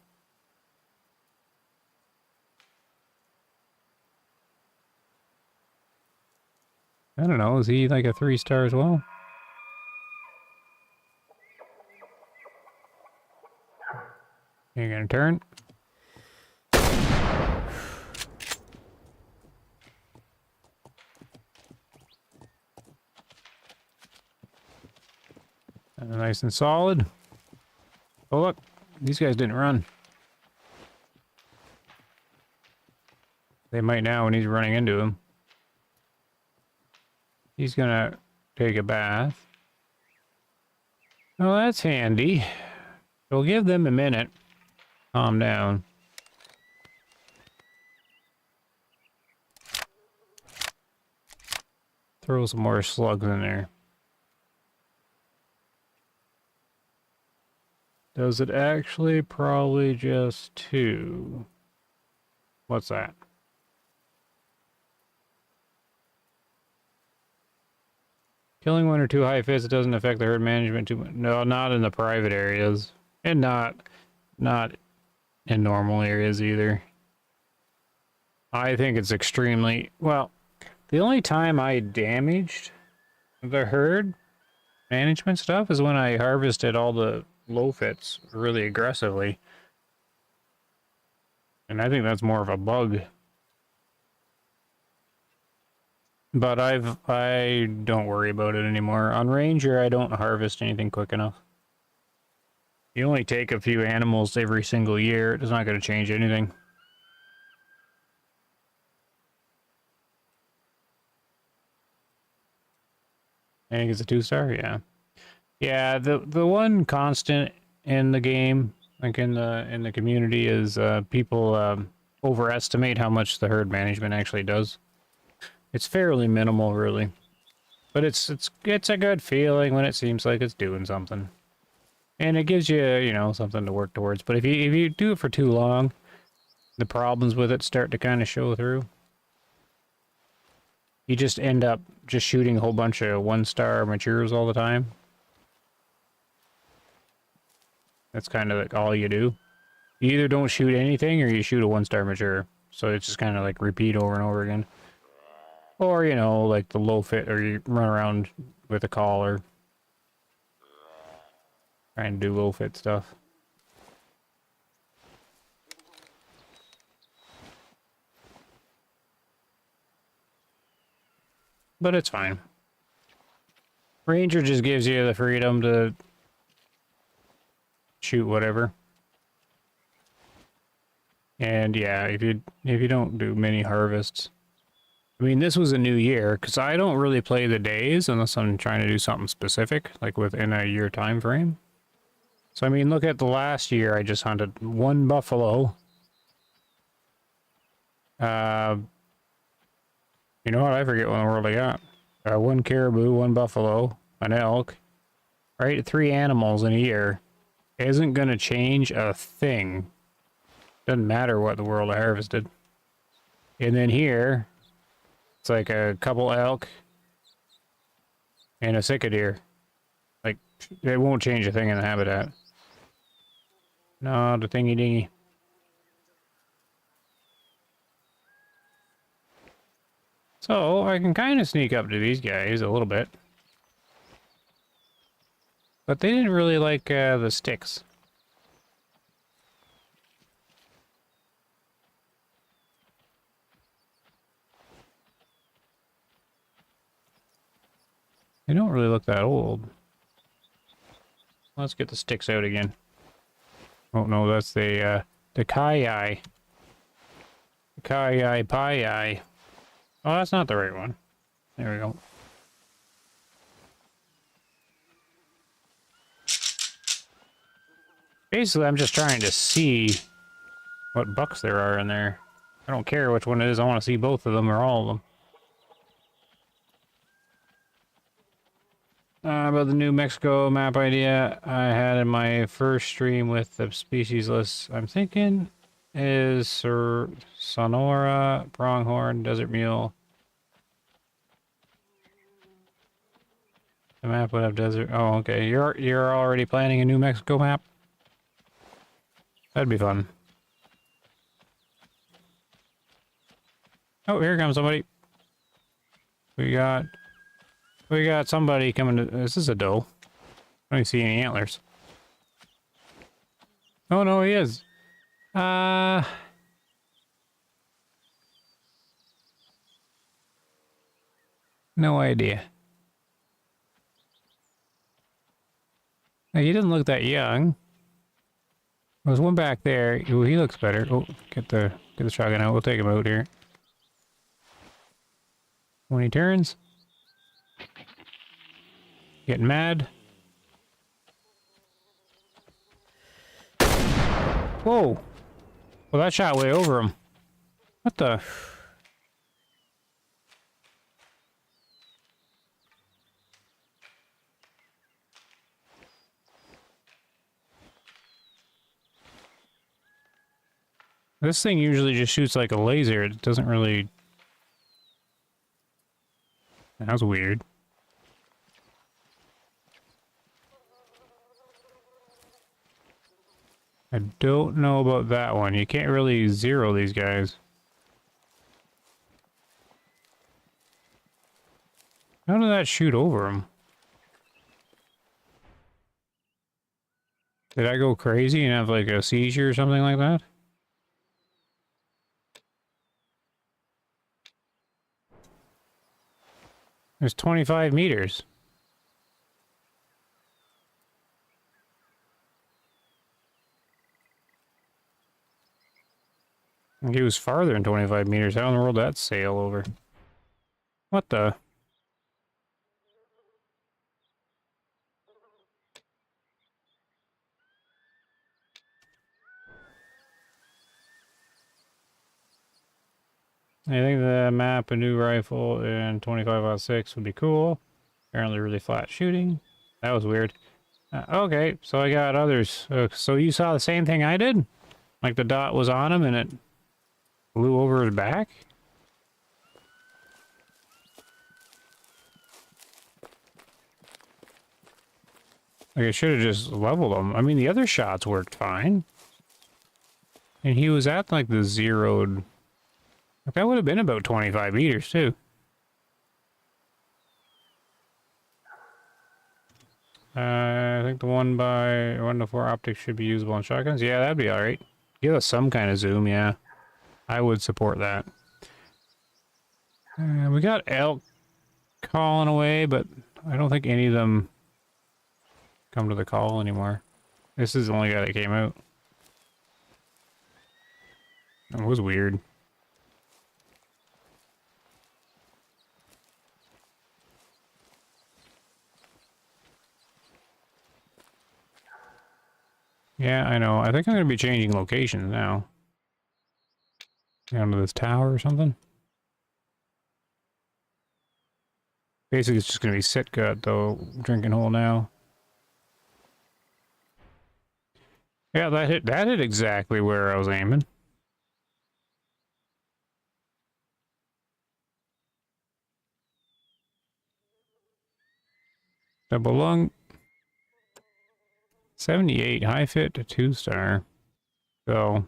I don't know, is he like a 3-star as well? You're gonna turn? Nice and solid. Oh look, these guys didn't run. They might now when he's running into him. He's gonna take a bath. Oh, that's handy. We'll give them a minute. Calm down. Throw some more slugs in there. Does it actually? Probably just 2. What's that? Killing 1 or 2 high fits doesn't affect the herd management too much. No, not in the private areas. And not in normal areas either. I think it's extremely... Well, the only time I damaged the herd management stuff is when I harvested all the low fits really aggressively. And I think that's more of a bug. But I don't worry about it anymore. On Ranger, I don't harvest anything quick enough. You only take a few animals every single year. It's not going to change anything. I think it's a 2-star, yeah. Yeah, the one constant in the game, like in the community, is people overestimate how much the herd management actually does. It's fairly minimal, really, but it's a good feeling when it seems like it's doing something, and it gives you something to work towards. But if you do it for too long, the problems with it start to kind of show through. You just end up just shooting a whole bunch of 1-star matures all the time. That's kind of like all you do. You either don't shoot anything or you shoot a 1-star mature. So it's just kind of like repeat over and over again. Or, like the low fit, or you run around with a collar. Trying to do low fit stuff. But it's fine. Ranger just gives you the freedom to shoot whatever. And yeah, if you don't do mini harvests. I mean, this was a new year, because I don't really play the days unless I'm trying to do something specific, like within a year time frame. So I mean, look at the last year, I just hunted 1 buffalo. You know what? I forget what in the world I got. 1 caribou, 1 buffalo, an elk. Right? 3 animals in a year. Isn't going to change a thing. Doesn't matter what the world harvested. And then here, it's like a couple elk and a sick deer. Like, it won't change a thing in the habitat. No, the thingy dingy. So, I can kind of sneak up to these guys a little bit. But they didn't really like the sticks. They don't really look that old. Let's get the sticks out again. Oh no, that's the kai-ai. The kai-ai pie-ai. Oh, that's not the right one. There we go. Basically, I'm just trying to see what bucks there are in there. I don't care which one it is. I want to see both of them or all of them. About the New Mexico map idea I had in my first stream with the species list, I'm thinking is Sonora, pronghorn, desert mule. The map would have desert. Oh, okay. You're already planning a New Mexico map? That'd be fun. Oh, here comes somebody. We got somebody coming to... Is this a doe? I don't see any antlers. Oh, no, he is. No idea. He doesn't look that young. There's one back there. Oh, he looks better. Oh, get the shotgun out. We'll take him out here. When he turns. Getting mad. Whoa! Well, that shot way over him. What the? This thing usually just shoots like a laser. It doesn't really... That was weird. I don't know about that one. You can't really zero these guys. How did that shoot over him? Did I go crazy and have like a seizure or something like that? There's 25 meters. He was farther than 25 meters. How in the world did that sail over? What the? I think the map, a new rifle, and 25-06 would be cool. Apparently really flat shooting. That was weird. Okay, so I got others. So you saw the same thing I did? Like the dot was on him and it flew over his back? Like I should have just leveled him. I mean, the other shots worked fine. And he was at like the zeroed... Like that would have been about 25 meters too. I think the 1x1 to 4 optics should be usable on shotguns. Yeah, that'd be alright. Give us some kind of zoom, yeah. I would support that. We got elk calling away, but I don't think any of them come to the call anymore. This is the only guy that came out. It was weird. Yeah, I know. I think I'm going to be changing locations now. Down to this tower or something. Basically, it's just going to be Sitka, though, drinking hole now. Yeah, that hit exactly where I was aiming. Double lung. 78, high fit to 2-star. So,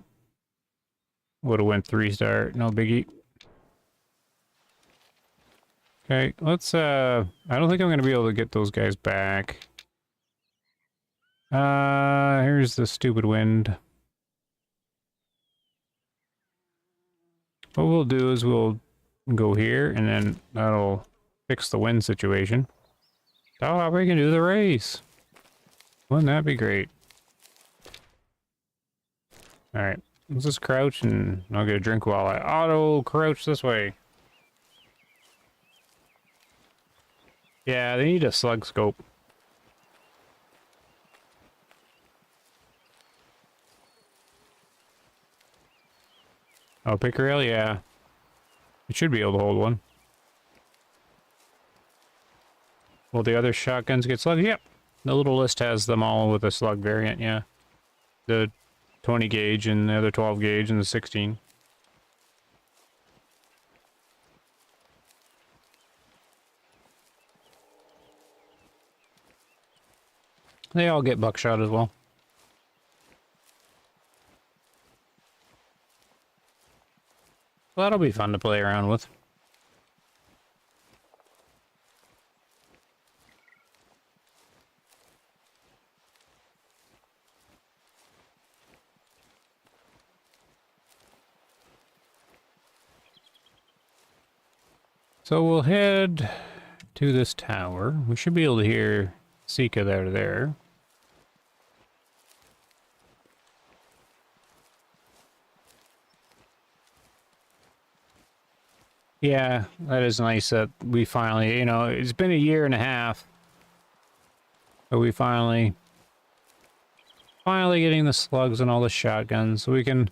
would have went 3-star, no biggie. Okay, let's, I don't think I'm going to be able to get those guys back. Here's the stupid wind. What we'll do is we'll go here, and then that'll fix the wind situation. Oh, we can do the race. Wouldn't that be great? Alright, let's just crouch, and I'll get a drink while I auto-crouch this way. Yeah, they need a slug scope. Oh, pick rail? Yeah. It should be able to hold one. Will the other shotguns get slug? Yep. The little list has them all with a slug variant, yeah. The 20 gauge and the other 12 gauge and the 16. They all get buckshot as well. Well, that'll be fun to play around with. So we'll head to this tower. We should be able to hear Sika there. Yeah, that is nice that we finally, you know, it's been a year and a half. But we finally getting the slugs and all the shotguns. So we can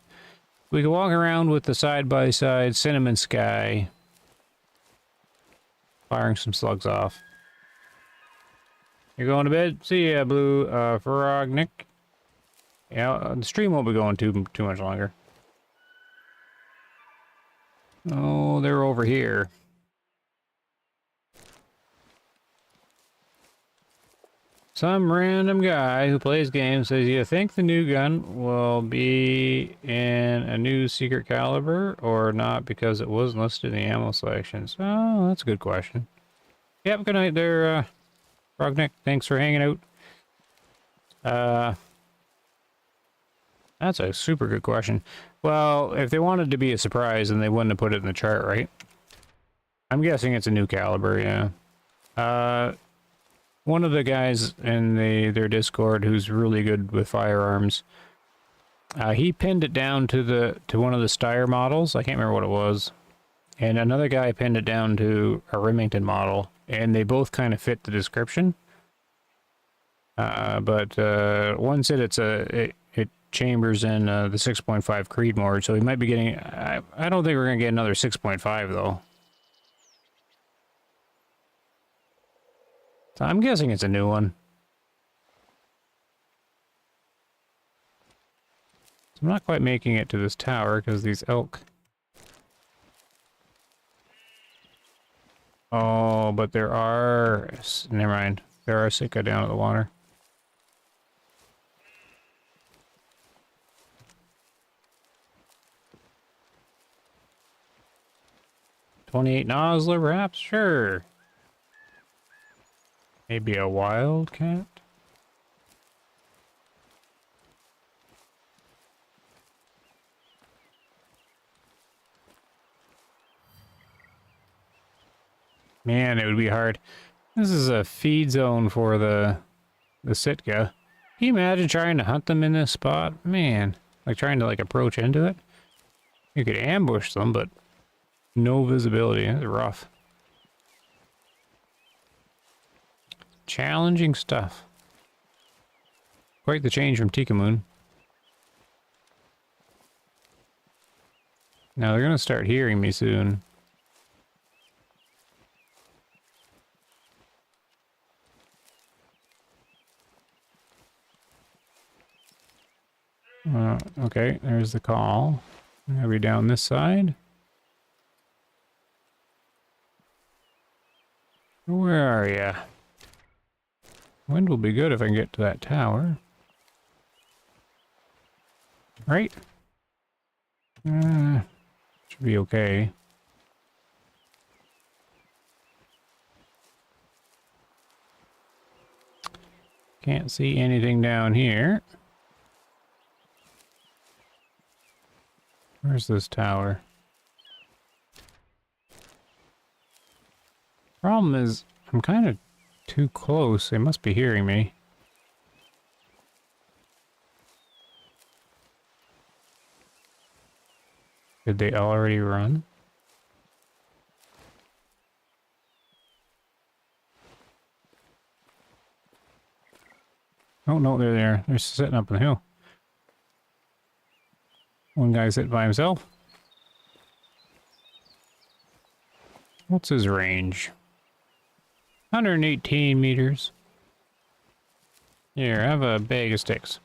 walk around with the side-by-side cinnamon sky. Firing some slugs off. You're going to bed? See ya, Blue Frog Nick. Yeah, the stream won't be going too much longer. Oh, they're over here. Some random guy who plays games says, you think the new gun will be in a new secret caliber or not because it wasn't listed in the ammo selections? Oh, that's a good question. Yep, good night there, Frognick. Thanks for hanging out. That's a super good question. Well, if they wanted to be a surprise, then they wouldn't have put it in the chart, right? I'm guessing it's a new caliber, yeah. One of the guys in their Discord who's really good with firearms, he pinned it down to one of the Steyr models. I can't remember what it was. And another guy pinned it down to a Remington model, and they both kind of fit the description. But one said it chambers in the 6.5 Creedmoor, so he might be getting... I don't think we're going to get another 6.5, though. So I'm guessing it's a new one. So I'm not quite making it to this tower, because these elk... Oh, but there are... Never mind. There are Sika down at the water. $28 Nosler, perhaps? Sure. Maybe a wildcat? Man, it would be hard. This is a feed zone for the Sitka. Can you imagine trying to hunt them in this spot? Man, like trying to like approach into it. You could ambush them, but no visibility. That's rough. Challenging stuff. Quite the change from Tikamoon. Now they're gonna start hearing me soon. Okay, there's the call. Are we down this side? Where are ya? Wind will be good if I can get to that tower. Right? Should be okay. Can't see anything down here. Where's this tower? Problem is, I'm kind of too close. They must be hearing me. Did they already run? Oh, no, they're there. They're sitting up on the hill. One guy's sitting by himself. What's his range? 118 meters. Here, have a bag of sticks.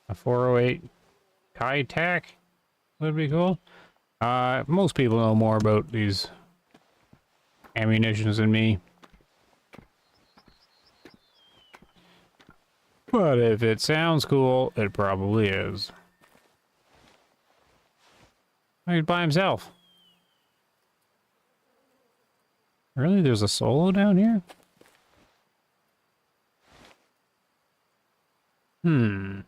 A 408 Kai-Tak would be cool. Most people know more about these ammunitions than me. But if it sounds cool, it probably is. He's by himself. Really? There's a solo down here? Hmm.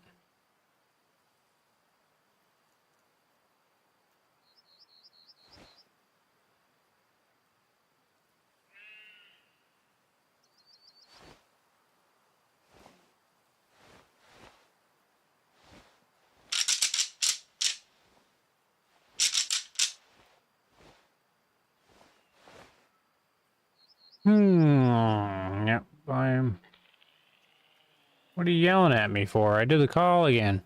Yep, I'm... What are you yelling at me for? I did the call again.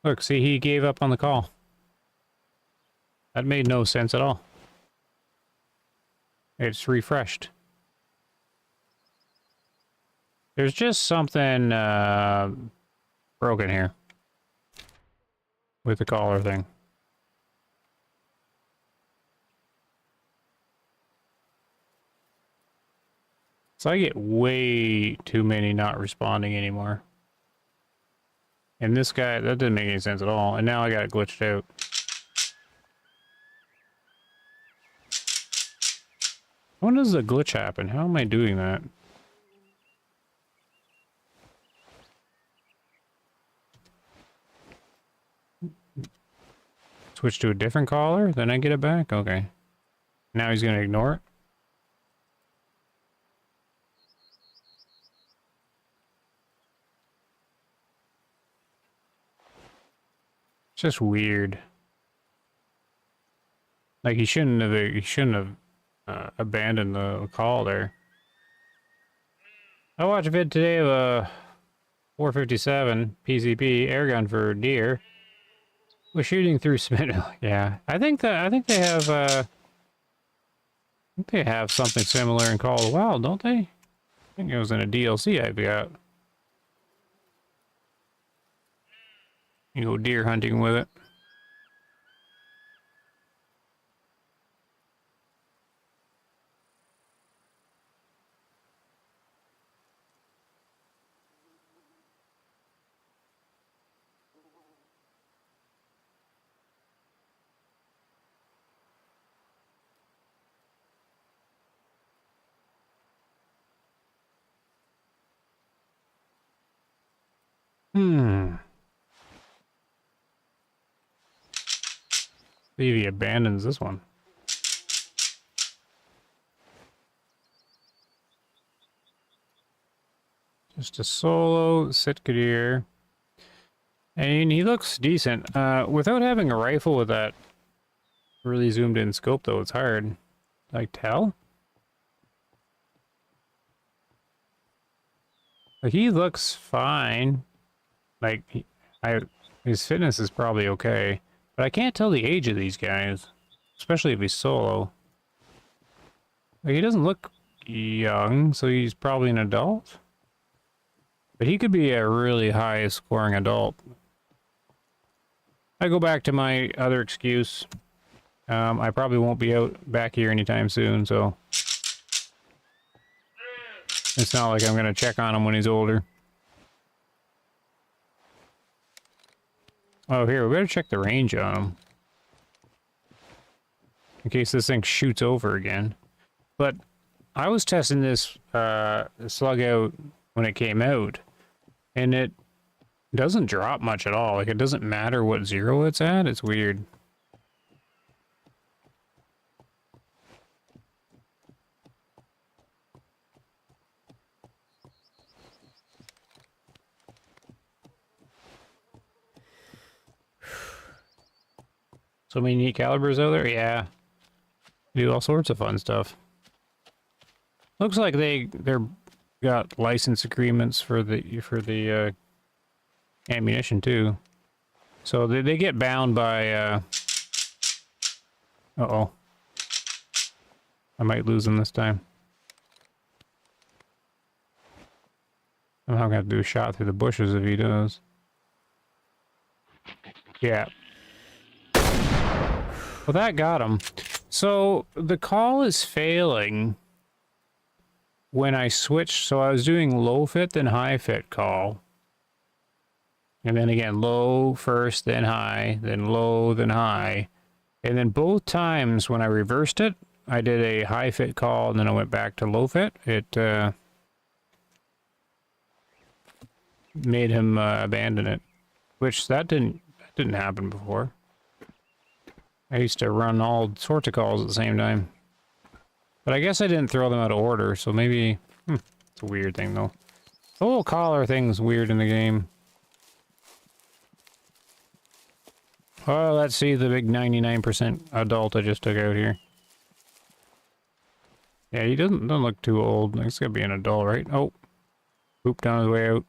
Look, see, he gave up on the call. That made no sense at all. It's refreshed. There's just something broken here with the caller thing. So I get way too many not responding anymore. And this guy, that didn't make any sense at all. And now I got it glitched out. When does the glitch happen? How am I doing that? Switch to a different caller, then I get it back? Okay. Now he's gonna ignore it? It's just weird. Like he shouldn't have abandoned the call there. I watched a vid today of a 457 PCP airgun for deer. We're shooting through Smith. Yeah, I think they have something similar in Call of the Wild, don't they? I think it was in a DLC I got. You go deer hunting with it. Hmm. See if he abandons this one. Just a solo Sitkadir. And he looks decent. Without having a rifle with that really zoomed in scope, though, it's hard. Like, tell? Like, he looks fine. Like, his fitness is probably okay. But I can't tell the age of these guys. Especially if he's solo. Like, he doesn't look young, so he's probably an adult. But he could be a really high scoring adult. I go back to my other excuse. I probably won't be out back here anytime soon, so it's not like I'm going to check on him when he's older. Oh, here, we better check the range on him. In case this thing shoots over again. But I was testing this slug out when it came out, and it doesn't drop much at all. Like, it doesn't matter what zero it's at. It's weird. So many neat calibers out there? Yeah. Do all sorts of fun stuff. Looks like they're got license agreements for the ammunition too. So they get bound by uh-oh. I might lose him this time. I'm gonna have to do a shot through the bushes if he does. Yeah. Well, that got him. So the call is failing when I switched. So I was doing low fit, then high fit call. And then again, low first, then high, then low, then high. And then both times when I reversed it, I did a high fit call, and then I went back to low fit. It made him abandon it, which that didn't happen before. I used to run all sorts of calls at the same time. But I guess I didn't throw them out of order, so maybe... it's a weird thing, though. The whole collar thing's weird in the game. Oh, let's see the big 99% adult I just took out here. Yeah, he doesn't look too old. He's gotta be an adult, right? Oh. Pooped on his way out.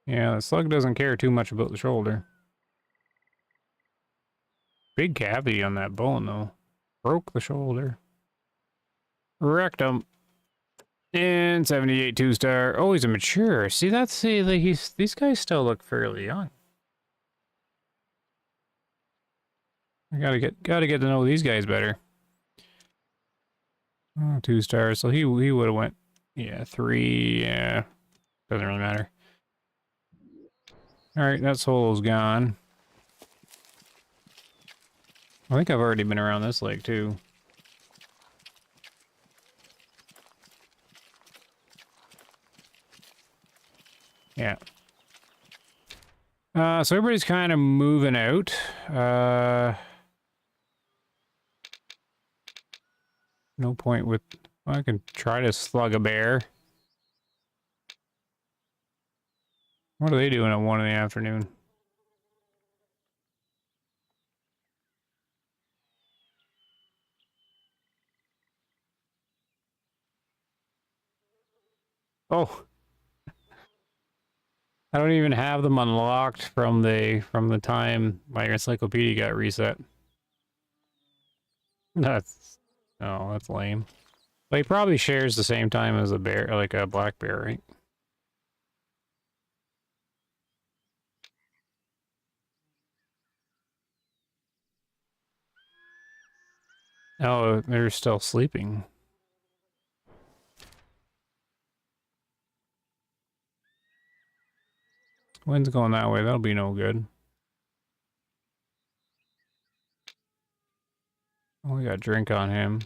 Yeah, the slug doesn't care too much about the shoulder. Big cavity on that bone, though. Broke the shoulder. Wrecked him. And 78 2-star. Oh, he's a mature. See, these guys still look fairly young. I gotta get to know these guys better. Oh, 2 stars. So he would have went, yeah, 3. Yeah, doesn't really matter. All right, that solo's gone. I think I've already been around this lake too. Yeah. So everybody's kind of moving out. No point with... Well, I can try to slug a bear. What are they doing at 1 in the afternoon? Oh! I don't even have them unlocked from the time my encyclopedia got reset. That's... Oh, that's lame. But he probably shares the same time as a bear, like a black bear, right? Oh, they're still sleeping. Wind's going that way. That'll be no good. Oh, we got a drink on him.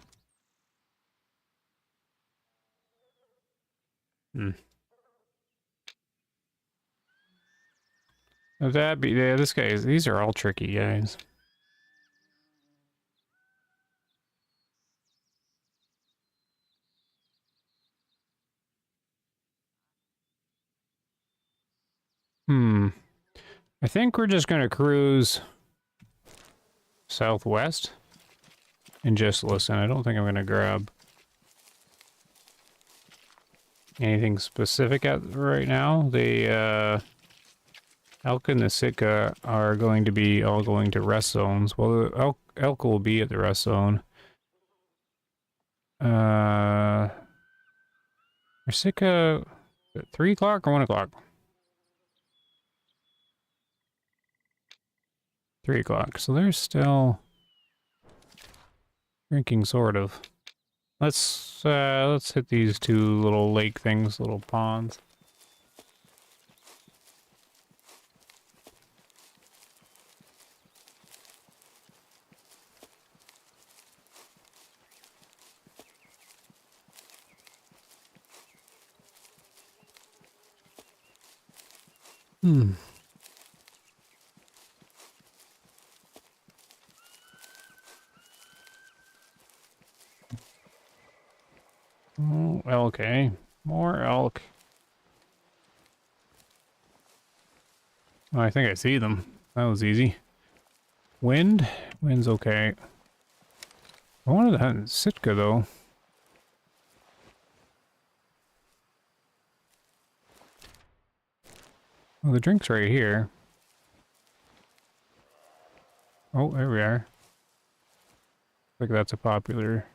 Hmm. Would that be... Yeah, this guy is... These are all tricky guys. Hmm. I think we're just gonna cruise southwest and just listen. I don't think I'm gonna grab anything specific at right now. The elk and the Sitka are going to be all going to rest zones. Well, the elk will be at the rest zone. Sitka at 3 o'clock or 1 o'clock? 3 o'clock. So they're still drinking, sort of. Let's hit these two little lake things, little ponds. Hmm. Oh, okay. More elk. Oh, I think I see them. That was easy. Wind? Wind's okay. I wanted to hunt Sitka, though. Well, the drink's right here. Oh, there we are. I think that's a popular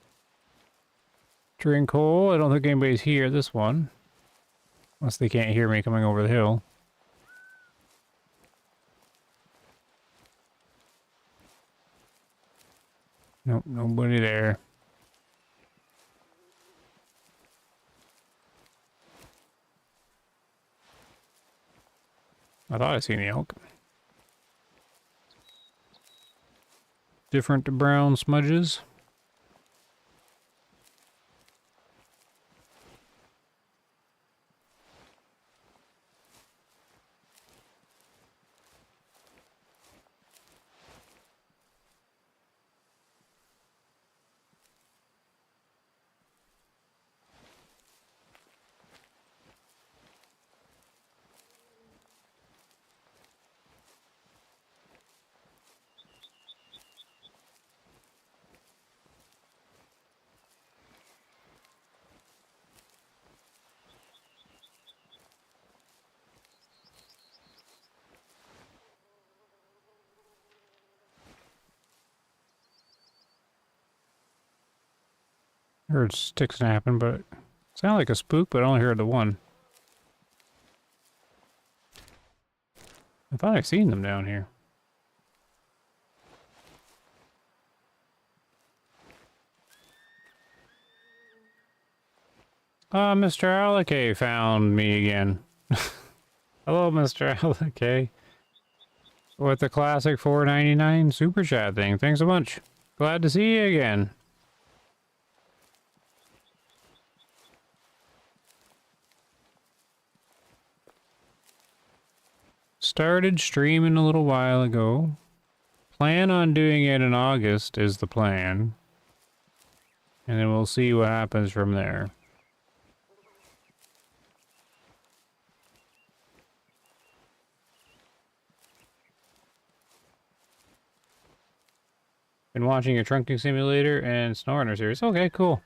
drink hole. I don't think anybody's here, this one. Unless they can't hear me coming over the hill. Nope, nobody there. I thought I seen the elk. Different brown smudges. Heard sticks snapping, but it sounded like a spook, but I only heard the one. I thought I seen them down here. Mr. Alakay found me again. Hello, Mr. Alakay. With the classic $4.99 super chat thing. Thanks a bunch. Glad to see you again. Started streaming a little while ago. Plan on doing it in August is the plan. And then we'll see what happens from there. Been watching a trunking simulator and SnowRunner series. Okay, cool.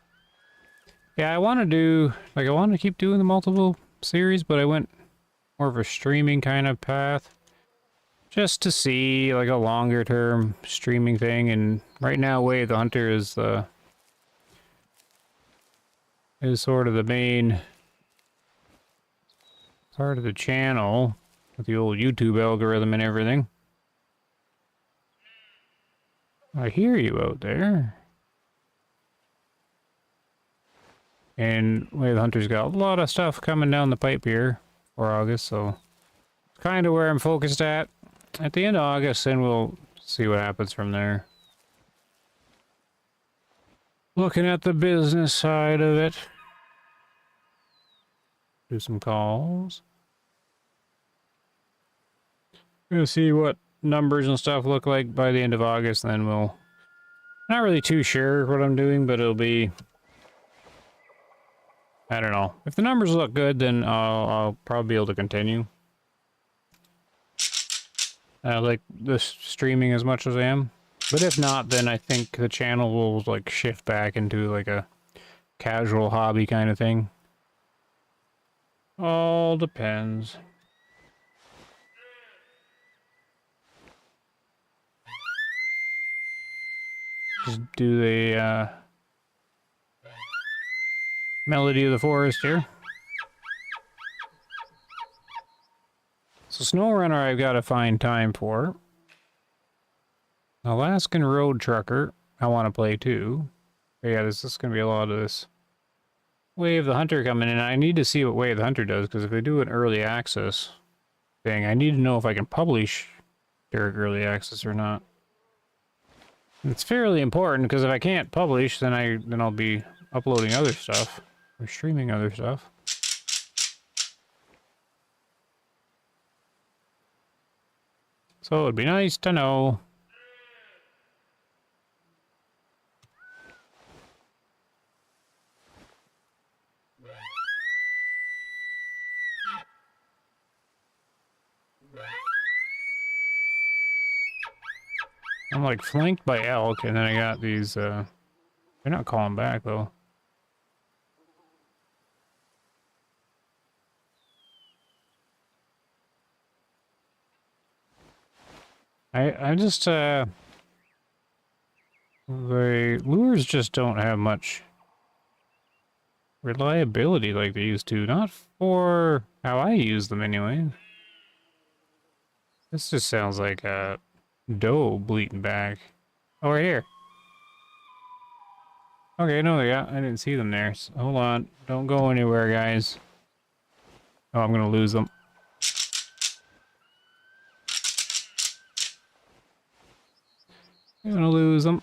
Yeah, I want to keep doing the multiple series, but I went more of a streaming kind of path. Just to see, like, a longer term streaming thing. And right now, Way of the Hunter is sort of the main part of the channel with the old YouTube algorithm and everything. I hear you out there. And Way of the Hunter's got a lot of stuff coming down the pipe here for August, so it's kind of where I'm focused at the end of August, and we'll see what happens from there. Looking at the business side of it. do some calls. Gonna see what numbers and stuff look like by the end of August, and then we'll... Not really too sure what I'm doing, but it'll be... I don't know. If the numbers look good, then I'll probably be able to continue. I like this streaming as much as I am. But if not, then I think the channel will like shift back into like a casual hobby kind of thing. All depends. Just do the melody of the forest here. So SnowRunner I've got to find time for. Alaskan Road Trucker I want to play too. But yeah, this is going to be a lot of this Way of the Hunter coming in. I need to see what Way of the Hunter does, because if they do an early access thing, I need to know if I can publish during early access or not. It's fairly important, because if I can't publish, then I'll be uploading other stuff or streaming other stuff. So it'd be nice to know. I'm like flanked by elk, and then I got these, they're not calling back though. I just, the lures just don't have much reliability like they used to. Not for how I use them anyway. This just sounds like a doe bleating back. Oh, right here. Okay, no, yeah, I didn't see them there. So, hold on. Don't go anywhere, guys. Oh, I'm gonna lose them. I'm gonna lose them.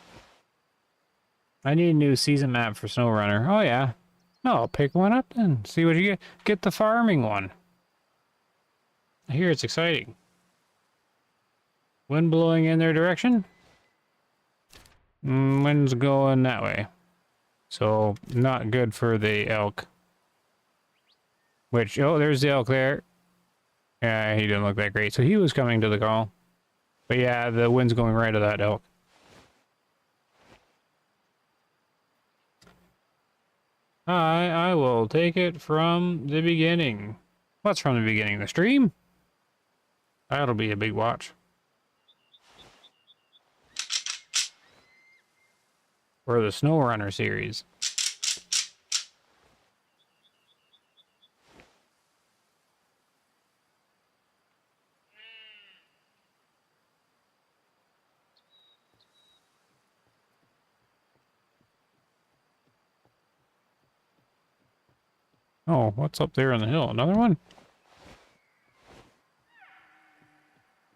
I need a new season map for SnowRunner. Oh, yeah. No, I'll pick one up then. See what you get. Get the farming one. I hear it's exciting. Wind blowing in their direction? Wind's going that way. So, not good for the elk. Which, oh, there's the elk there. Yeah, he didn't look that great. So he was coming to the call. But yeah, the wind's going right at that elk. I will take it from the beginning. What's from the beginning? The stream? That'll be a big watch. Or the SnowRunner series. Oh, what's up there on the hill? Another one?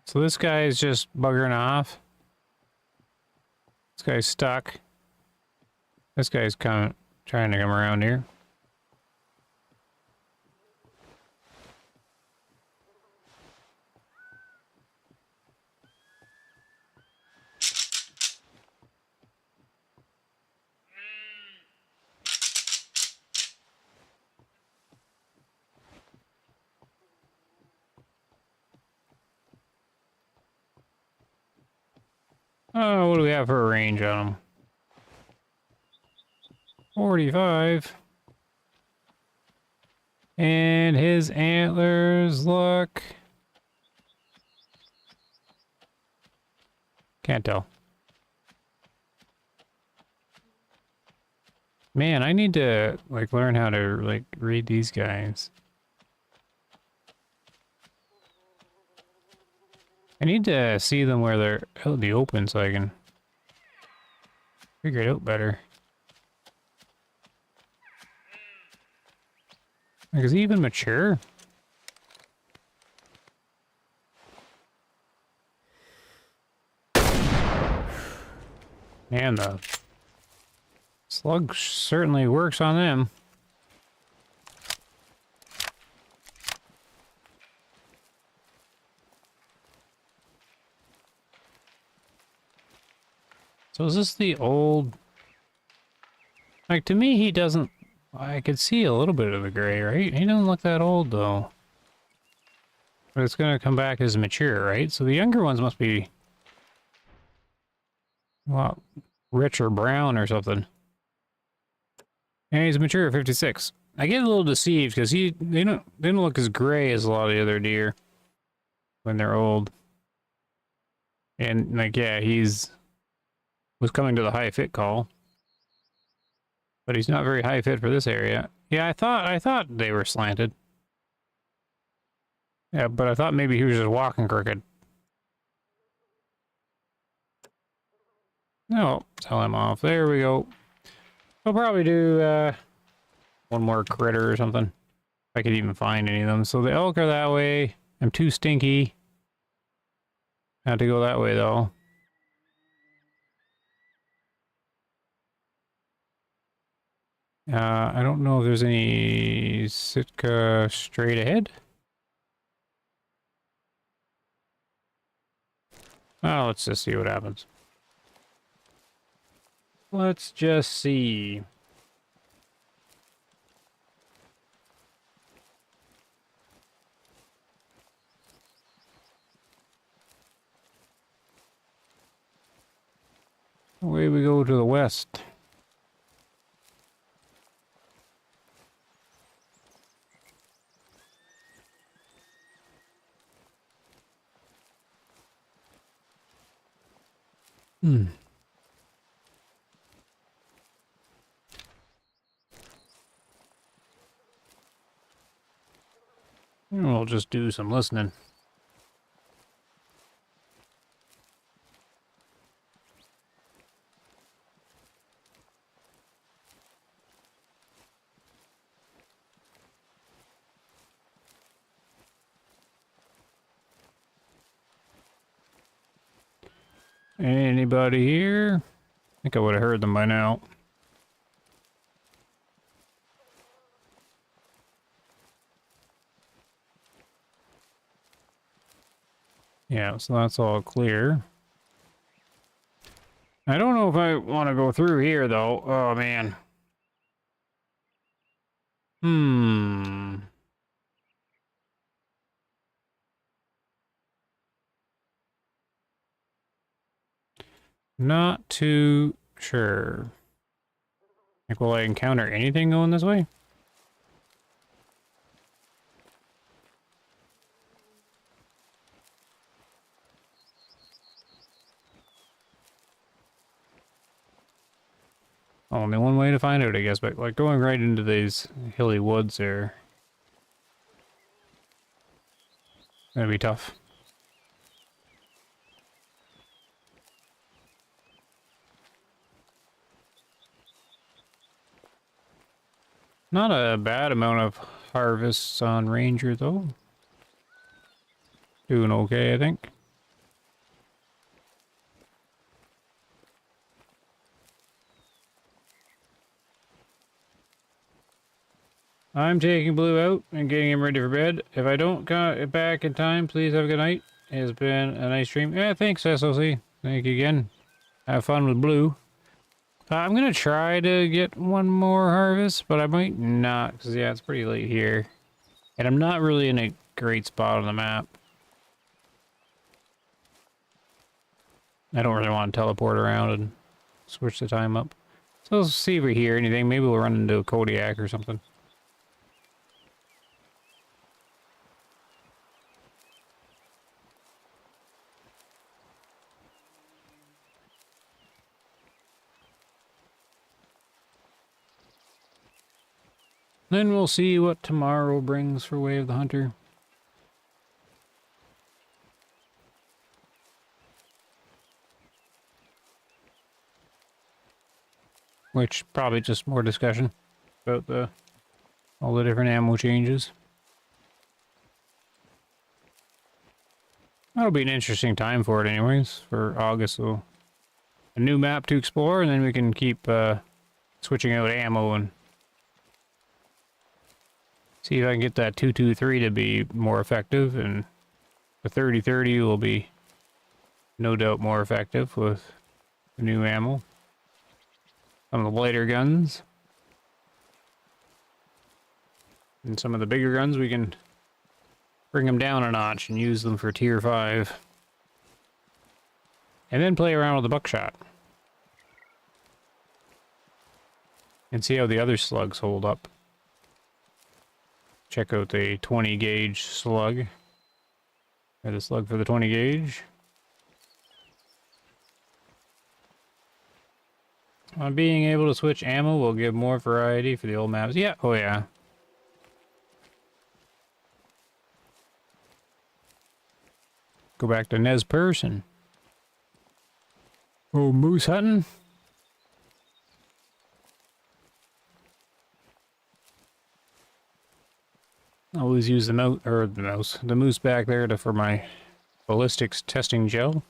So this guy is just buggering off. This guy's stuck. This guy's trying to come around here. Oh, what do we have for a range on him? 45. And his antlers look... Can't tell. Man, I need to, like, learn how to, like, read these guys. I need to see them where they're out in the open so I can figure it out better. Like, is he even mature? Man, the slug certainly works on them. So is this the old... Like, to me, he doesn't... I could see a little bit of the gray, right? He doesn't look that old, though. But it's going to come back as mature, right? So the younger ones must be... Well, rich or brown or something. And he's mature at 56. I get a little deceived because they don't look as gray as a lot of the other deer when they're old. And like, yeah, was coming to the high fit call. But he's not very high fit for this area. Yeah, I thought they were slanted. Yeah, but I thought maybe he was just walking crooked. No, tell him off. There we go. I'll probably do one more critter or something. If I could even find any of them. So the elk are that way. I'm too stinky. Had to go that way though. I don't know if there's any Sitka straight ahead. Well, let's just see what happens. Let's just see. Away we go to the west. We'll just do some listening. Anybody here? I think I would have heard them by now. Yeah, so that's all clear. I don't know if I want to go through here, though. Oh, man. Not too sure. Like, will I encounter anything going this way? Only one way to find out, I guess, but like going right into these hilly woods there. Gonna be tough. Not a bad amount of harvests on Ranger, though. Doing okay, I think. I'm taking Blue out and getting him ready for bed. If I don't get back in time, please have a good night. It has been a nice stream. Yeah, thanks, SOC. Thank you again. Have fun with Blue. I'm going to try to get one more harvest, but I might not, because, yeah, it's pretty late here. And I'm not really in a great spot on the map. I don't really want to teleport around and switch the time up. So let's see if we hear anything. Maybe we'll run into a Kodiak or something. Then we'll see what tomorrow brings for Way of the Hunter. Which, probably just more discussion about all the different ammo changes. That'll be an interesting time for it anyways, for August. So a new map to explore, and then we can keep switching out ammo and see if I can get that 223 to be more effective, and the 3030 will be no doubt more effective with The new ammo. Some of the lighter guns. And some of the bigger guns, we can bring them down a notch and use them for tier 5. And then play around with the buckshot. And see how the other slugs hold up. Check out the 20 gauge slug. Or the slug for the 20 gauge. Being able to switch ammo will give more variety for the old maps. Yeah, oh yeah. Go back to Nez Person. Oh, moose hunting? I always use the moose back there for my ballistics testing gel.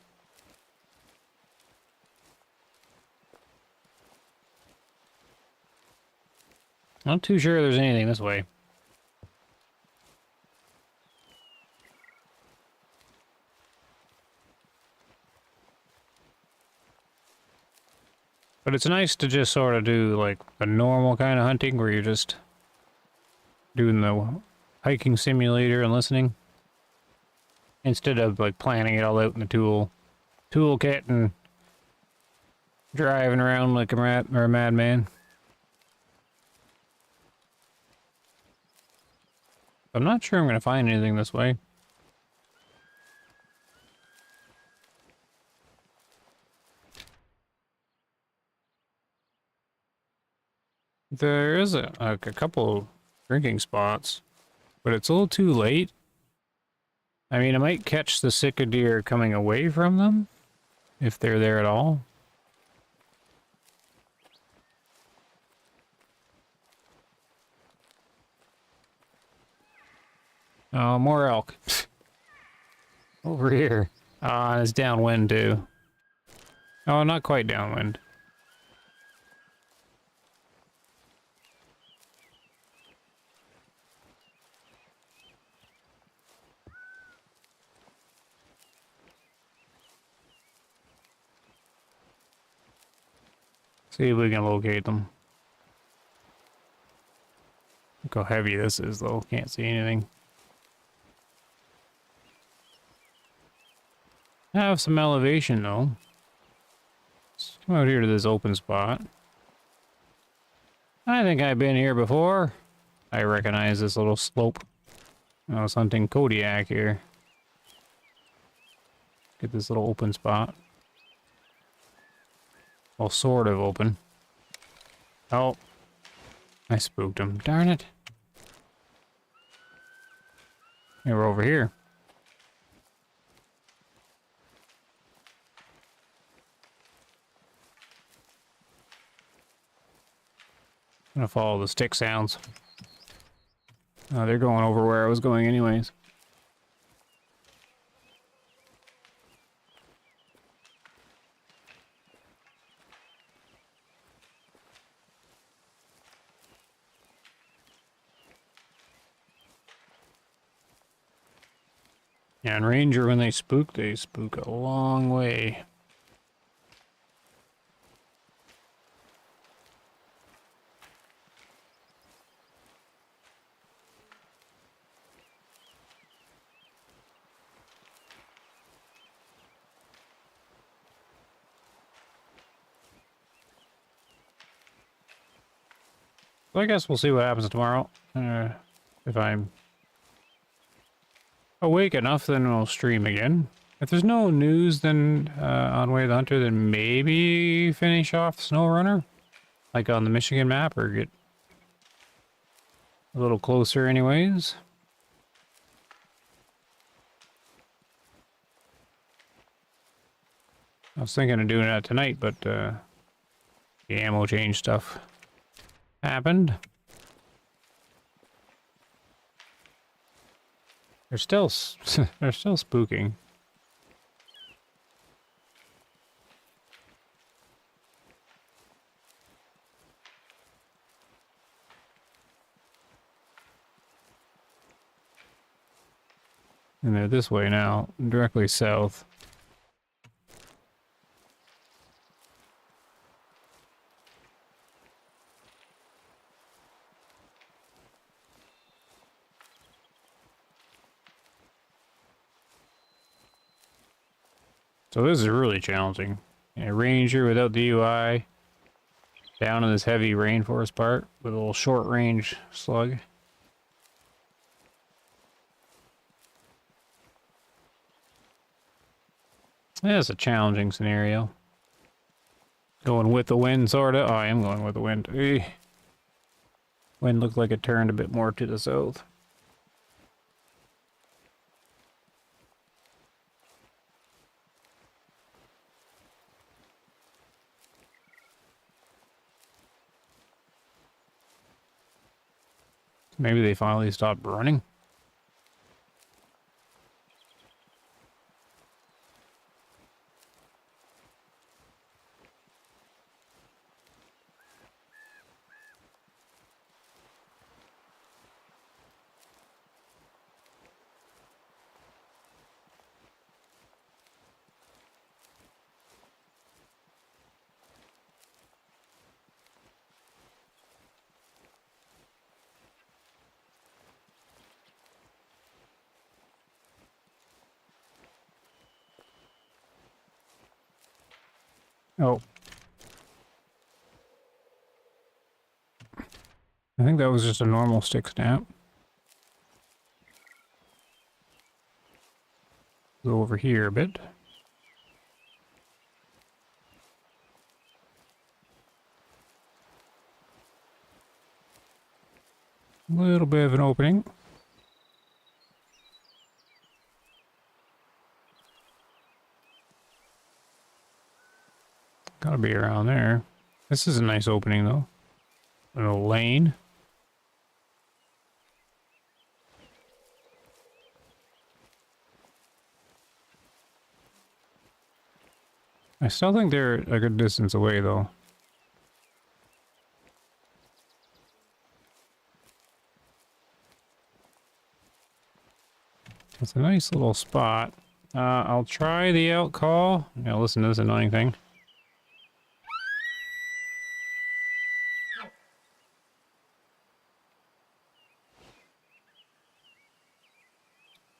Not too sure there's anything this way. But it's nice to just sort of do like a normal kind of hunting where you're just doing the hiking simulator and listening. Instead of like planning it all out in the toolkit and driving around like a madman. I'm not sure I'm going to find anything this way. There is a couple drinking spots, but it's a little too late. I mean, I might catch the sick deer coming away from them, if they're there at all. Oh, more elk. Over here. Ah, it's downwind too. Oh, not quite downwind. See if we can locate them. Look how heavy this is though. Can't see anything. I have some elevation though. Let's come out here to this open spot. I think I've been here before. I recognize this little slope. I was hunting Kodiak here. Get this little open spot. Well, sort of open. Oh. I spooked him. Darn it. Hey, we're over here. I'm gonna follow the stick sounds. Oh, they're going over where I was going anyways. Yeah, and Ranger, when they spook a long way. So I guess we'll see what happens tomorrow. If I'm awake enough, then we'll stream again. If there's no news then on Way of the Hunter, then maybe finish off Snow Runner, like on the Michigan map, or get a little closer anyways. I was thinking of doing that tonight, but the ammo change stuff happened. They're still spooking. And they're this way now, directly south. So this is really challenging. A ranger without the UI. Down in this heavy rainforest part with a little short range slug. Yeah, it's a challenging scenario. Going with the wind, sorta. Oh, I am going with the wind. Wind looked like it turned a bit more to the south. Maybe they finally stopped running. Oh. I think that was just a normal stick snap. Go over here a bit. A little bit of an opening. Gotta be around there. This is a nice opening though. A little lane. I still think they're a good distance away though. It's a nice little spot. I'll try the out call. Yeah, listen to this annoying thing.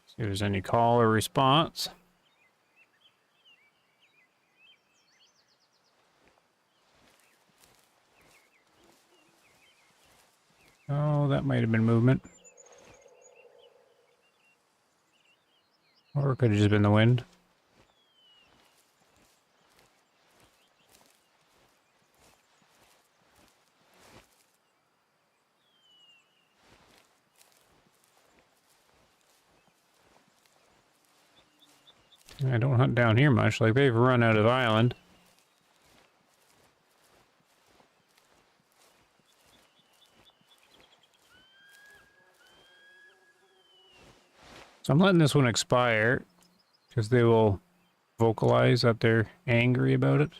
See if there's any call or response. Oh, that might have been movement. Or it could have just been the wind. I don't hunt down here much, like they've run out of island. So I'm letting this one expire, because they will vocalize that they're angry about it.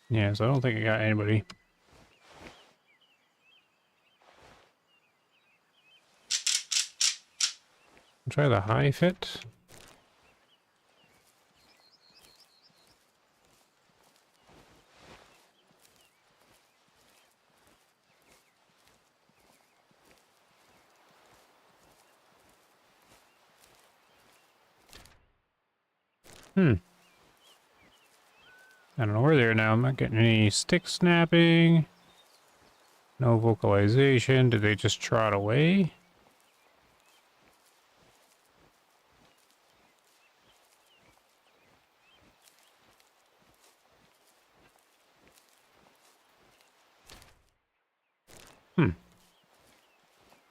Yeah, so I don't think I got anybody. Try the high fit. I don't know where they are now. I'm not getting any stick snapping. No vocalization. Did they just trot away?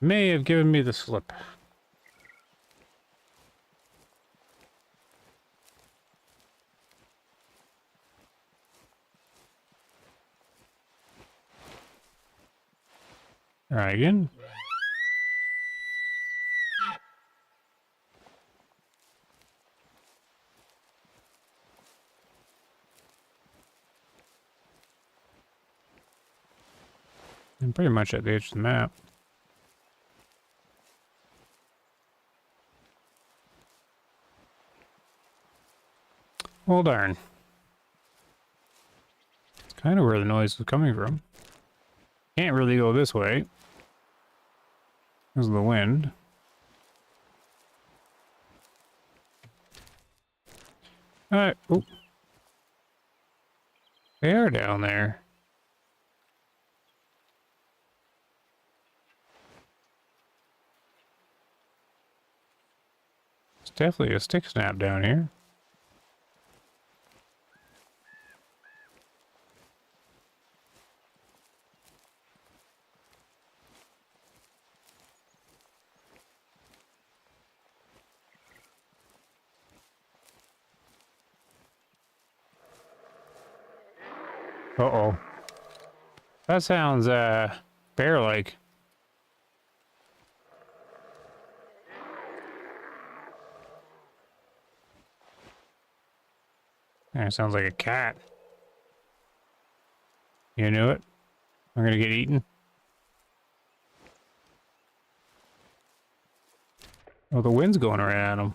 May have given me the slip. Try again. I'm pretty much at the edge of the map. Well, darn. It's kind of where the noise was coming from. Can't really go this way because of the wind. Alright. Oh. They are down there. It's definitely a stick snap down here. Uh-oh. That sounds, bear-like. That sounds like a cat. You knew it? I'm gonna get eaten. Oh, the wind's going around them.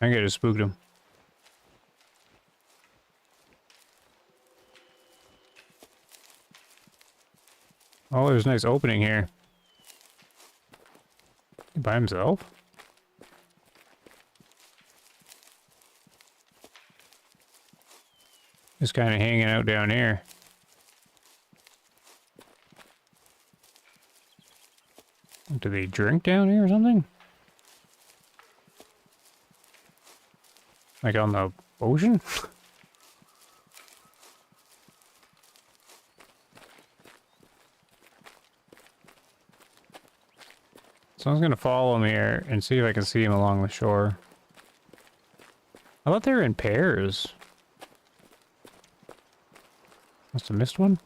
I think I just spooked him. Oh, there's a nice opening here. By himself? Just kind of hanging out down here. Do they drink down here or something? Like on the ocean? Someone's gonna follow him here and see if I can see him along the shore. I thought they were in pairs. Must have missed one.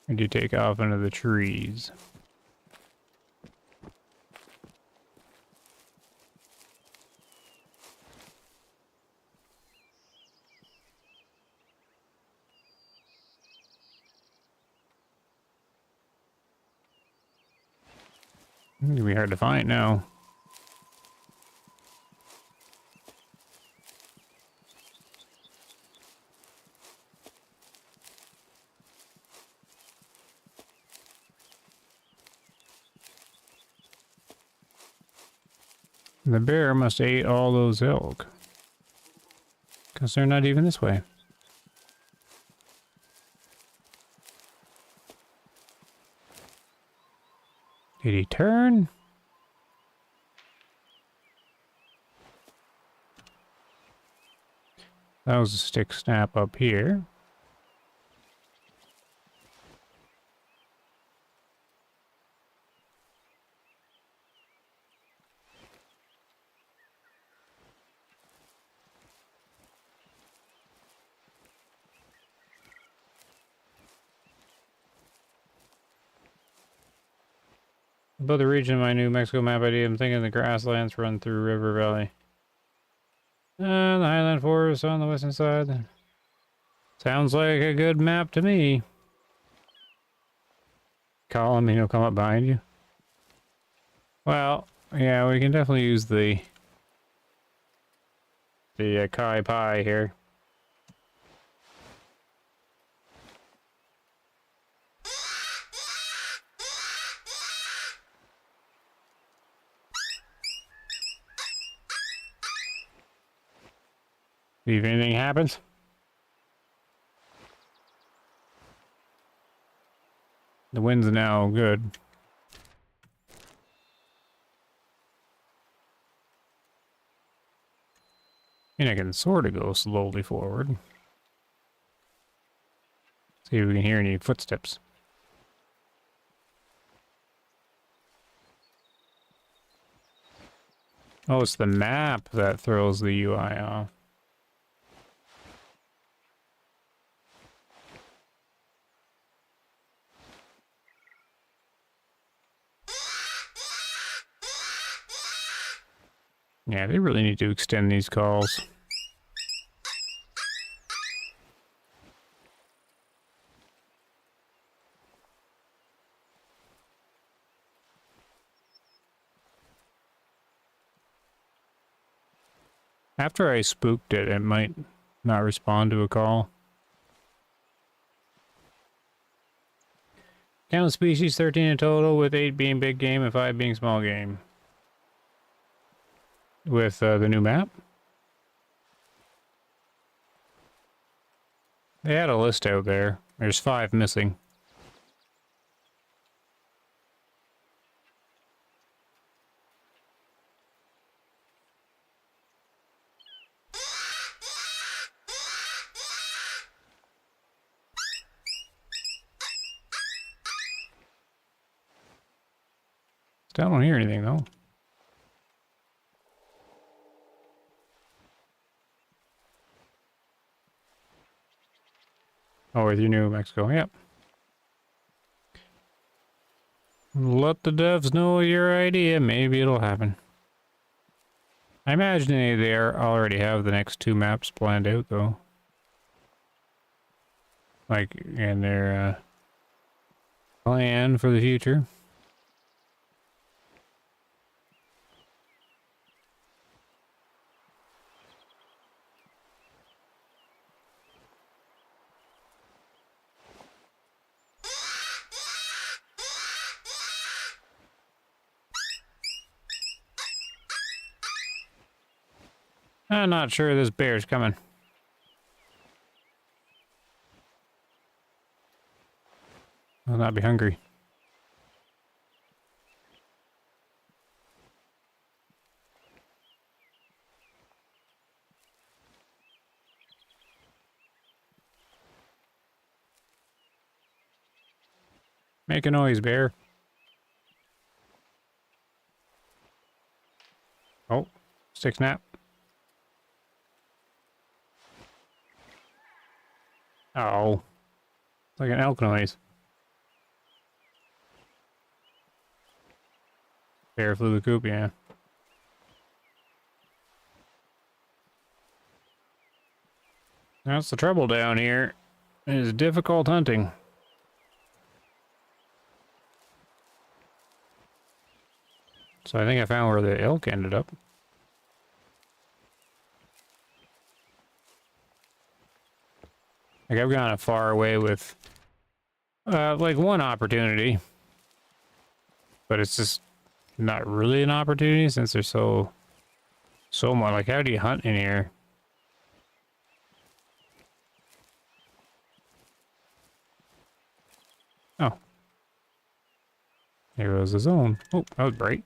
Or do you take off into the trees? It's gonna be hard to find now. The bear must have ate all those elk. Because they're not even this way. Did he turn? That was a stick snap up here. About the region of my New Mexico map idea, I'm thinking the grasslands run through River Valley. The highland forest on the western side. Sounds like a good map to me. Call him and he'll come up behind you. Well, yeah, we can definitely use the Kai Pai here. See if anything happens. The wind's now good. And I can sort of go slowly forward. See if we can hear any footsteps. Oh, it's the map that throws the UI off. Yeah, they really need to extend these calls. After I spooked it, it might not respond to a call. Count species 13 in total, with 8 being big game and 5 being small game. With the new map? They had a list out there. There's 5 missing. Still don't hear anything though. Oh, with your New Mexico, yep. Let the devs know your idea, maybe it'll happen. I imagine they already have the next 2 maps planned out though. Like, in their plan for the future. I'm not sure this bear's coming. I'll not be hungry. Make a noise, bear. Oh, stick snap. Oh, it's like an elk noise. Bear flew the coop, yeah. That's the trouble down here. It is difficult hunting. So I think I found where the elk ended up. Like, I've gone far away with, like, one opportunity. But it's just not really an opportunity since there's so much. Like, how do you hunt in here? Oh. There goes the zone. Oh, that was bright.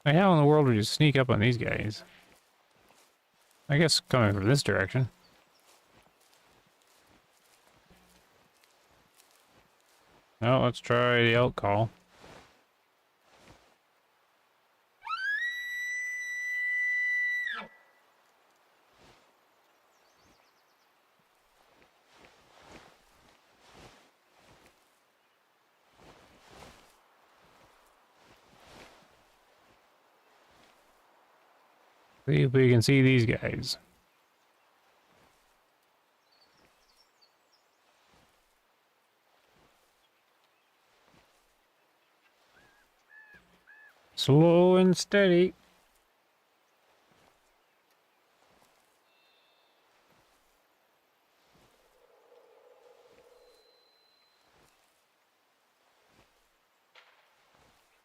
Like, how in the world would you sneak up on these guys? I guess coming from this direction. Now let's try the elk call. See if we can see these guys. Slow and steady.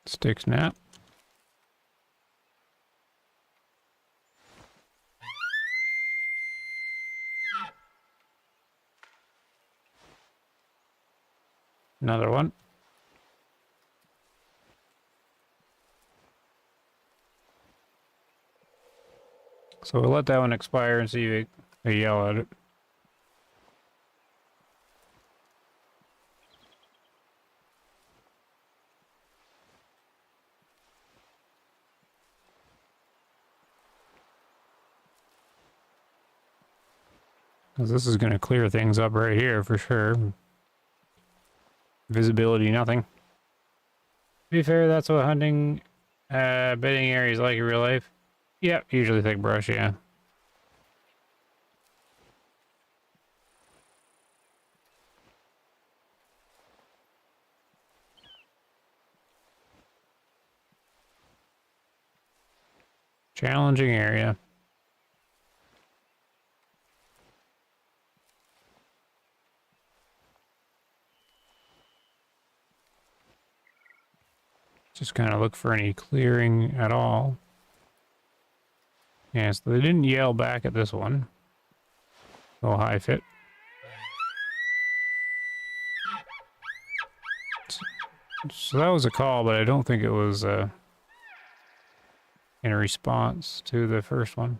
Stick snap. Another one. So we'll let that one expire and see if they yell at it. 'Cause this is going to clear things up right here for sure. Visibility, nothing. To be fair, that's what hunting, bedding areas like in real life. Yep, usually thick brush, yeah. Challenging area. Just kind of look for any clearing at all. Yeah, so they didn't yell back at this one. Oh, high fit. So that was a call, but I don't think it was in a response to the first one.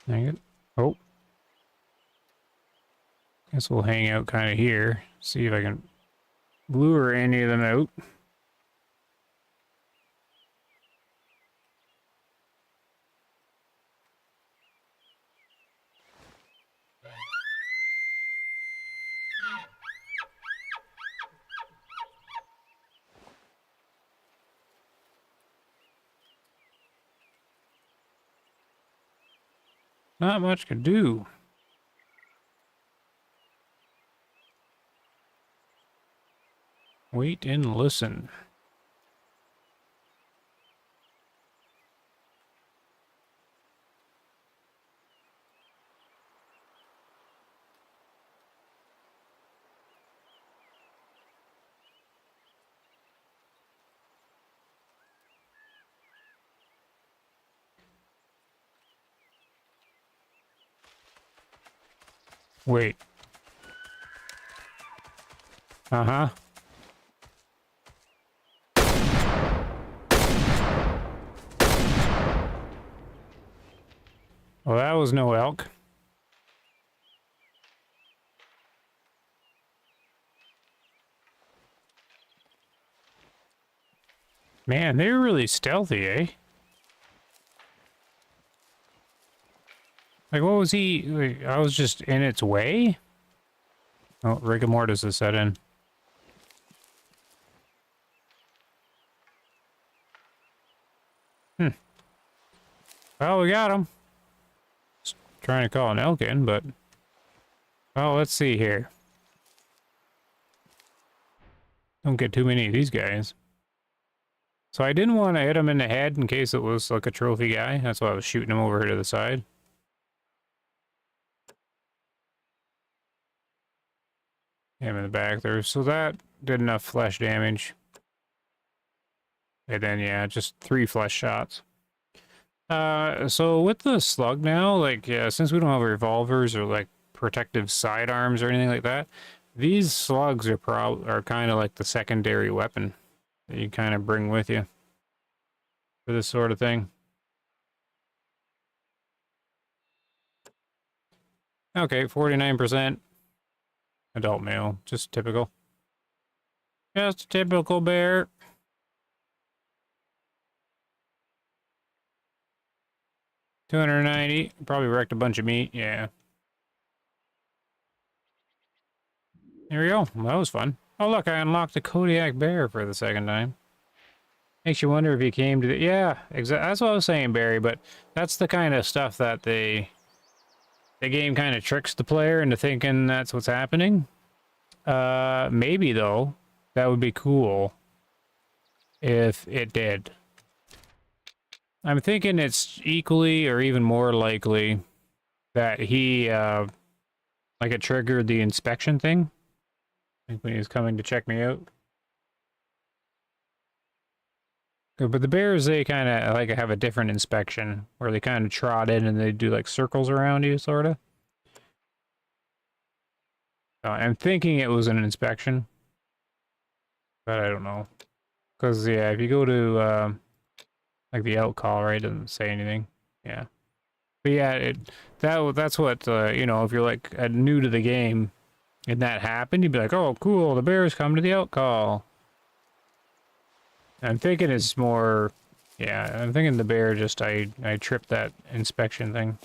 Dang it. Oh. Guess we'll hang out kind of here. See if I can lure any of them out. Not much could do. Wait and listen. Wait. Uh-huh. Well, that was no elk. Man, they were really stealthy, eh? Like, what was he? Like, I was just in its way? Oh, rigor mortis is set in. Well, we got him. Just trying to call an elk in, but... Well, let's see here. Don't get too many of these guys. So I didn't want to hit him in the head in case it was like a trophy guy. That's why I was shooting him over here to the side. Him in the back there. So that did enough flesh damage. And then, yeah, just 3 flesh shots. So with the slug now, like, yeah, since we don't have revolvers or like protective sidearms or anything like that, these slugs are kind of like the secondary weapon that you kind of bring with you for this sort of thing. Okay, 49% adult male, just typical. Just a typical bear. $290. Probably wrecked a bunch of meat. Yeah. There we go. Well, that was fun. Oh, look, I unlocked a Kodiak bear for the second time. Makes you wonder if he came to the... Yeah, exactly. That's what I was saying, Barry, but that's the kind of stuff that the game kind of tricks the player into thinking that's what's happening. Maybe, though, that would be cool if it did. I'm thinking it's equally or even more likely that he, like it triggered the inspection thing. I think when he was coming to check me out. But the bears, they kind of like have a different inspection where they kind of trot in and they do like circles around you, sort of. I'm thinking it was an inspection, but I don't know. Because, yeah, if you go to, like, the out call, right, it doesn't say anything. Yeah. But, yeah, that's what, you know, if you're, like, new to the game and that happened, you'd be like, oh, cool, the bears come to the out call. I'm thinking it's more... Yeah, I'm thinking the bear just... I tripped that inspection thing.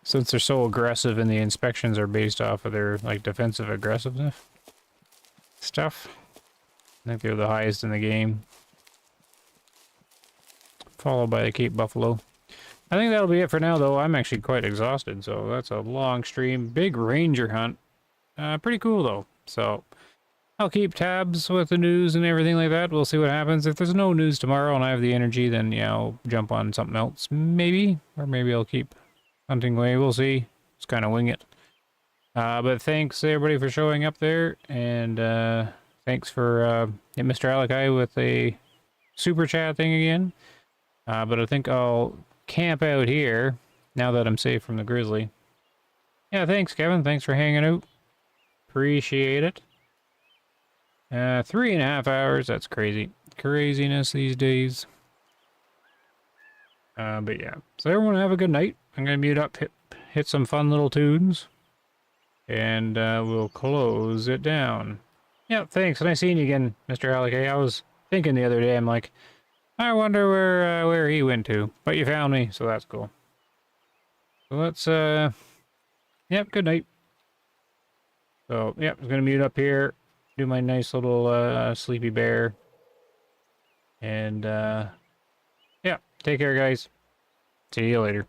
Since they're so aggressive and the inspections are based off of their, like, defensive aggressiveness stuff. I think they're the highest in the game. Followed by the Cape Buffalo. I think that'll be it for now, though. I'm actually quite exhausted, so that's a long stream. Big ranger hunt. Pretty cool, though. So, I'll keep tabs with the news and everything like that. We'll see what happens. If there's no news tomorrow and I have the energy, then, yeah, I'll jump on something else, maybe. Or maybe I'll keep hunting away. We'll see. Just kind of wing it. But thanks, everybody, for showing up there. And, thanks for Mr. Alakai with a super chat thing again. But I think I'll camp out here now that I'm safe from the grizzly. Yeah, thanks, Kevin. Thanks for hanging out. Appreciate it. 3.5 hours. That's crazy. Craziness these days. But yeah. So everyone have a good night. I'm going to mute up, hit some fun little tunes. And we'll close it down. Yeah, thanks. Nice seeing you again, Mr. Alec. I was thinking the other day, I'm like, I wonder where he went to. But you found me, so that's cool. So let's, yep, good night. So, yep, I'm going to mute up here, do my nice little sleepy bear. And, yeah, take care, guys. See you later.